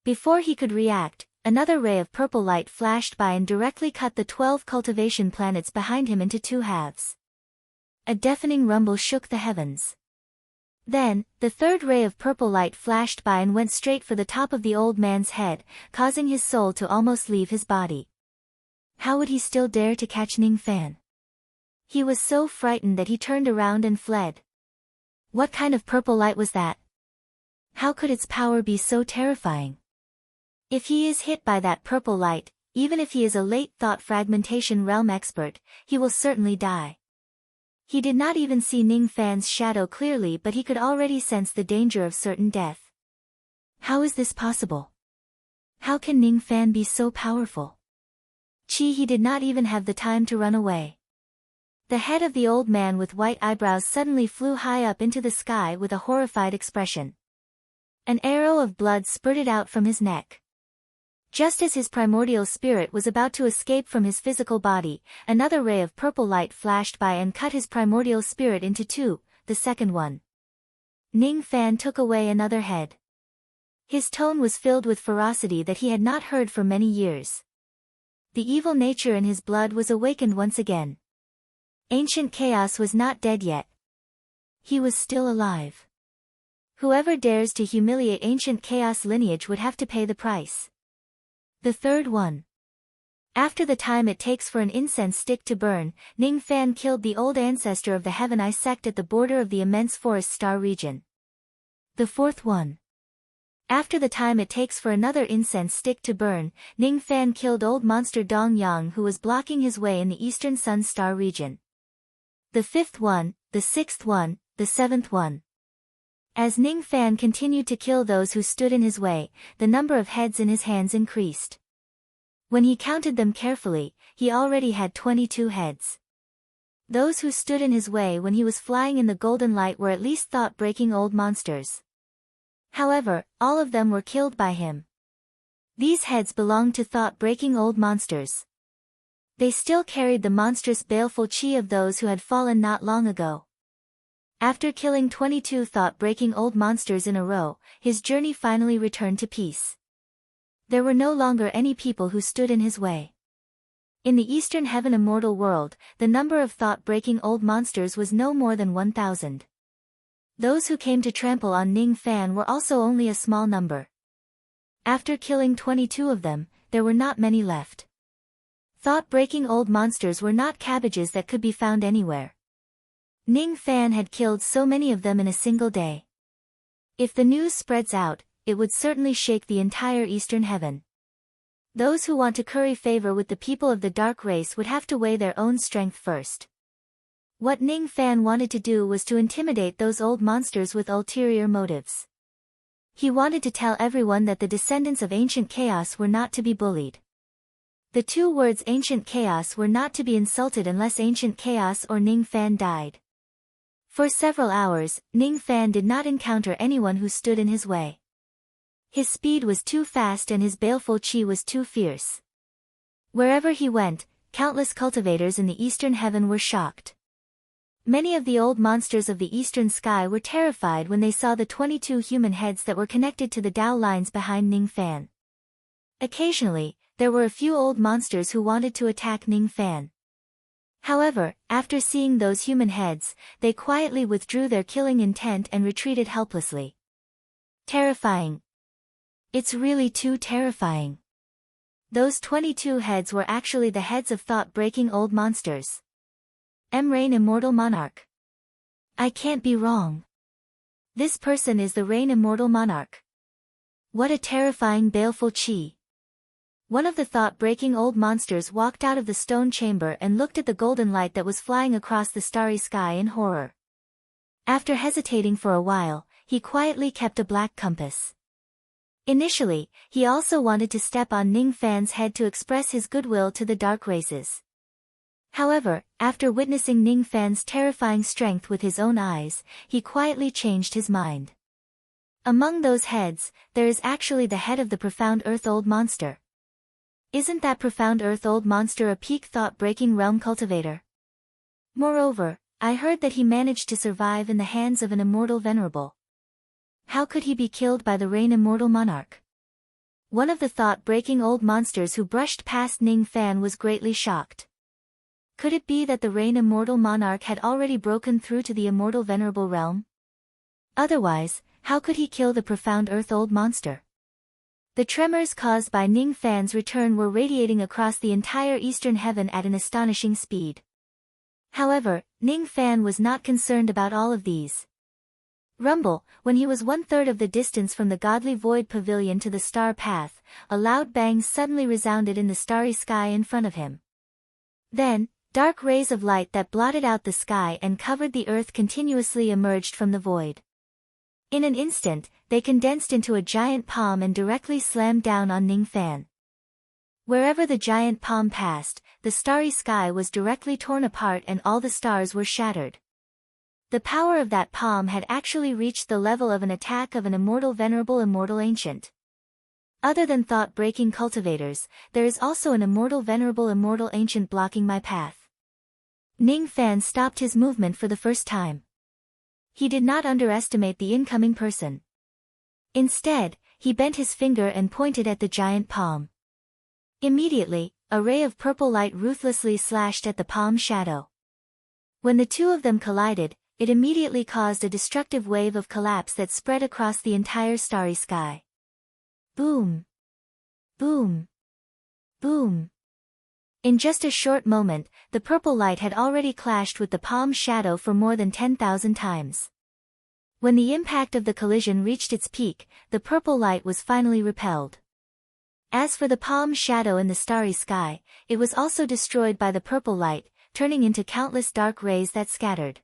Before he could react, another ray of purple light flashed by and directly cut the 12 cultivation planets behind him into 2 halves. A deafening rumble shook the heavens. Then, the third ray of purple light flashed by and went straight for the top of the old man's head, causing his soul to almost leave his body. How would he still dare to catch Ning Fan? He was so frightened that he turned around and fled. What kind of purple light was that? How could its power be so terrifying? If he is hit by that purple light, even if he is a late thought fragmentation realm expert, he will certainly die. He did not even see Ning Fan's shadow clearly, but he could already sense the danger of certain death. How is this possible? How can Ning Fan be so powerful? He did not even have the time to run away. The head of the old man with white eyebrows suddenly flew high up into the sky with a horrified expression. An arrow of blood spurted out from his neck. Just as his primordial spirit was about to escape from his physical body, another ray of purple light flashed by and cut his primordial spirit into 2, the second one. Ning Fan took away another head. His tone was filled with ferocity that he had not heard for many years. The evil nature in his blood was awakened once again. Ancient Chaos was not dead yet. He was still alive. Whoever dares to humiliate Ancient Chaos lineage would have to pay the price. The third one. After the time it takes for an incense stick to burn, Ning Fan killed the old ancestor of the Heaven Eye sect at the border of the immense forest star region. The fourth one. After the time it takes for another incense stick to burn, Ning Fan killed old monster Dong Yang who was blocking his way in the eastern sun star region. The fifth one, the sixth one, the seventh one. As Ning Fan continued to kill those who stood in his way, the number of heads in his hands increased. When he counted them carefully, he already had 22 heads. Those who stood in his way when he was flying in the golden light were at least thought-breaking old monsters. However, all of them were killed by him. These heads belonged to thought-breaking old monsters. They still carried the monstrous baleful chi of those who had fallen not long ago. After killing 22 thought-breaking old monsters in a row, his journey finally returned to peace. There were no longer any people who stood in his way. In the Eastern Heaven immortal world, the number of thought-breaking old monsters was no more than 1,000. Those who came to trample on Ning Fan were also only a small number. After killing 22 of them, there were not many left. Thought-breaking old monsters were not cabbages that could be found anywhere. Ning Fan had killed so many of them in a single day. If the news spreads out, it would certainly shake the entire Eastern Heaven. Those who want to curry favor with the people of the dark race would have to weigh their own strength first. What Ning Fan wanted to do was to intimidate those old monsters with ulterior motives. He wanted to tell everyone that the descendants of Ancient Chaos were not to be bullied. The 2 words Ancient Chaos were not to be insulted unless Ancient Chaos or Ning Fan died. For several hours, Ning Fan did not encounter anyone who stood in his way. His speed was too fast and his baleful chi was too fierce. Wherever he went, countless cultivators in the Eastern Heaven were shocked. Many of the old monsters of the Eastern Sky were terrified when they saw the 22 human heads that were connected to the Dao lines behind Ning Fan. Occasionally, there were a few old monsters who wanted to attack Ning Fan. However, after seeing those human heads, they quietly withdrew their killing intent and retreated helplessly. Terrifying. It's really too terrifying. Those 22 heads were actually the heads of thought-breaking old monsters. Rain Immortal Monarch. I can't be wrong. This person is the Rain Immortal Monarch. What a terrifying baleful chi. One of the thought-breaking old monsters walked out of the stone chamber and looked at the golden light that was flying across the starry sky in horror. After hesitating for a while, he quietly kept a black compass. Initially, he also wanted to step on Ning Fan's head to express his goodwill to the dark races. However, after witnessing Ning Fan's terrifying strength with his own eyes, he quietly changed his mind. Among those heads, there is actually the head of the Profound Earth Old Monster. Isn't that Profound Earth Old Monster a peak thought-breaking realm cultivator? Moreover, I heard that he managed to survive in the hands of an immortal venerable. How could he be killed by the Rain Immortal Monarch? One of the thought-breaking old monsters who brushed past Ning Fan was greatly shocked. Could it be that the Rain Immortal Monarch had already broken through to the immortal venerable realm? Otherwise, how could he kill the Profound Earth Old Monster? The tremors caused by Ning Fan's return were radiating across the entire eastern heaven at an astonishing speed. However, Ning Fan was not concerned about all of these. Rumble, when he was 1/3 of the distance from the Godly Void Pavilion to the star path, a loud bang suddenly resounded in the starry sky in front of him. Then, dark rays of light that blotted out the sky and covered the earth continuously emerged from the void. In an instant, they condensed into a giant palm and directly slammed down on Ning Fan. Wherever the giant palm passed, the starry sky was directly torn apart and all the stars were shattered. The power of that palm had actually reached the level of an attack of an immortal venerable immortal ancient. Other than thought-breaking cultivators, there is also an immortal venerable immortal ancient blocking my path. Ning Fan stopped his movement for the first time. He did not underestimate the incoming person. Instead, he bent his finger and pointed at the giant palm. Immediately, a ray of purple light ruthlessly slashed at the palm's shadow. When the two of them collided, it immediately caused a destructive wave of collapse that spread across the entire starry sky. Boom! Boom! Boom! In just a short moment, the purple light had already clashed with the palm's shadow for more than 10,000 times. When the impact of the collision reached its peak, the purple light was finally repelled. As for the palm's shadow in the starry sky, it was also destroyed by the purple light, turning into countless dark rays that scattered.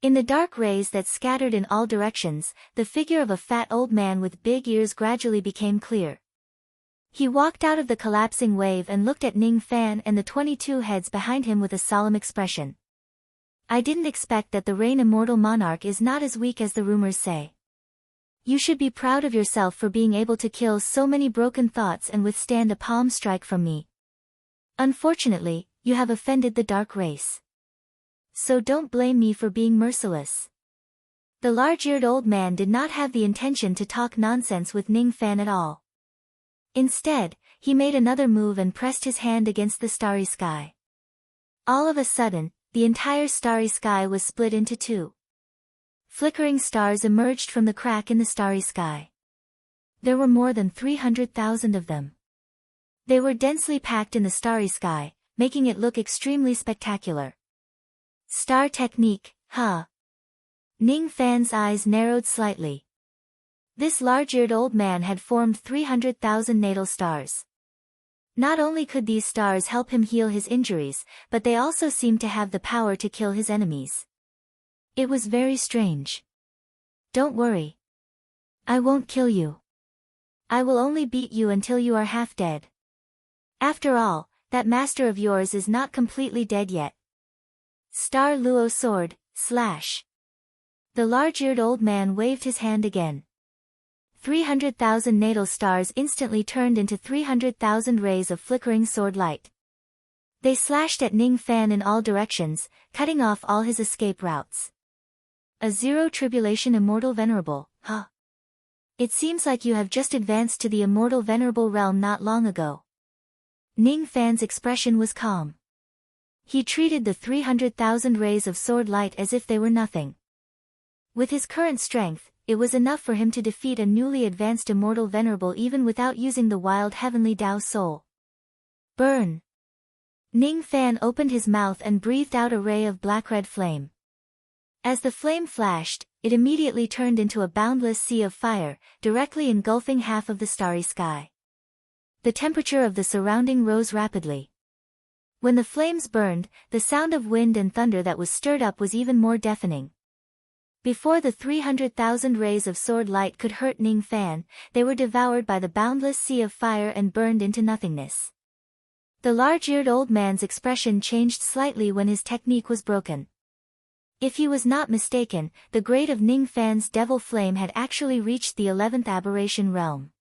In the dark rays that scattered in all directions, the figure of a fat old man with big ears gradually became clear. He walked out of the collapsing wave and looked at Ning Fan and the 22 heads behind him with a solemn expression. I didn't expect that the Rain Immortal Monarch is not as weak as the rumors say. You should be proud of yourself for being able to kill so many broken thoughts and withstand a palm strike from me. Unfortunately, you have offended the dark race. So don't blame me for being merciless. The large-eared old man did not have the intention to talk nonsense with Ning Fan at all. Instead, he made another move and pressed his hand against the starry sky. All of a sudden, the entire starry sky was split into two. Flickering stars emerged from the crack in the starry sky. There were more than 300,000 of them. They were densely packed in the starry sky, making it look extremely spectacular. Star technique, huh? Ning Fan's eyes narrowed slightly. This large-eared old man had formed 300,000 natal stars. Not only could these stars help him heal his injuries, but they also seemed to have the power to kill his enemies. It was very strange. Don't worry. I won't kill you. I will only beat you until you are half dead. After all, that master of yours is not completely dead yet. Star Luo sword, slash. The large-eared old man waved his hand again. 300,000 natal stars instantly turned into 300,000 rays of flickering sword light. They slashed at Ning Fan in all directions, cutting off all his escape routes. A zero tribulation immortal venerable, huh? It seems like you have just advanced to the immortal venerable realm not long ago. Ning Fan's expression was calm. He treated the 300,000 rays of sword light as if they were nothing. With his current strength, it was enough for him to defeat a newly advanced immortal venerable even without using the wild heavenly Tao soul. Burn! Ning Fan opened his mouth and breathed out a ray of black-red flame. As the flame flashed, it immediately turned into a boundless sea of fire, directly engulfing half of the starry sky. The temperature of the surrounding rose rapidly. When the flames burned, the sound of wind and thunder that was stirred up was even more deafening. Before the 300,000 rays of sword light could hurt Ning Fan, they were devoured by the boundless sea of fire and burned into nothingness. The large-eared old man's expression changed slightly when his technique was broken. If he was not mistaken, the grade of Ning Fan's devil flame had actually reached the 11th aberration realm.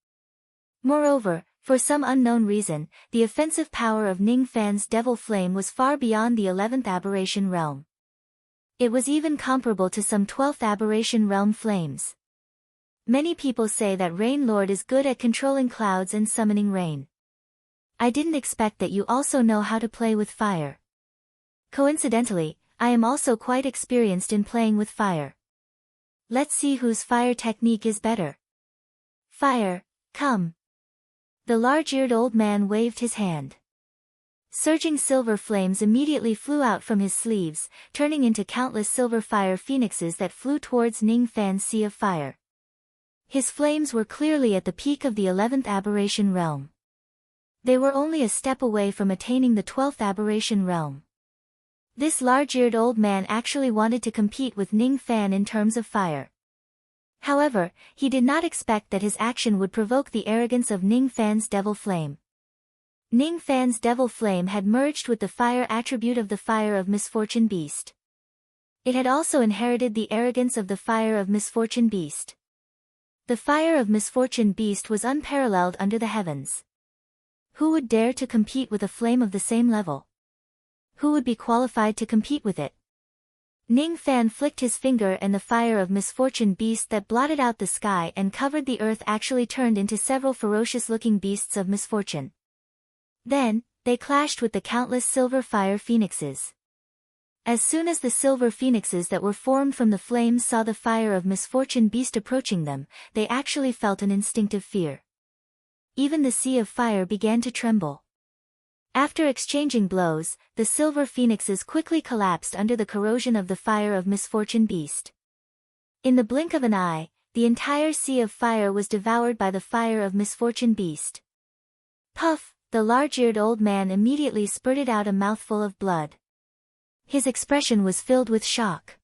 Moreover, for some unknown reason, the offensive power of Ning Fan's devil flame was far beyond the 11th aberration realm. It was even comparable to some 12th aberration realm flames. Many people say that Rain Lord is good at controlling clouds and summoning rain. I didn't expect that you also know how to play with fire. Coincidentally, I am also quite experienced in playing with fire. Let's see whose fire technique is better. Fire, come. The large-eared old man waved his hand. Surging silver flames immediately flew out from his sleeves, turning into countless silver fire phoenixes that flew towards Ning Fan's sea of fire. His flames were clearly at the peak of the 11th aberration realm. They were only a step away from attaining the 12th aberration realm. This large-eared old man actually wanted to compete with Ning Fan in terms of fire. However, he did not expect that his action would provoke the arrogance of Ning Fan's devil flame. Ning Fan's devil flame had merged with the fire attribute of the fire of misfortune beast. It had also inherited the arrogance of the fire of misfortune beast. The fire of misfortune beast was unparalleled under the heavens. Who would dare to compete with a flame of the same level? Who would be qualified to compete with it? Ning Fan flicked his finger and the fire of misfortune beast that blotted out the sky and covered the earth actually turned into several ferocious-looking beasts of misfortune. Then, they clashed with the countless silver fire phoenixes. As soon as the silver phoenixes that were formed from the flames saw the fire of misfortune beast approaching them, they actually felt an instinctive fear. Even the sea of fire began to tremble. After exchanging blows, the silver phoenixes quickly collapsed under the corrosion of the fire of misfortune beast. In the blink of an eye, the entire sea of fire was devoured by the fire of misfortune beast. Puff! The large-eared old man immediately spurted out a mouthful of blood. His expression was filled with shock.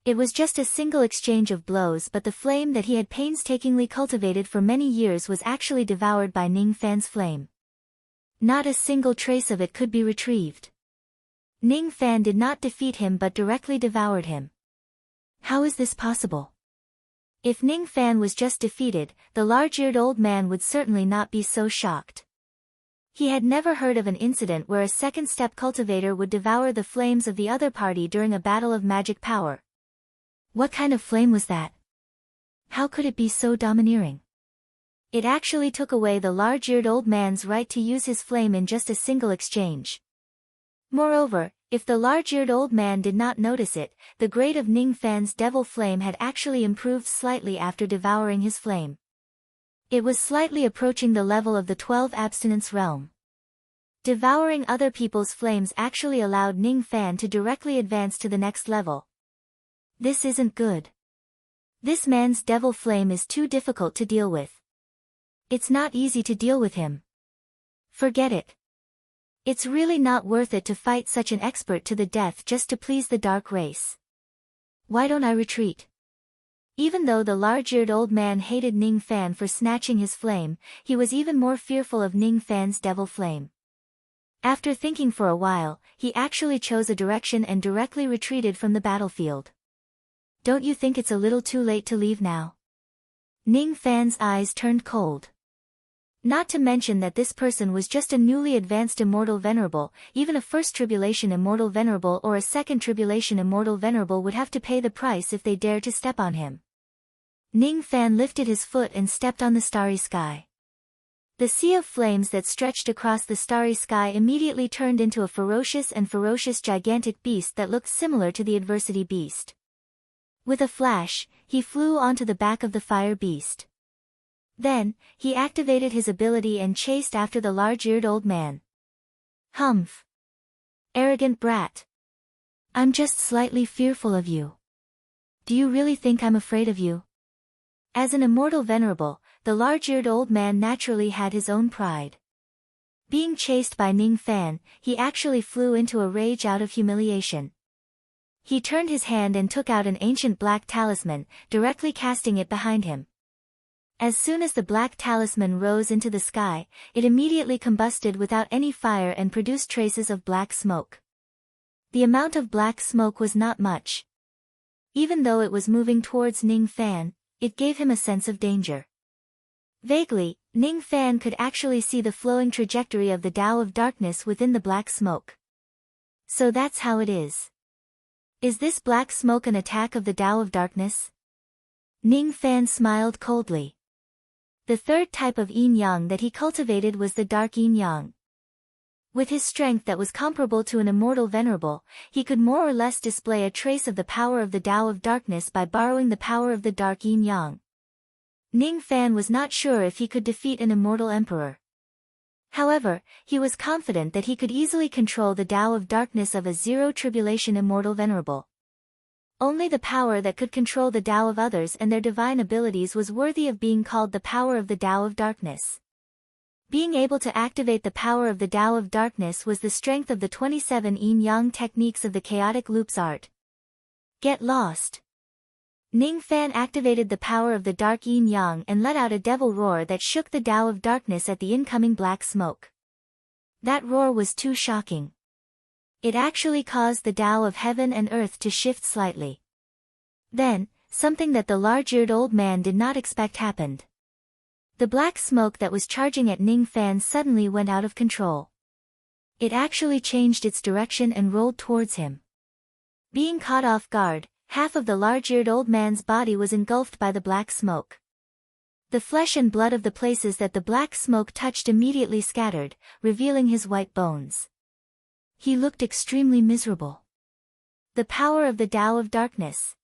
It was just a single exchange of blows, but the flame that he had painstakingly cultivated for many years was actually devoured by Ning Fan's flame. Not a single trace of it could be retrieved. Ning Fan did not defeat him but directly devoured him. How is this possible? If Ning Fan was just defeated, the large-eared old man would certainly not be so shocked. He had never heard of an incident where a second-step cultivator would devour the flames of the other party during a battle of magic power. What kind of flame was that? How could it be so domineering? It actually took away the large-eared old man's right to use his flame in just a single exchange. Moreover, if the large-eared old man did not notice it, the grade of Ning Fan's devil flame had actually improved slightly after devouring his flame. It was slightly approaching the level of the 12th abstinence realm. Devouring other people's flames actually allowed Ning Fan to directly advance to the next level. This isn't good. This man's devil flame is too difficult to deal with. It's not easy to deal with him. Forget it. It's really not worth it to fight such an expert to the death just to please the dark race. Why don't I retreat? Even though the large-eared old man hated Ning Fan for snatching his flame, he was even more fearful of Ning Fan's devil flame. After thinking for a while, he actually chose a direction and directly retreated from the battlefield. Don't you think it's a little too late to leave now? Ning Fan's eyes turned cold. Not to mention that this person was just a newly advanced immortal venerable. Even a first tribulation immortal venerable or a second tribulation immortal venerable would have to pay the price if they dared to step on him. Ning Fan lifted his foot and stepped on the starry sky. The sea of flames that stretched across the starry sky immediately turned into a ferocious gigantic beast that looked similar to the adversity beast. With a flash, he flew onto the back of the fire beast. Then, he activated his ability and chased after the large-eared old man. Humph! Arrogant brat! I'm just slightly fearful of you. Do you really think I'm afraid of you? As an immortal venerable, the large-eared old man naturally had his own pride. Being chased by Ning Fan, he actually flew into a rage out of humiliation. He turned his hand and took out an ancient black talisman, directly casting it behind him. As soon as the black talisman rose into the sky, it immediately combusted without any fire and produced traces of black smoke. The amount of black smoke was not much. Even though it was moving towards Ning Fan, it gave him a sense of danger. Vaguely, Ning Fan could actually see the flowing trajectory of the Tao of Darkness within the black smoke. So that's how it is. Is this black smoke an attack of the Tao of Darkness? Ning Fan smiled coldly. The third type of yin-yang that he cultivated was the dark yin-yang. With his strength that was comparable to an immortal venerable, he could more or less display a trace of the power of the Tao of Darkness by borrowing the power of the dark yin-yang. Ning Fan was not sure if he could defeat an immortal emperor. However, he was confident that he could easily control the Tao of Darkness of a zero-tribulation immortal venerable. Only the power that could control the Tao of others and their divine abilities was worthy of being called the power of the Tao of Darkness. Being able to activate the power of the Tao of Darkness was the strength of the 27 yin-yang techniques of the chaotic loops art. Get lost. Ning Fan activated the power of the dark yin-yang and let out a devil roar that shook the Tao of Darkness at the incoming black smoke. That roar was too shocking. It actually caused the Tao of heaven and earth to shift slightly. Then, something that the large-eared old man did not expect happened. The black smoke that was charging at Ning Fan suddenly went out of control. It actually changed its direction and rolled towards him. Being caught off guard, half of the large-eared old man's body was engulfed by the black smoke. The flesh and blood of the places that the black smoke touched immediately scattered, revealing his white bones. He looked extremely miserable. The power of the Tao of Darkness.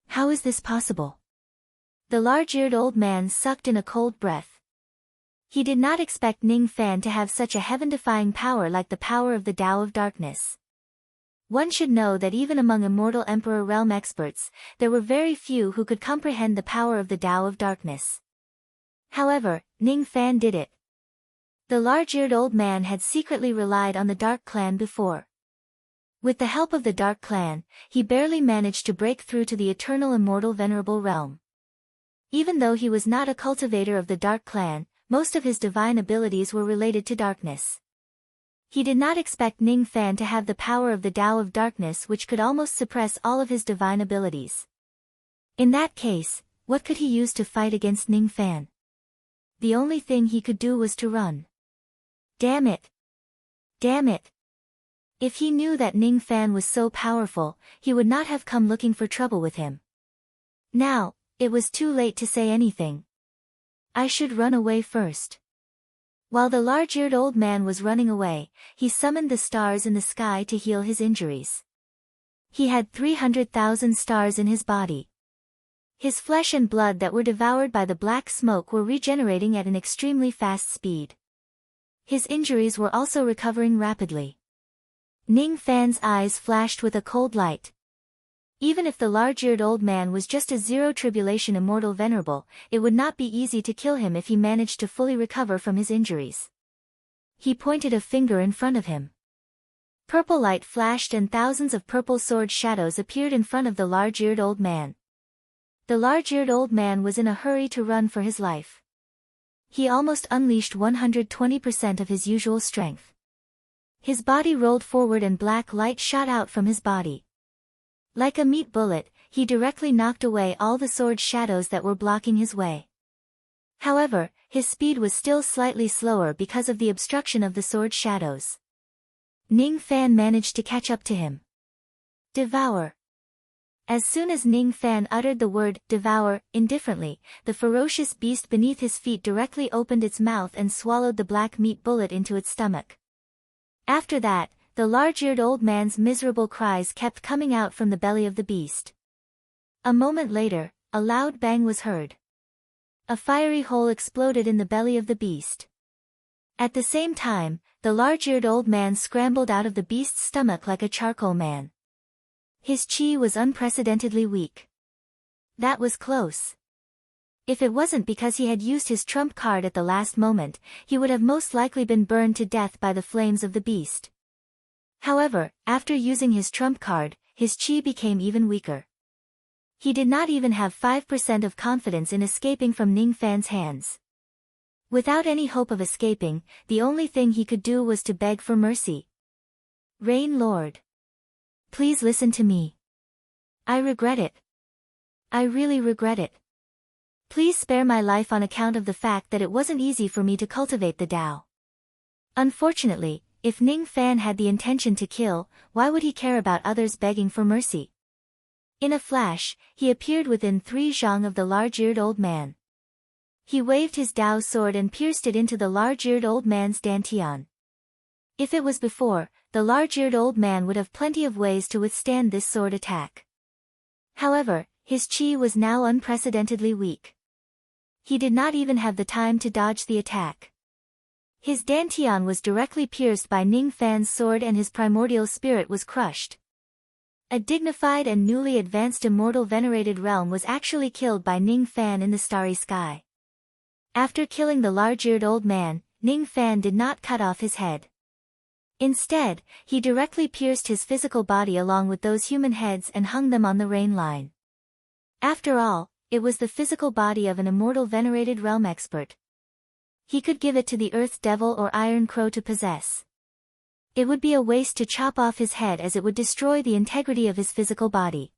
How is this possible? The large-eared old man sucked in a cold breath. He did not expect Ning Fan to have such a heaven-defying power like the power of the Tao of Darkness. One should know that even among immortal Emperor realm experts, there were very few who could comprehend the power of the Tao of Darkness. However, Ning Fan did it. The large-eared old man had secretly relied on the Dark Clan before. With the help of the Dark Clan, he barely managed to break through to the eternal immortal venerable realm. Even though he was not a cultivator of the Dark Clan, most of his divine abilities were related to darkness. He did not expect Ning Fan to have the power of the Tao of Darkness which could almost suppress all of his divine abilities. In that case, what could he use to fight against Ning Fan? The only thing he could do was to run. Damn it! Damn it! If he knew that Ning Fan was so powerful, he would not have come looking for trouble with him. Now, it was too late to say anything. I should run away first. While the large-eared old man was running away, he summoned the stars in the sky to heal his injuries. He had 300,000 stars in his body. His flesh and blood that were devoured by the black smoke were regenerating at an extremely fast speed. His injuries were also recovering rapidly. Ning Fan's eyes flashed with a cold light. Even if the large-eared old man was just a zero-tribulation immortal venerable, it would not be easy to kill him if he managed to fully recover from his injuries. He pointed a finger in front of him. Purple light flashed and thousands of purple sword shadows appeared in front of the large-eared old man. The large-eared old man was in a hurry to run for his life. He almost unleashed 120% of his usual strength. His body rolled forward and black light shot out from his body. Like a meat bullet, he directly knocked away all the sword shadows that were blocking his way. However, his speed was still slightly slower because of the obstruction of the sword shadows. Ning Fan managed to catch up to him. Devour. As soon as Ning Fan uttered the word, devour, indifferently, the ferocious beast beneath his feet directly opened its mouth and swallowed the black meat bullet into its stomach. After that, the large-eared old man's miserable cries kept coming out from the belly of the beast. A moment later, a loud bang was heard. A fiery hole exploded in the belly of the beast. At the same time, the large-eared old man scrambled out of the beast's stomach like a charcoal man. His chi was unprecedentedly weak. That was close. If it wasn't because he had used his trump card at the last moment, he would have most likely been burned to death by the flames of the beast. However, after using his trump card, his chi became even weaker. He did not even have 5% of confidence in escaping from Ning Fan's hands. Without any hope of escaping, the only thing he could do was to beg for mercy. Rain Lord. Please listen to me. I regret it. I really regret it. Please spare my life on account of the fact that it wasn't easy for me to cultivate the Tao. Unfortunately, if Ning Fan had the intention to kill, why would he care about others begging for mercy? In a flash, he appeared within 3 zhang of the large-eared old man. He waved his Dao sword and pierced it into the large-eared old man's dantian. If it was before, the large-eared old man would have plenty of ways to withstand this sword attack. However, his qi was now unprecedentedly weak. He did not even have the time to dodge the attack. His dantian was directly pierced by Ning Fan's sword and his primordial spirit was crushed. A dignified and newly advanced immortal venerated realm was actually killed by Ning Fan in the starry sky. After killing the large-eared old man, Ning Fan did not cut off his head. Instead, he directly pierced his physical body along with those human heads and hung them on the rain line. After all, it was the physical body of an immortal venerated realm expert. He could give it to the Earth Devil or Iron Crow to possess. It would be a waste to chop off his head as it would destroy the integrity of his physical body.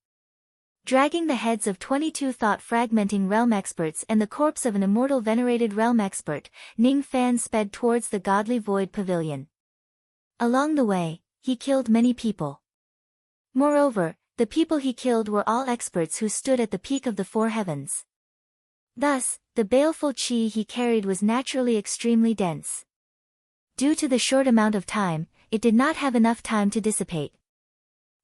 Dragging the heads of 22 thought-fragmenting realm experts and the corpse of an immortal venerated realm expert, Ning Fan sped towards the godly void pavilion. Along the way, he killed many people. Moreover, the people he killed were all experts who stood at the peak of the 4 heavens. Thus, the baleful qi he carried was naturally extremely dense. Due to the short amount of time, it did not have enough time to dissipate.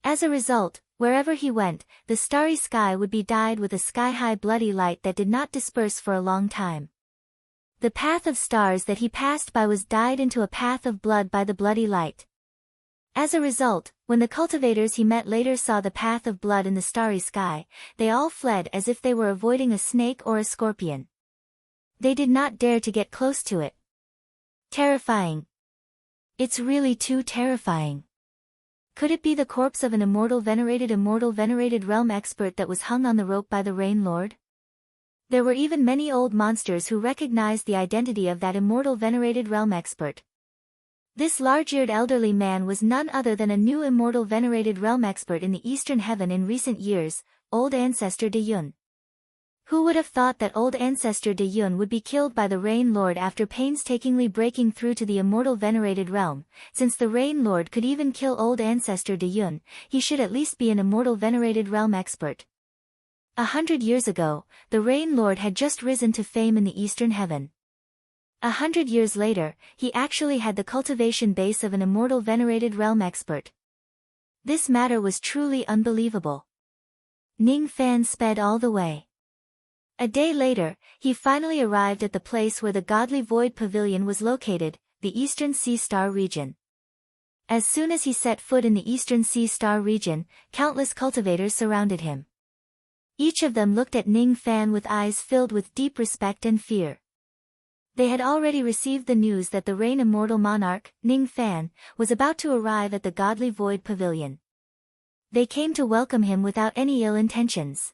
As a result, wherever he went, the starry sky would be dyed with a sky-high bloody light that did not disperse for a long time. The path of stars that he passed by was dyed into a path of blood by the bloody light. As a result, when the cultivators he met later saw the path of blood in the starry sky, they all fled as if they were avoiding a snake or a scorpion. They did not dare to get close to it. Terrifying. It's really too terrifying. Could it be the corpse of an immortal venerated realm expert that was hung on the rope by the Rain Lord? There were even many old monsters who recognized the identity of that immortal venerated realm expert. This large-eared elderly man was none other than a new immortal venerated realm expert in the Eastern Heaven in recent years, Old Ancestor De Yun. Who would have thought that Old Ancestor De Yun would be killed by the Rain Lord after painstakingly breaking through to the immortal venerated realm? Since the Rain Lord could even kill Old Ancestor De Yun, he should at least be an immortal venerated realm expert. 100 years ago, the Rain Lord had just risen to fame in the Eastern Heaven. 100 years later, he actually had the cultivation base of an immortal venerated realm expert. This matter was truly unbelievable. Ning Fan sped all the way. A day later, he finally arrived at the place where the godly void pavilion was located, the Eastern Sea Star region. As soon as he set foot in the Eastern Sea Star region, countless cultivators surrounded him. Each of them looked at Ning Fan with eyes filled with deep respect and fear. They had already received the news that the Rain Immortal Monarch, Ning Fan, was about to arrive at the godly void pavilion. They came to welcome him without any ill intentions.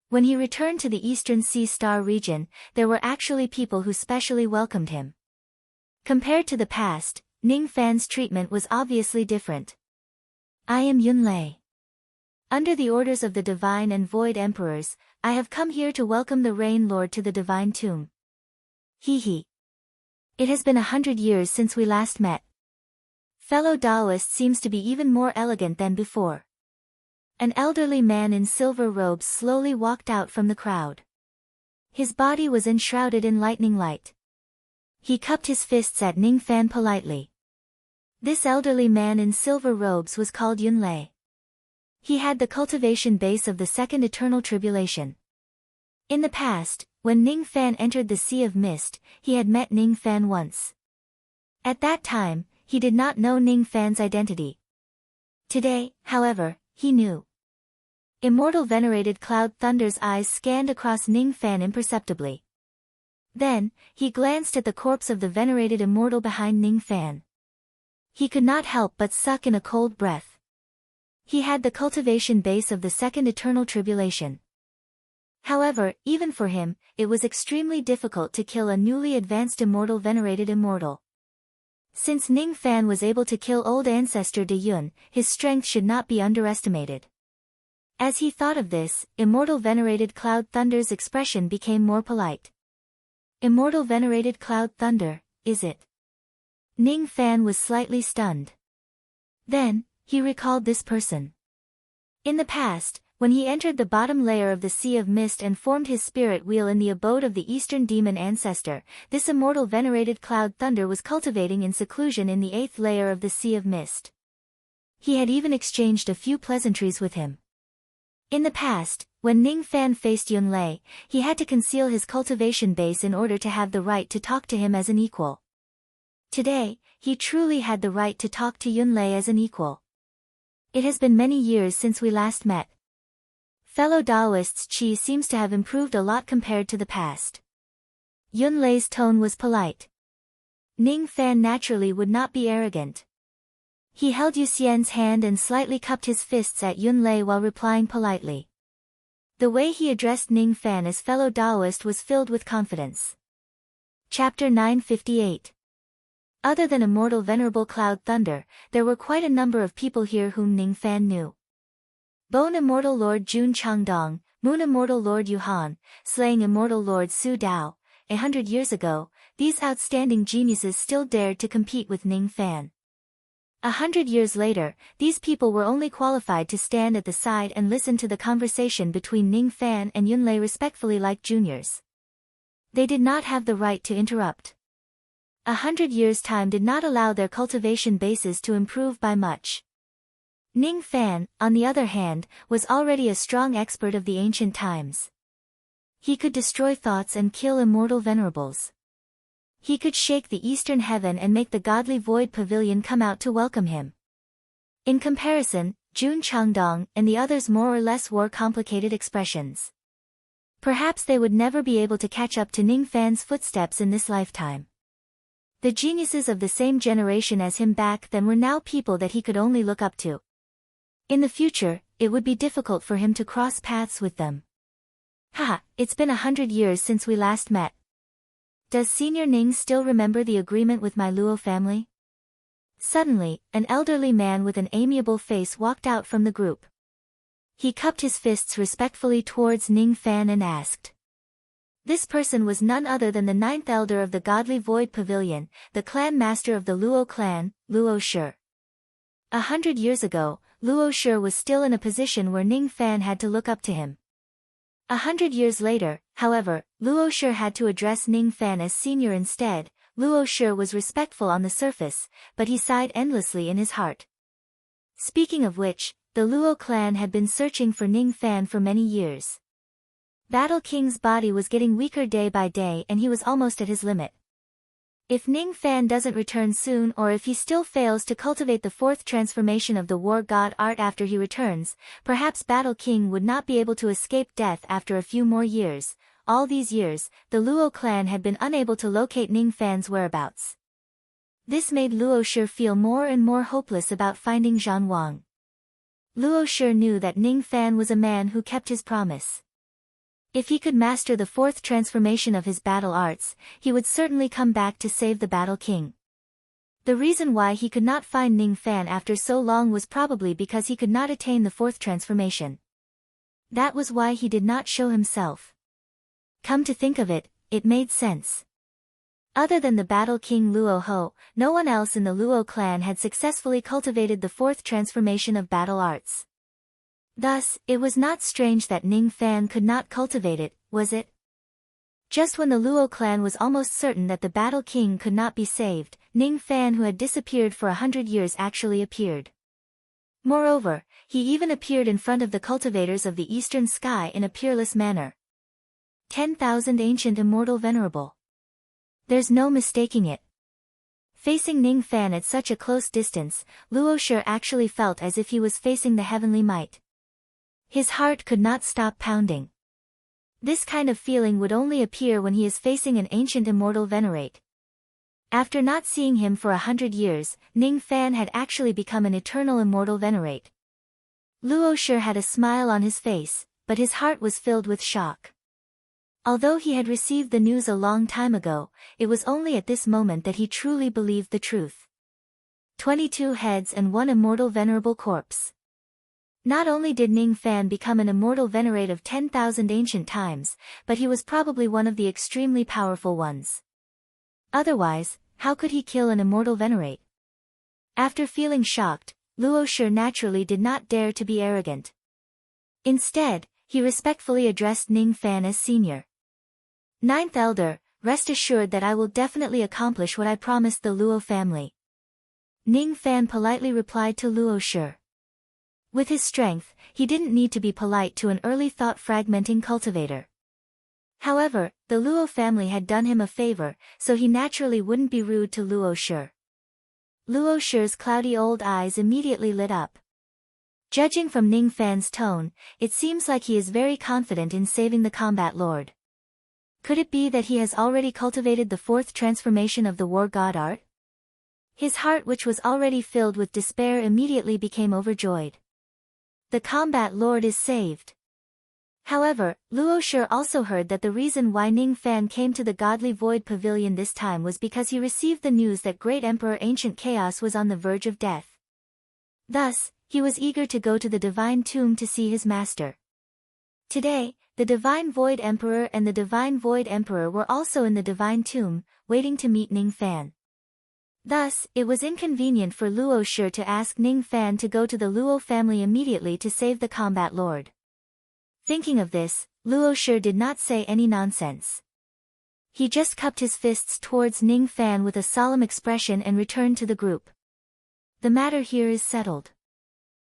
When he returned to the Eastern Sea Star region, there were actually people who specially welcomed him. Compared to the past, Ning Fan's treatment was obviously different. I am Yunlei. Under the orders of the Divine and Void Emperors, I have come here to welcome the Rain Lord to the Divine Tomb. Hee. It has been 100 years since we last met. Fellow Taoist seems to be even more elegant than before. An elderly man in silver robes slowly walked out from the crowd. His body was enshrouded in lightning light. He cupped his fists at Ning Fan politely. This elderly man in silver robes was called Yunlei. He had the cultivation base of the Second Eternal Tribulation. In the past, when Ning Fan entered the Sea of Mist, he had met Ning Fan once. At that time, he did not know Ning Fan's identity. Today, however, he knew. Immortal venerated Cloud Thunder's eyes scanned across Ning Fan imperceptibly. Then, he glanced at the corpse of the venerated immortal behind Ning Fan. He could not help but suck in a cold breath. He had the cultivation base of the second eternal tribulation. However, even for him, it was extremely difficult to kill a newly advanced immortal venerated immortal. Since Ning Fan was able to kill old ancestor De Yun, his strength should not be underestimated. As he thought of this, immortal venerated Cloud Thunder's expression became more polite. Immortal venerated Cloud Thunder, is it? Ning Fan was slightly stunned. Then, he recalled this person. In the past, when he entered the bottom layer of the Sea of Mist and formed his spirit wheel in the abode of the Eastern Demon Ancestor, this immortal venerated Cloud Thunder was cultivating in seclusion in the 8th layer of the Sea of Mist. He had even exchanged a few pleasantries with him. In the past, when Ning Fan faced Yun Lei, he had to conceal his cultivation base in order to have the right to talk to him as an equal. Today, he truly had the right to talk to Yun Lei as an equal. It has been many years since we last met. Fellow Taoists' chi seems to have improved a lot compared to the past. Yun Lei's tone was polite. Ning Fan naturally would not be arrogant. He held Yu Xian's hand and slightly cupped his fists at Yun Lei while replying politely. The way he addressed Ning Fan as fellow Taoist was filled with confidence. Chapter 958. Other than immortal venerable Cloud Thunder, there were quite a number of people here whom Ning Fan knew. Bone Immortal Lord Jun Changdong, Moon Immortal Lord Yuhan, Slaying Immortal Lord Su Dao. 100 years ago, these outstanding geniuses still dared to compete with Ning Fan. 100 years later, these people were only qualified to stand at the side and listen to the conversation between Ning Fan and Yun Lei respectfully like juniors. They did not have the right to interrupt. 100 years' time did not allow their cultivation bases to improve by much. Ning Fan, on the other hand, was already a strong expert of the ancient times. He could destroy thoughts and kill immortal venerables. He could shake the eastern heaven and make the godly void pavilion come out to welcome him. In comparison, Jun Changdong and the others more or less wore complicated expressions. Perhaps they would never be able to catch up to Ning Fan's footsteps in this lifetime. The geniuses of the same generation as him back then were now people that he could only look up to. In the future, it would be difficult for him to cross paths with them. Haha, it's been 100 years since we last met. Does Senior Ning still remember the agreement with my Luo family? Suddenly, an elderly man with an amiable face walked out from the group. He cupped his fists respectfully towards Ning Fan and asked. This person was none other than the 9th elder of the Godly Void Pavilion, the clan master of the Luo clan, Luo Shi. 100 years ago, Luo Shi was still in a position where Ning Fan had to look up to him. 100 years later, however, Luo Shi had to address Ning Fan as senior instead. Luo Shi was respectful on the surface, but he sighed endlessly in his heart. Speaking of which, the Luo clan had been searching for Ning Fan for many years. Battle King's body was getting weaker day by day and he was almost at his limit. If Ning Fan doesn't return soon or if he still fails to cultivate the 4th transformation of the War God art after he returns, perhaps Battle King would not be able to escape death after a few more years. All these years, the Luo clan had been unable to locate Ning Fan's whereabouts. This made Luo Shi feel more and more hopeless about finding Zhan Wang. Luo Shi knew that Ning Fan was a man who kept his promise. If he could master the 4th transformation of his battle arts, he would certainly come back to save the Battle King. The reason why he could not find Ning Fan after so long was probably because he could not attain the 4th transformation. That was why he did not show himself. Come to think of it, it made sense. Other than the Battle King Luo Ho, no one else in the Luo clan had successfully cultivated the 4th transformation of battle arts. Thus, it was not strange that Ning Fan could not cultivate it, was it? Just when the Luo clan was almost certain that the Battle King could not be saved, Ning Fan, who had disappeared for 100 years, actually appeared. Moreover, he even appeared in front of the cultivators of the eastern sky in a peerless manner. 10,000 ancient immortal venerable. There's no mistaking it. Facing Ning Fan at such a close distance, Luo Shi actually felt as if he was facing the heavenly might. His heart could not stop pounding. This kind of feeling would only appear when he is facing an ancient immortal venerate. After not seeing him for 100 years, Ning Fan had actually become an eternal immortal venerate. Luo sure had a smile on his face, but his heart was filled with shock. Although he had received the news a long time ago, it was only at this moment that he truly believed the truth. 22 heads and one immortal venerable corpse. Not only did Ning Fan become an immortal venerate of 10,000 ancient times, but he was probably one of the extremely powerful ones. Otherwise, how could he kill an immortal venerate? After feeling shocked, Luo Shi naturally did not dare to be arrogant. Instead, he respectfully addressed Ning Fan as senior. Ninth elder, rest assured that I will definitely accomplish what I promised the Luo family. Ning Fan politely replied to Luo Shi. With his strength, he didn't need to be polite to an early thought-fragmenting cultivator. However, the Luo family had done him a favor, so he naturally wouldn't be rude to Luo Shi. Luo Shi's cloudy old eyes immediately lit up. Judging from Ning Fan's tone, it seems like he is very confident in saving the combat lord. Could it be that he has already cultivated the fourth transformation of the war god art? His heart, which was already filled with despair, immediately became overjoyed. The combat lord is saved. However, Luo Shi also heard that the reason why Ning Fan came to the Godly Void Pavilion this time was because he received the news that Great Emperor Ancient Chaos was on the verge of death. Thus, he was eager to go to the Divine Tomb to see his master. Today, the Divine Void Emperor and the Divine Void Emperor were also in the Divine Tomb, waiting to meet Ning Fan. Thus, it was inconvenient for Luo Shi to ask Ning Fan to go to the Luo family immediately to save the combat lord. Thinking of this, Luo Shi did not say any nonsense. He just cupped his fists towards Ning Fan with a solemn expression and returned to the group. The matter here is settled.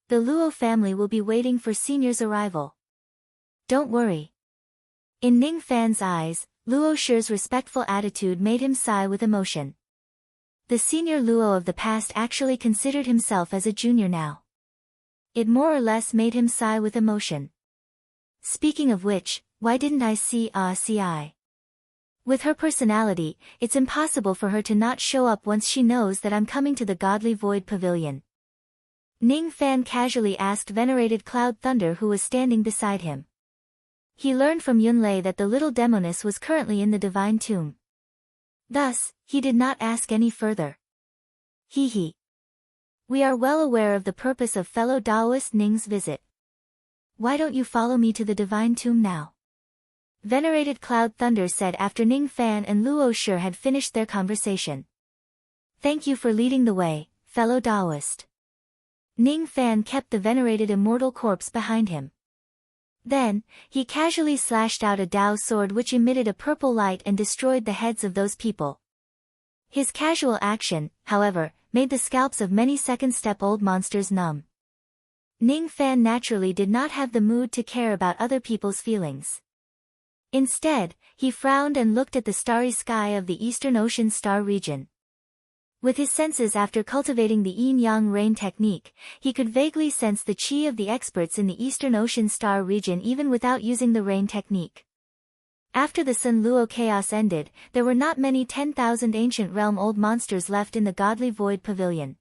The Luo family will be waiting for senior's arrival. Don't worry. In Ning Fan's eyes, Luo Shi's respectful attitude made him sigh with emotion. The senior Luo of the past actually considered himself as a junior now. It more or less made him sigh with emotion. Speaking of which, why didn't I see I? With her personality, it's impossible for her to not show up once she knows that I'm coming to the Godly Void Pavilion. Ning Fan casually asked venerated Cloud Thunder, who was standing beside him. He learned from Yunlei that the little demoness was currently in the Divine Tomb. Thus, he did not ask any further. He. We are well aware of the purpose of fellow Daoist Ning's visit. Why don't you follow me to the Divine Tomb now? Venerated Cloud Thunder said after Ning Fan and Luo Shi had finished their conversation. Thank you for leading the way, fellow Daoist. Ning Fan kept the venerated immortal corpse behind him. Then, he casually slashed out a Dao sword which emitted a purple light and destroyed the heads of those people. His casual action, however, made the scalps of many second-step-old monsters numb. Ning Fan naturally did not have the mood to care about other people's feelings. Instead, he frowned and looked at the starry sky of the Eastern Ocean star region. With his senses after cultivating the yin-yang rain technique, he could vaguely sense the chi of the experts in the Eastern Ocean star region even without using the rain technique. After the Sun Luo chaos ended, there were not many 10,000 ancient realm-old monsters left in the Godly Void Pavilion.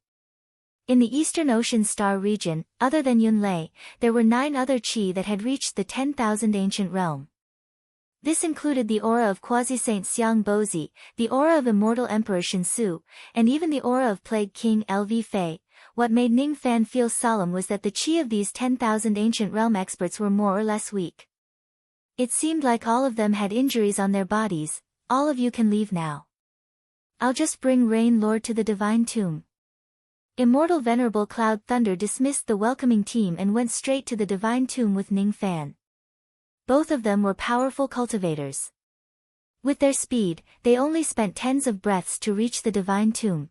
In the Eastern Ocean star region, other than Yunlei, there were 9 other chi that had reached the 10,000 ancient realm. This included the aura of Quasi-Saint Xiang Bozi, the aura of Immortal Emperor Shinsu, and even the aura of Plague King Lv Fei. What made Ning Fan feel solemn was that the chi of these 10,000 ancient realm experts were more or less weak. It seemed like all of them had injuries on their bodies. All of you can leave now. I'll just bring Rain Lord to the Divine Tomb. Immortal Venerable Cloud Thunder dismissed the welcoming team and went straight to the Divine Tomb with Ning Fan. Both of them were powerful cultivators. With their speed, they only spent tens of breaths to reach the Divine Tomb.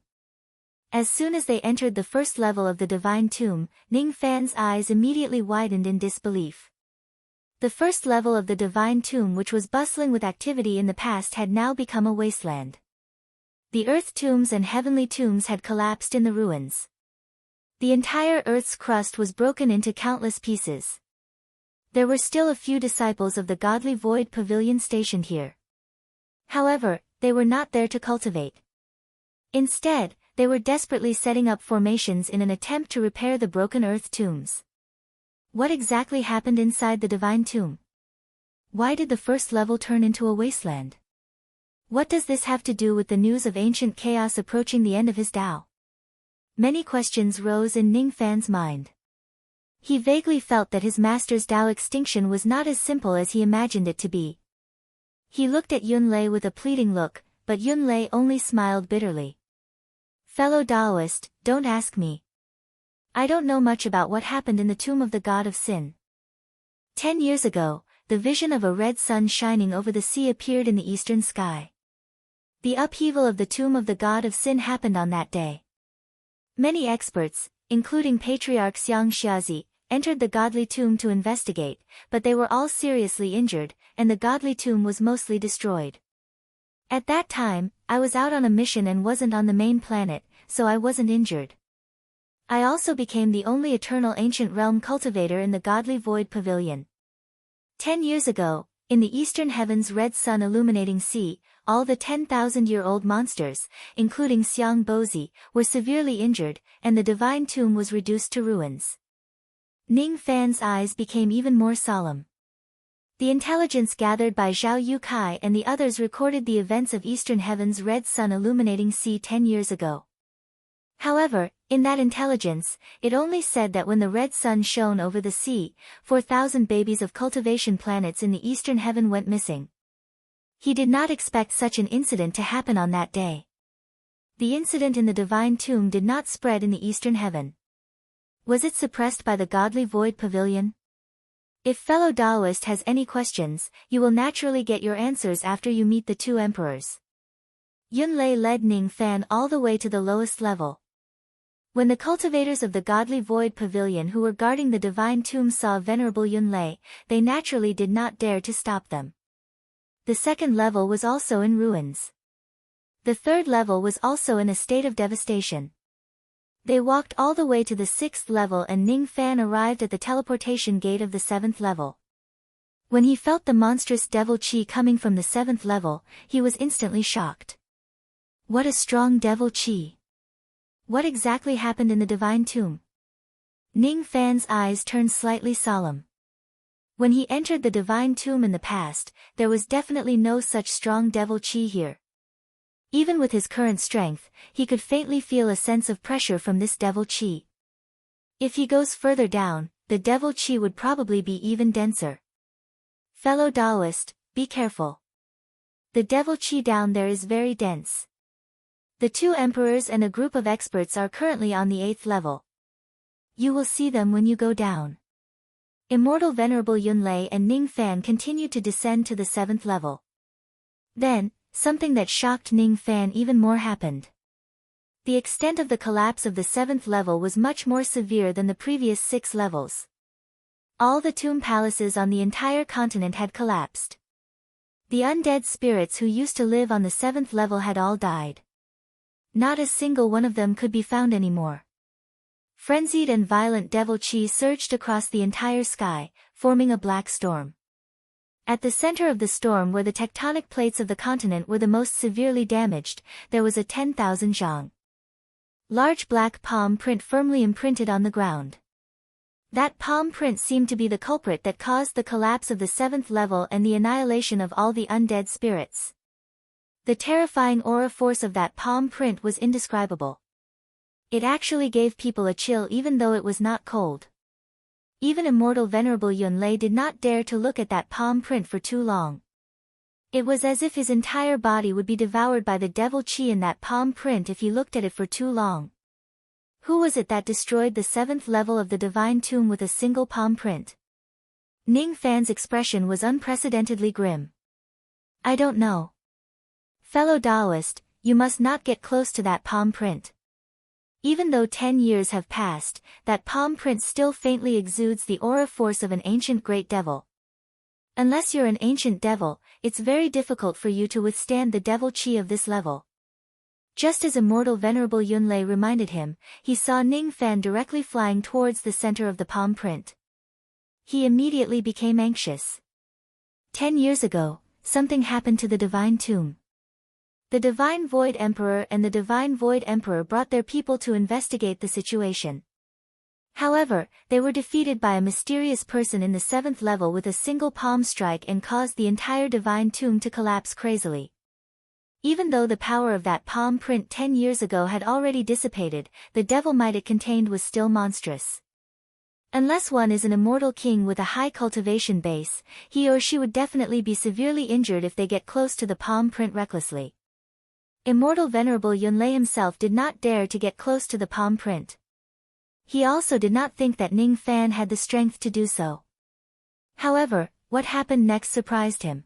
As soon as they entered the first level of the Divine Tomb, Ning Fan's eyes immediately widened in disbelief. The first level of the Divine Tomb, which was bustling with activity in the past, had now become a wasteland. The earth tombs and heavenly tombs had collapsed in the ruins. The entire earth's crust was broken into countless pieces. There were still a few disciples of the Godly Void Pavilion stationed here. However, they were not there to cultivate. Instead, they were desperately setting up formations in an attempt to repair the broken earth tombs. What exactly happened inside the divine tomb? Why did the first level turn into a wasteland? What does this have to do with the news of ancient chaos approaching the end of his Tao? Many questions rose in Ning Fan's mind. He vaguely felt that his master's Tao extinction was not as simple as he imagined it to be. He looked at Yunlei with a pleading look, but Yunlei only smiled bitterly. Fellow Taoist, don't ask me. I don't know much about what happened in the tomb of the god of sin. 10 years ago, the vision of a red sun shining over the sea appeared in the eastern sky. The upheaval of the tomb of the god of sin happened on that day. Many experts, including Patriarch Xiang Xiazi, entered the godly tomb to investigate, but they were all seriously injured, and the godly tomb was mostly destroyed. At that time, I was out on a mission and wasn't on the main planet, so I wasn't injured. I also became the only eternal ancient realm cultivator in the godly void pavilion. 10 years ago, in the eastern heavens red sun illuminating sea, all the 10,000-year-old monsters, including Xiang Bozi, were severely injured, and the divine tomb was reduced to ruins. Ning Fan's eyes became even more solemn. The intelligence gathered by Zhao Yukai and the others recorded the events of eastern heavens red sun illuminating sea 10 years ago. However, in that intelligence, it only said that when the red sun shone over the sea, 4,000 babies of cultivation planets in the eastern heaven went missing. He did not expect such an incident to happen on that day. The incident in the divine tomb did not spread in the eastern heaven. Was it suppressed by the godly void pavilion? If fellow Taoist has any questions, you will naturally get your answers after you meet the two emperors. Yunlei led Ning Fan all the way to the lowest level. When the cultivators of the godly void pavilion who were guarding the divine tomb saw venerable Yunlei, they naturally did not dare to stop them. The second level was also in ruins. The third level was also in a state of devastation. They walked all the way to the 6th level and Ning Fan arrived at the teleportation gate of the 7th level. When he felt the monstrous devil chi coming from the 7th level, he was instantly shocked. What a strong devil chi! What exactly happened in the divine tomb? Ning Fan's eyes turned slightly solemn. When he entered the divine tomb in the past, there was definitely no such strong devil chi here. Even with his current strength, he could faintly feel a sense of pressure from this devil chi. If he goes further down, the devil chi would probably be even denser. Fellow Taoist, be careful. The devil chi down there is very dense. The two emperors and a group of experts are currently on the 8th level. You will see them when you go down. Immortal Venerable Yunlei and Ning Fan continued to descend to the 7th level. Then, something that shocked Ning Fan even more happened. The extent of the collapse of the 7th level was much more severe than the previous 6 levels. All the tomb palaces on the entire continent had collapsed. The undead spirits who used to live on the 7th level had all died. Not a single one of them could be found anymore. Frenzied and violent devil chi surged across the entire sky, forming a black storm. At the center of the storm where the tectonic plates of the continent were the most severely damaged, there was a 10,000 zhang. Large black palm print firmly imprinted on the ground. That palm print seemed to be the culprit that caused the collapse of the 7th level and the annihilation of all the undead spirits. The terrifying aura force of that palm print was indescribable. It actually gave people a chill even though it was not cold. Even immortal Venerable Yunlei did not dare to look at that palm print for too long. It was as if his entire body would be devoured by the devil chi in that palm print if he looked at it for too long. Who was it that destroyed the 7th level of the divine tomb with a single palm print? Ning Fan's expression was unprecedentedly grim. I don't know. Fellow Taoist, you must not get close to that palm print. Even though 10 years have passed, that palm print still faintly exudes the aura force of an ancient great devil. Unless you're an ancient devil, it's very difficult for you to withstand the devil chi of this level. Just as immortal Venerable Yunlei reminded him, he saw Ning Fan directly flying towards the center of the palm print. He immediately became anxious. 10 years ago, something happened to the divine tomb. The Divine Void Emperor and the Divine Void Emperor brought their people to investigate the situation. However, they were defeated by a mysterious person in the 7th level with a single palm strike and caused the entire divine tomb to collapse crazily. Even though the power of that palm print 10 years ago had already dissipated, the devil might it contained was still monstrous. Unless one is an immortal king with a high cultivation base, he or she would definitely be severely injured if they get close to the palm print recklessly. Immortal Venerable Yunlei himself did not dare to get close to the palm print. He also did not think that Ning Fan had the strength to do so. However, what happened next surprised him.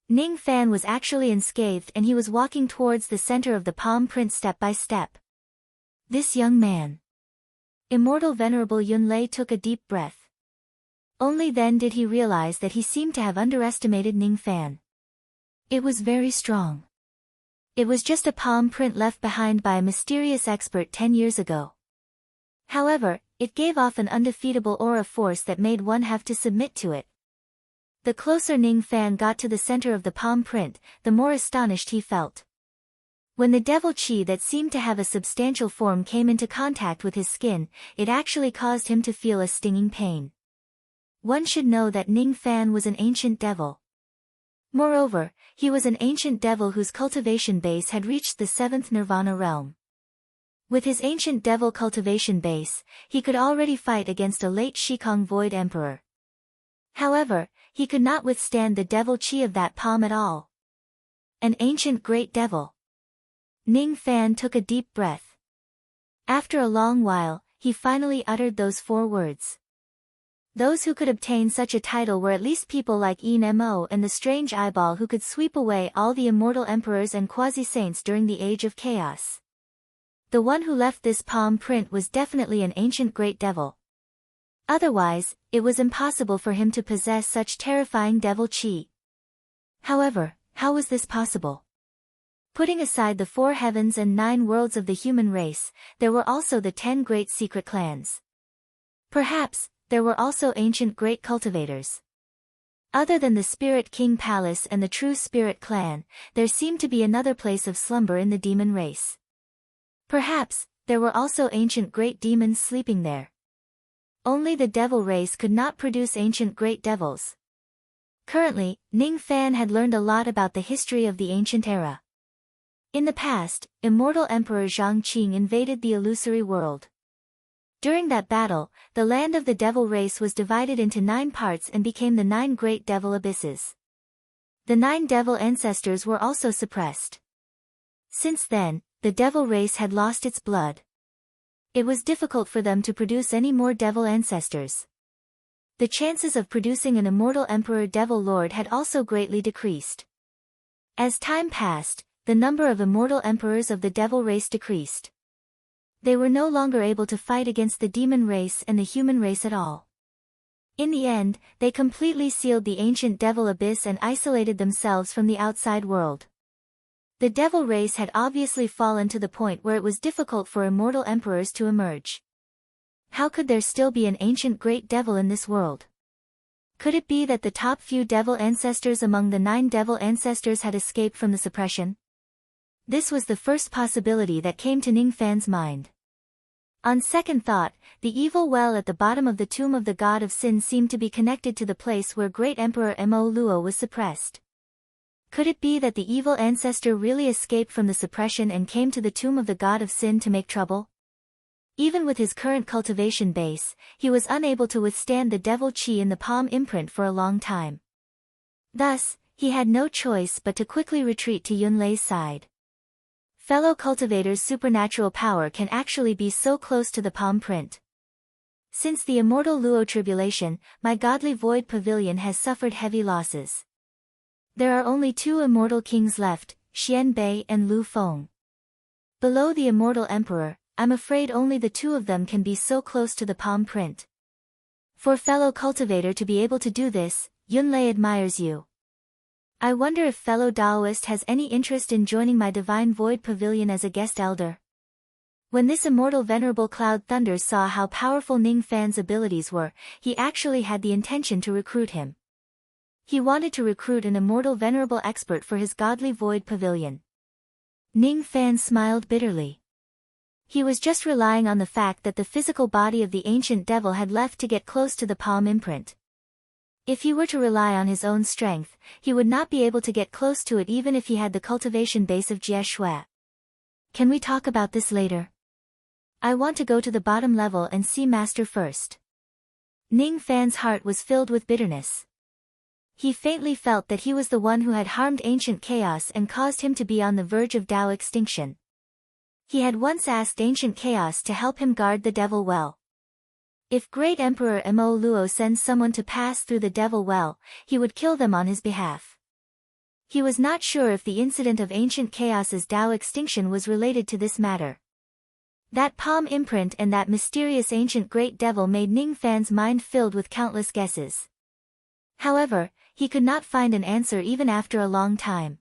Ning Fan was actually unscathed and he was walking towards the center of the palm print step by step. This young man. Immortal Venerable Yunlei took a deep breath. Only then did he realize that he seemed to have underestimated Ning Fan. It was very strong. It was just a palm print left behind by a mysterious expert 10 years ago. However, it gave off an undefeatable aura force that made one have to submit to it. The closer Ning Fan got to the center of the palm print, the more astonished he felt. When the devil chi that seemed to have a substantial form came into contact with his skin, it actually caused him to feel a stinging pain. One should know that Ning Fan was an ancient devil. Moreover, he was an ancient devil whose cultivation base had reached the 7th nirvana realm. With his ancient devil cultivation base, he could already fight against a late Shikong Void Emperor. However, he could not withstand the devil chi of that palm at all. An ancient great devil. Ning Fan took a deep breath. After a long while, he finally uttered those 4 words. Those who could obtain such a title were at least people like Yin Mo and the strange eyeball who could sweep away all the immortal emperors and quasi-saints during the Age of Chaos. The one who left this palm print was definitely an ancient great devil. Otherwise, it was impossible for him to possess such terrifying devil chi. However, how was this possible? Putting aside the 4 heavens and 9 worlds of the human race, there were also the 10 great secret clans. Perhaps, there were also ancient great cultivators. Other than the Spirit King Palace and the True Spirit Clan, there seemed to be another place of slumber in the demon race. Perhaps, there were also ancient great demons sleeping there. Only the devil race could not produce ancient great devils. Currently, Ning Fan had learned a lot about the history of the ancient era. In the past, immortal Emperor Zhang Qing invaded the illusory world. During that battle, the land of the devil race was divided into 9 parts and became the 9 great devil abysses. The 9 devil ancestors were also suppressed. Since then, the devil race had lost its blood. It was difficult for them to produce any more devil ancestors. The chances of producing an immortal Emperor Devil Lord had also greatly decreased. As time passed, the number of immortal emperors of the devil race decreased. They were no longer able to fight against the demon race and the human race at all. In the end, they completely sealed the ancient devil abyss and isolated themselves from the outside world. The devil race had obviously fallen to the point where it was difficult for immortal emperors to emerge. How could there still be an ancient great devil in this world? Could it be that the top few devil ancestors among the 9 devil ancestors had escaped from the suppression? This was the first possibility that came to Ning Fan's mind. On second thought, the evil well at the bottom of the tomb of the god of sin seemed to be connected to the place where great Emperor Mo Luo was suppressed. Could it be that the evil ancestor really escaped from the suppression and came to the tomb of the god of sin to make trouble? Even with his current cultivation base, he was unable to withstand the devil chi in the palm imprint for a long time. Thus, he had no choice but to quickly retreat to Yunlei's side. Fellow cultivators' supernatural power can actually be so close to the palm print. Since the immortal Luo tribulation, my godly void pavilion has suffered heavy losses. There are only 2 immortal kings left, Xian Bei and Lu Feng. Below the immortal emperor, I'm afraid only the 2 of them can be so close to the palm print. For fellow cultivator to be able to do this, Yunlei admires you. I wonder if fellow Daoist has any interest in joining my divine void pavilion as a guest elder. When this immortal venerable Cloud Thunders saw how powerful Ning Fan's abilities were, he actually had the intention to recruit him. He wanted to recruit an immortal venerable expert for his godly void pavilion. Ning Fan smiled bitterly. He was just relying on the fact that the physical body of the ancient devil had left to get close to the palm imprint. If he were to rely on his own strength, he would not be able to get close to it even if he had the cultivation base of Jie Shui. Can we talk about this later? I want to go to the bottom level and see Master first. Ning Fan's heart was filled with bitterness. He faintly felt that he was the one who had harmed ancient chaos and caused him to be on the verge of Tao extinction. He had once asked ancient chaos to help him guard the devil well. If Great Emperor Mo Luo sends someone to pass through the devil well, he would kill them on his behalf. He was not sure if the incident of ancient chaos's Tao extinction was related to this matter. That palm imprint and that mysterious ancient great devil made Ning Fan's mind filled with countless guesses. However, he could not find an answer even after a long time.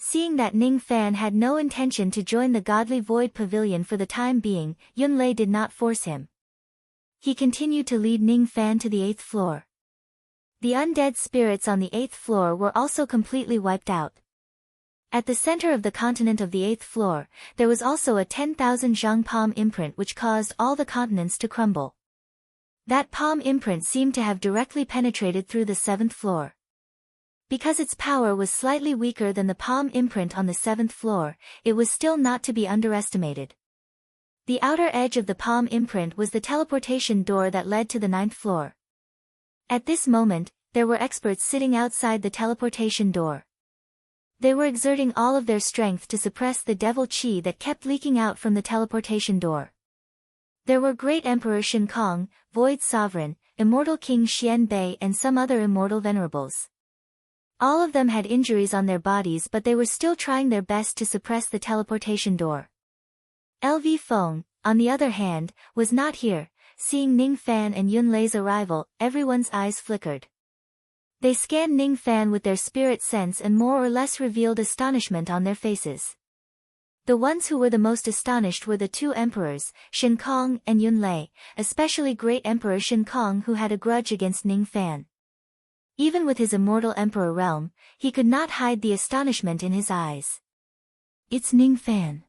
Seeing that Ning Fan had no intention to join the Godly Void Pavilion for the time being, Yunlei did not force him. He continued to lead Ning Fan to the 8th floor. The undead spirits on the 8th floor were also completely wiped out. At the center of the continent of the 8th floor, there was also a 10,000 zhang palm imprint which caused all the continents to crumble. That palm imprint seemed to have directly penetrated through the 7th floor. Because its power was slightly weaker than the palm imprint on the 7th floor, it was still not to be underestimated. The outer edge of the palm imprint was the teleportation door that led to the 9th floor. At this moment, there were experts sitting outside the teleportation door. They were exerting all of their strength to suppress the devil chi that kept leaking out from the teleportation door. There were Great Emperor Shen Kong, Void Sovereign, Immortal King Xian Bei and some other immortal venerables. All of them had injuries on their bodies but they were still trying their best to suppress the teleportation door. LV Feng, on the other hand, was not here. Seeing Ning Fan and Yunlei's arrival, everyone's eyes flickered. They scanned Ning Fan with their spirit sense and more or less revealed astonishment on their faces. The ones who were the most astonished were the two emperors, Shen Kong and Yunlei, especially Great Emperor Shen Kong who had a grudge against Ning Fan. Even with his immortal emperor realm, he could not hide the astonishment in his eyes. It's Ning Fan.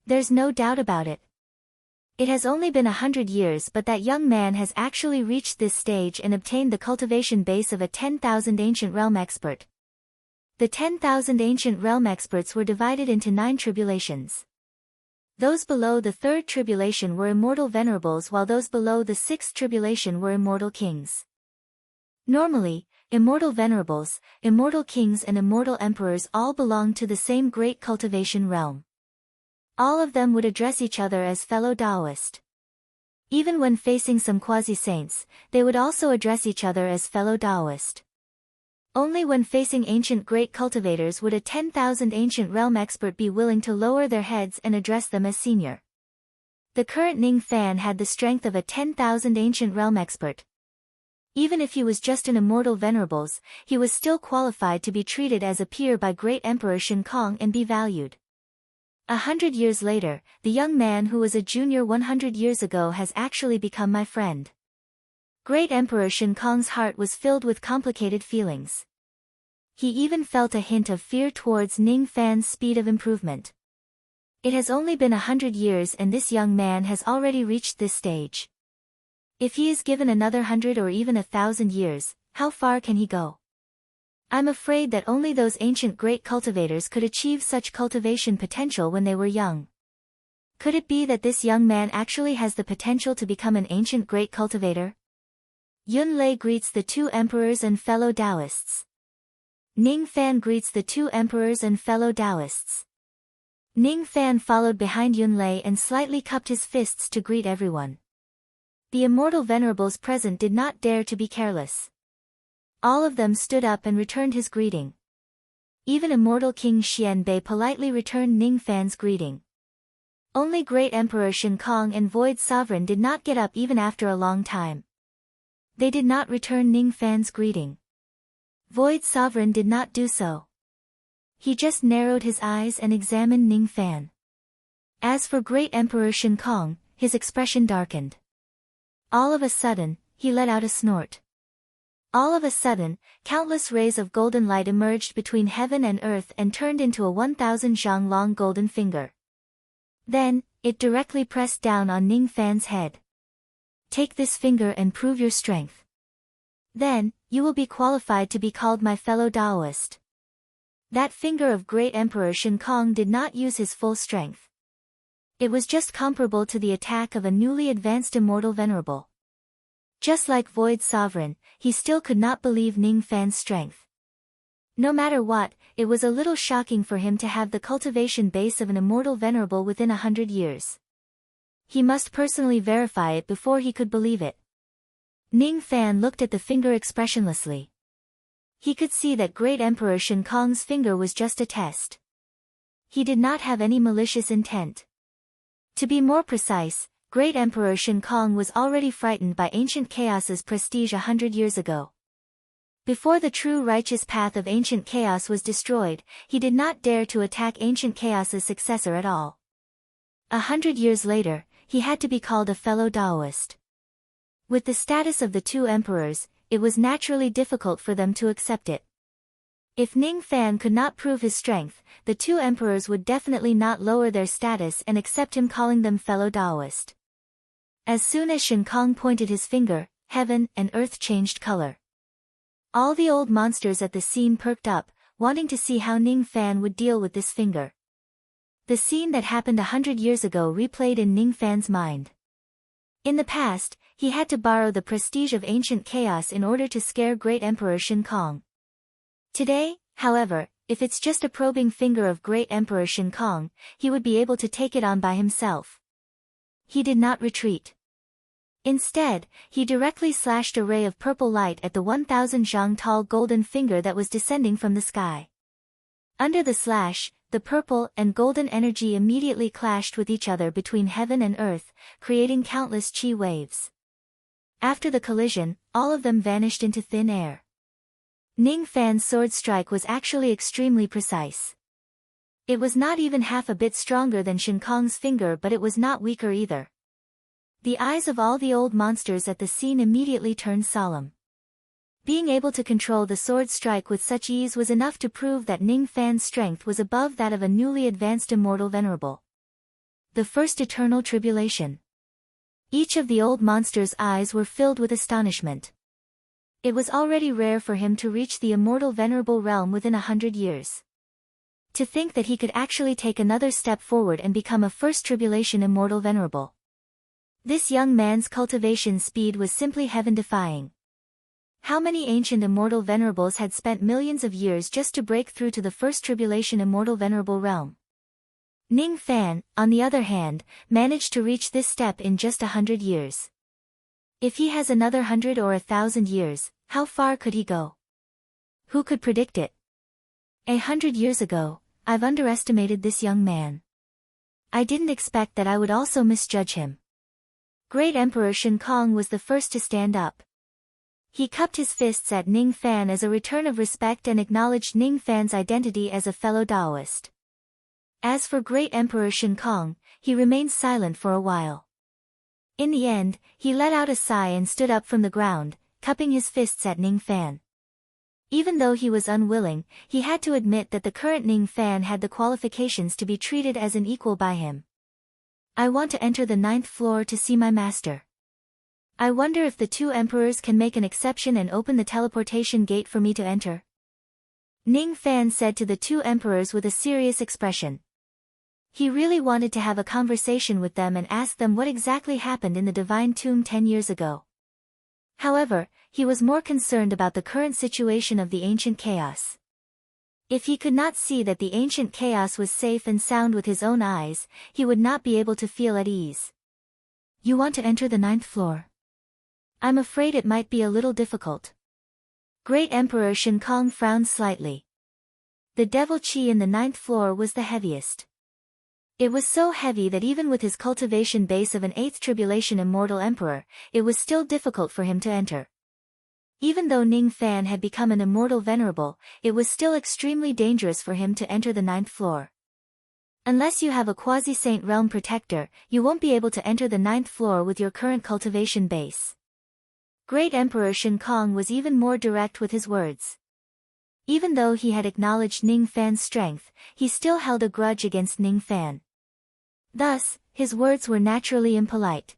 There's no doubt about it. It has only been 100 years but that young man has actually reached this stage and obtained the cultivation base of a 10,000 ancient realm expert. The 10,000 ancient realm experts were divided into 9 tribulations. Those below the 3rd tribulation were immortal venerables while those below the 6th tribulation were immortal kings. Normally, immortal venerables, immortal kings and immortal emperors all belonged to the same great cultivation realm. All of them would address each other as fellow Taoist. Even when facing some quasi-saints, they would also address each other as fellow Taoist. Only when facing ancient great cultivators would a 10,000 ancient realm expert be willing to lower their heads and address them as senior. The current Ning Fan had the strength of a 10,000 ancient realm expert. Even if he was just an immortal venerables, he was still qualified to be treated as a peer by Great Emperor Shen Kong and be valued. 100 years later, the young man who was a junior 100 years ago has actually become my friend. Great Emperor Shen Kong's heart was filled with complicated feelings. He even felt a hint of fear towards Ning Fan's speed of improvement. It has only been 100 years and this young man has already reached this stage. If he is given another 100 or even 1,000 years, how far can he go? I'm afraid that only those ancient great cultivators could achieve such cultivation potential when they were young. Could it be that this young man actually has the potential to become an ancient great cultivator? Yunlei greets the two emperors and fellow Taoists. Ning Fan greets the two emperors and fellow Taoists. Ning Fan followed behind Yunlei and slightly cupped his fists to greet everyone. The immortal venerables present did not dare to be careless. All of them stood up and returned his greeting. Even immortal King Xian Bei politely returned Ning Fan's greeting. Only Great Emperor Shen Kong and Void Sovereign did not get up even after a long time. They did not return Ning Fan's greeting. Void Sovereign did not do so. He just narrowed his eyes and examined Ning Fan. As for Great Emperor Shen Kong, his expression darkened. All of a sudden, he let out a snort. All of a sudden, countless rays of golden light emerged between heaven and earth and turned into a 1,000 zhang long golden finger. Then, It directly pressed down on Ning Fan's head. "Take this finger and prove your strength. Then, you will be qualified to be called my fellow Taoist." That finger of great Emperor Shen Kong did not use his full strength. It was just comparable to the attack of a newly advanced immortal venerable. Just like Void Sovereign, he still could not believe Ning Fan's strength. No matter what, it was a little shocking for him to have the cultivation base of an immortal venerable within 100 years. He must personally verify it before he could believe it. Ning Fan looked at the finger expressionlessly. He could see that great Emperor Shen Kong's finger was just a test. He did not have any malicious intent. To be more precise, great Emperor Shen Kong was already frightened by ancient chaos's prestige 100 years ago. Before the true righteous path of ancient chaos was destroyed, he did not dare to attack ancient chaos's successor at all. 100 years later, he had to be called a fellow Taoist. With the status of the two emperors, it was naturally difficult for them to accept it. If Ning Fan could not prove his strength, the two emperors would definitely not lower their status and accept him calling them fellow Taoist. As soon as Shen Kong pointed his finger, heaven and earth changed color. All the old monsters at the scene perked up, wanting to see how Ning Fan would deal with this finger. The scene that happened 100 years ago replayed in Ning Fan's mind. In the past, he had to borrow the prestige of ancient chaos in order to scare great Emperor Shen Kong. Today, however, if it's just a probing finger of great Emperor Shen Kong, he would be able to take it on by himself. He did not retreat. Instead, he directly slashed a ray of purple light at the 1,000 zhang tall golden finger that was descending from the sky. Under the slash, the purple and golden energy immediately clashed with each other between heaven and earth, creating countless chi waves. After the collision, all of them vanished into thin air. Ning Fan's sword strike was actually extremely precise. It was not even half a bit stronger than Shen Kong's finger, but it was not weaker either. The eyes of all the old monsters at the scene immediately turned solemn. Being able to control the sword strike with such ease was enough to prove that Ning Fan's strength was above that of a newly advanced immortal venerable. The first eternal tribulation. Each of the old monsters' eyes were filled with astonishment. It was already rare for him to reach the immortal venerable realm within 100 years. To think that he could actually take another step forward and become a first tribulation immortal venerable. This young man's cultivation speed was simply heaven-defying. How many ancient immortal venerables had spent millions of years just to break through to the first tribulation immortal venerable realm? Ning Fan, on the other hand, managed to reach this step in just 100 years. If he has another 100 or 1,000 years, how far could he go? Who could predict it? 100 years ago, I've underestimated this young man. I didn't expect that I would also misjudge him. Great Emperor Shen Kong was the first to stand up. He cupped his fists at Ning Fan as a return of respect and acknowledged Ning Fan's identity as a fellow Taoist. As for great Emperor Shen Kong, he remained silent for a while. In the end, he let out a sigh and stood up from the ground, cupping his fists at Ning Fan. Even though he was unwilling, he had to admit that the current Ning Fan had the qualifications to be treated as an equal by him. I want to enter the 9th floor to see my master. I wonder if the two emperors can make an exception and open the teleportation gate for me to enter. Ning Fan said to the two emperors with a serious expression. He really wanted to have a conversation with them and ask them what exactly happened in the Divine Tomb 10 years ago. However, he was more concerned about the current situation of the ancient chaos. If he could not see that the ancient chaos was safe and sound with his own eyes, he would not be able to feel at ease. You want to enter the 9th floor? I'm afraid it might be a little difficult. Great Emperor Shen Kong frowned slightly. The devil chi in the 9th floor was the heaviest. It was so heavy that even with his cultivation base of an 8th tribulation immortal emperor, it was still difficult for him to enter. Even though Ning Fan had become an immortal venerable, it was still extremely dangerous for him to enter the 9th floor. Unless you have a quasi-saint realm protector, you won't be able to enter the 9th floor with your current cultivation base. Great Emperor Shen Kong was even more direct with his words. Even though he had acknowledged Ning Fan's strength, he still held a grudge against Ning Fan. Thus, His words were naturally impolite.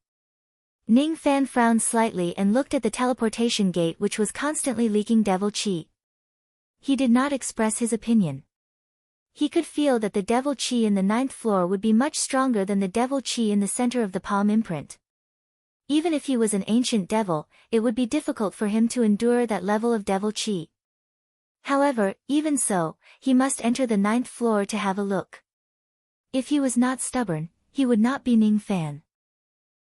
Ning Fan frowned slightly and looked at the teleportation gate, which was constantly leaking devil chi. He did not express his opinion. He could feel that the devil chi in the 9th floor would be much stronger than the devil chi in the center of the palm imprint. Even if he was an ancient devil, it would be difficult for him to endure that level of devil chi. However, even so, he must enter the 9th floor to have a look. If he was not stubborn, he would not be Ning Fan.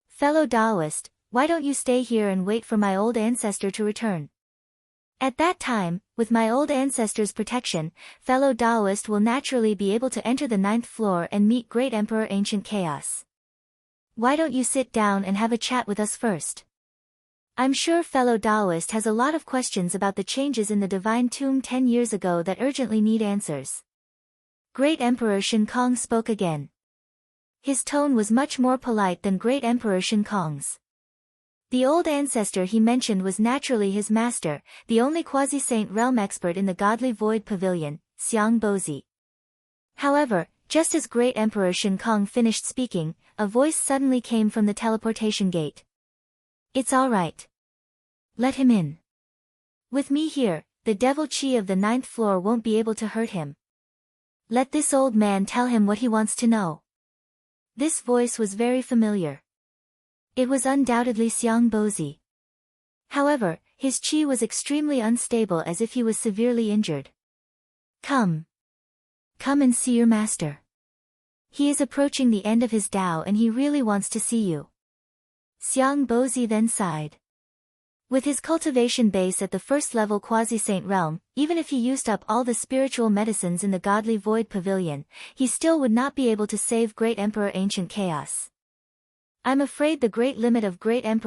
Fellow Taoist, why don't you stay here and wait for my old ancestor to return? At that time, with my old ancestor's protection, fellow Taoist will naturally be able to enter the 9th floor and meet Great Emperor Ancient Chaos. Why don't you sit down and have a chat with us first? I'm sure fellow Taoist has a lot of questions about the changes in the Divine Tomb 10 years ago that urgently need answers. Great Emperor Shin Kong spoke again. His tone was much more polite than Great Emperor Shin Kong's. The old ancestor he mentioned was naturally his master, the only quasi-saint realm expert in the godly void pavilion, Xiang Bozi. However, just as Great Emperor Shin Kong finished speaking, a voice suddenly came from the teleportation gate. It's all right. Let him in. With me here, the devil chi of the 9th floor won't be able to hurt him. Let this old man tell him what he wants to know. This voice was very familiar. It was undoubtedly Xiang Bozi. However, his chi was extremely unstable, as if he was severely injured. Come. Come and see your master. He is approaching the end of his Tao and he really wants to see you. Xiang Bozi then sighed. With his cultivation base at the 1st level quasi-saint realm, even if he used up all the spiritual medicines in the godly void pavilion, he still would not be able to save Great Emperor Ancient Chaos. I'm afraid the great limit of Great Emperor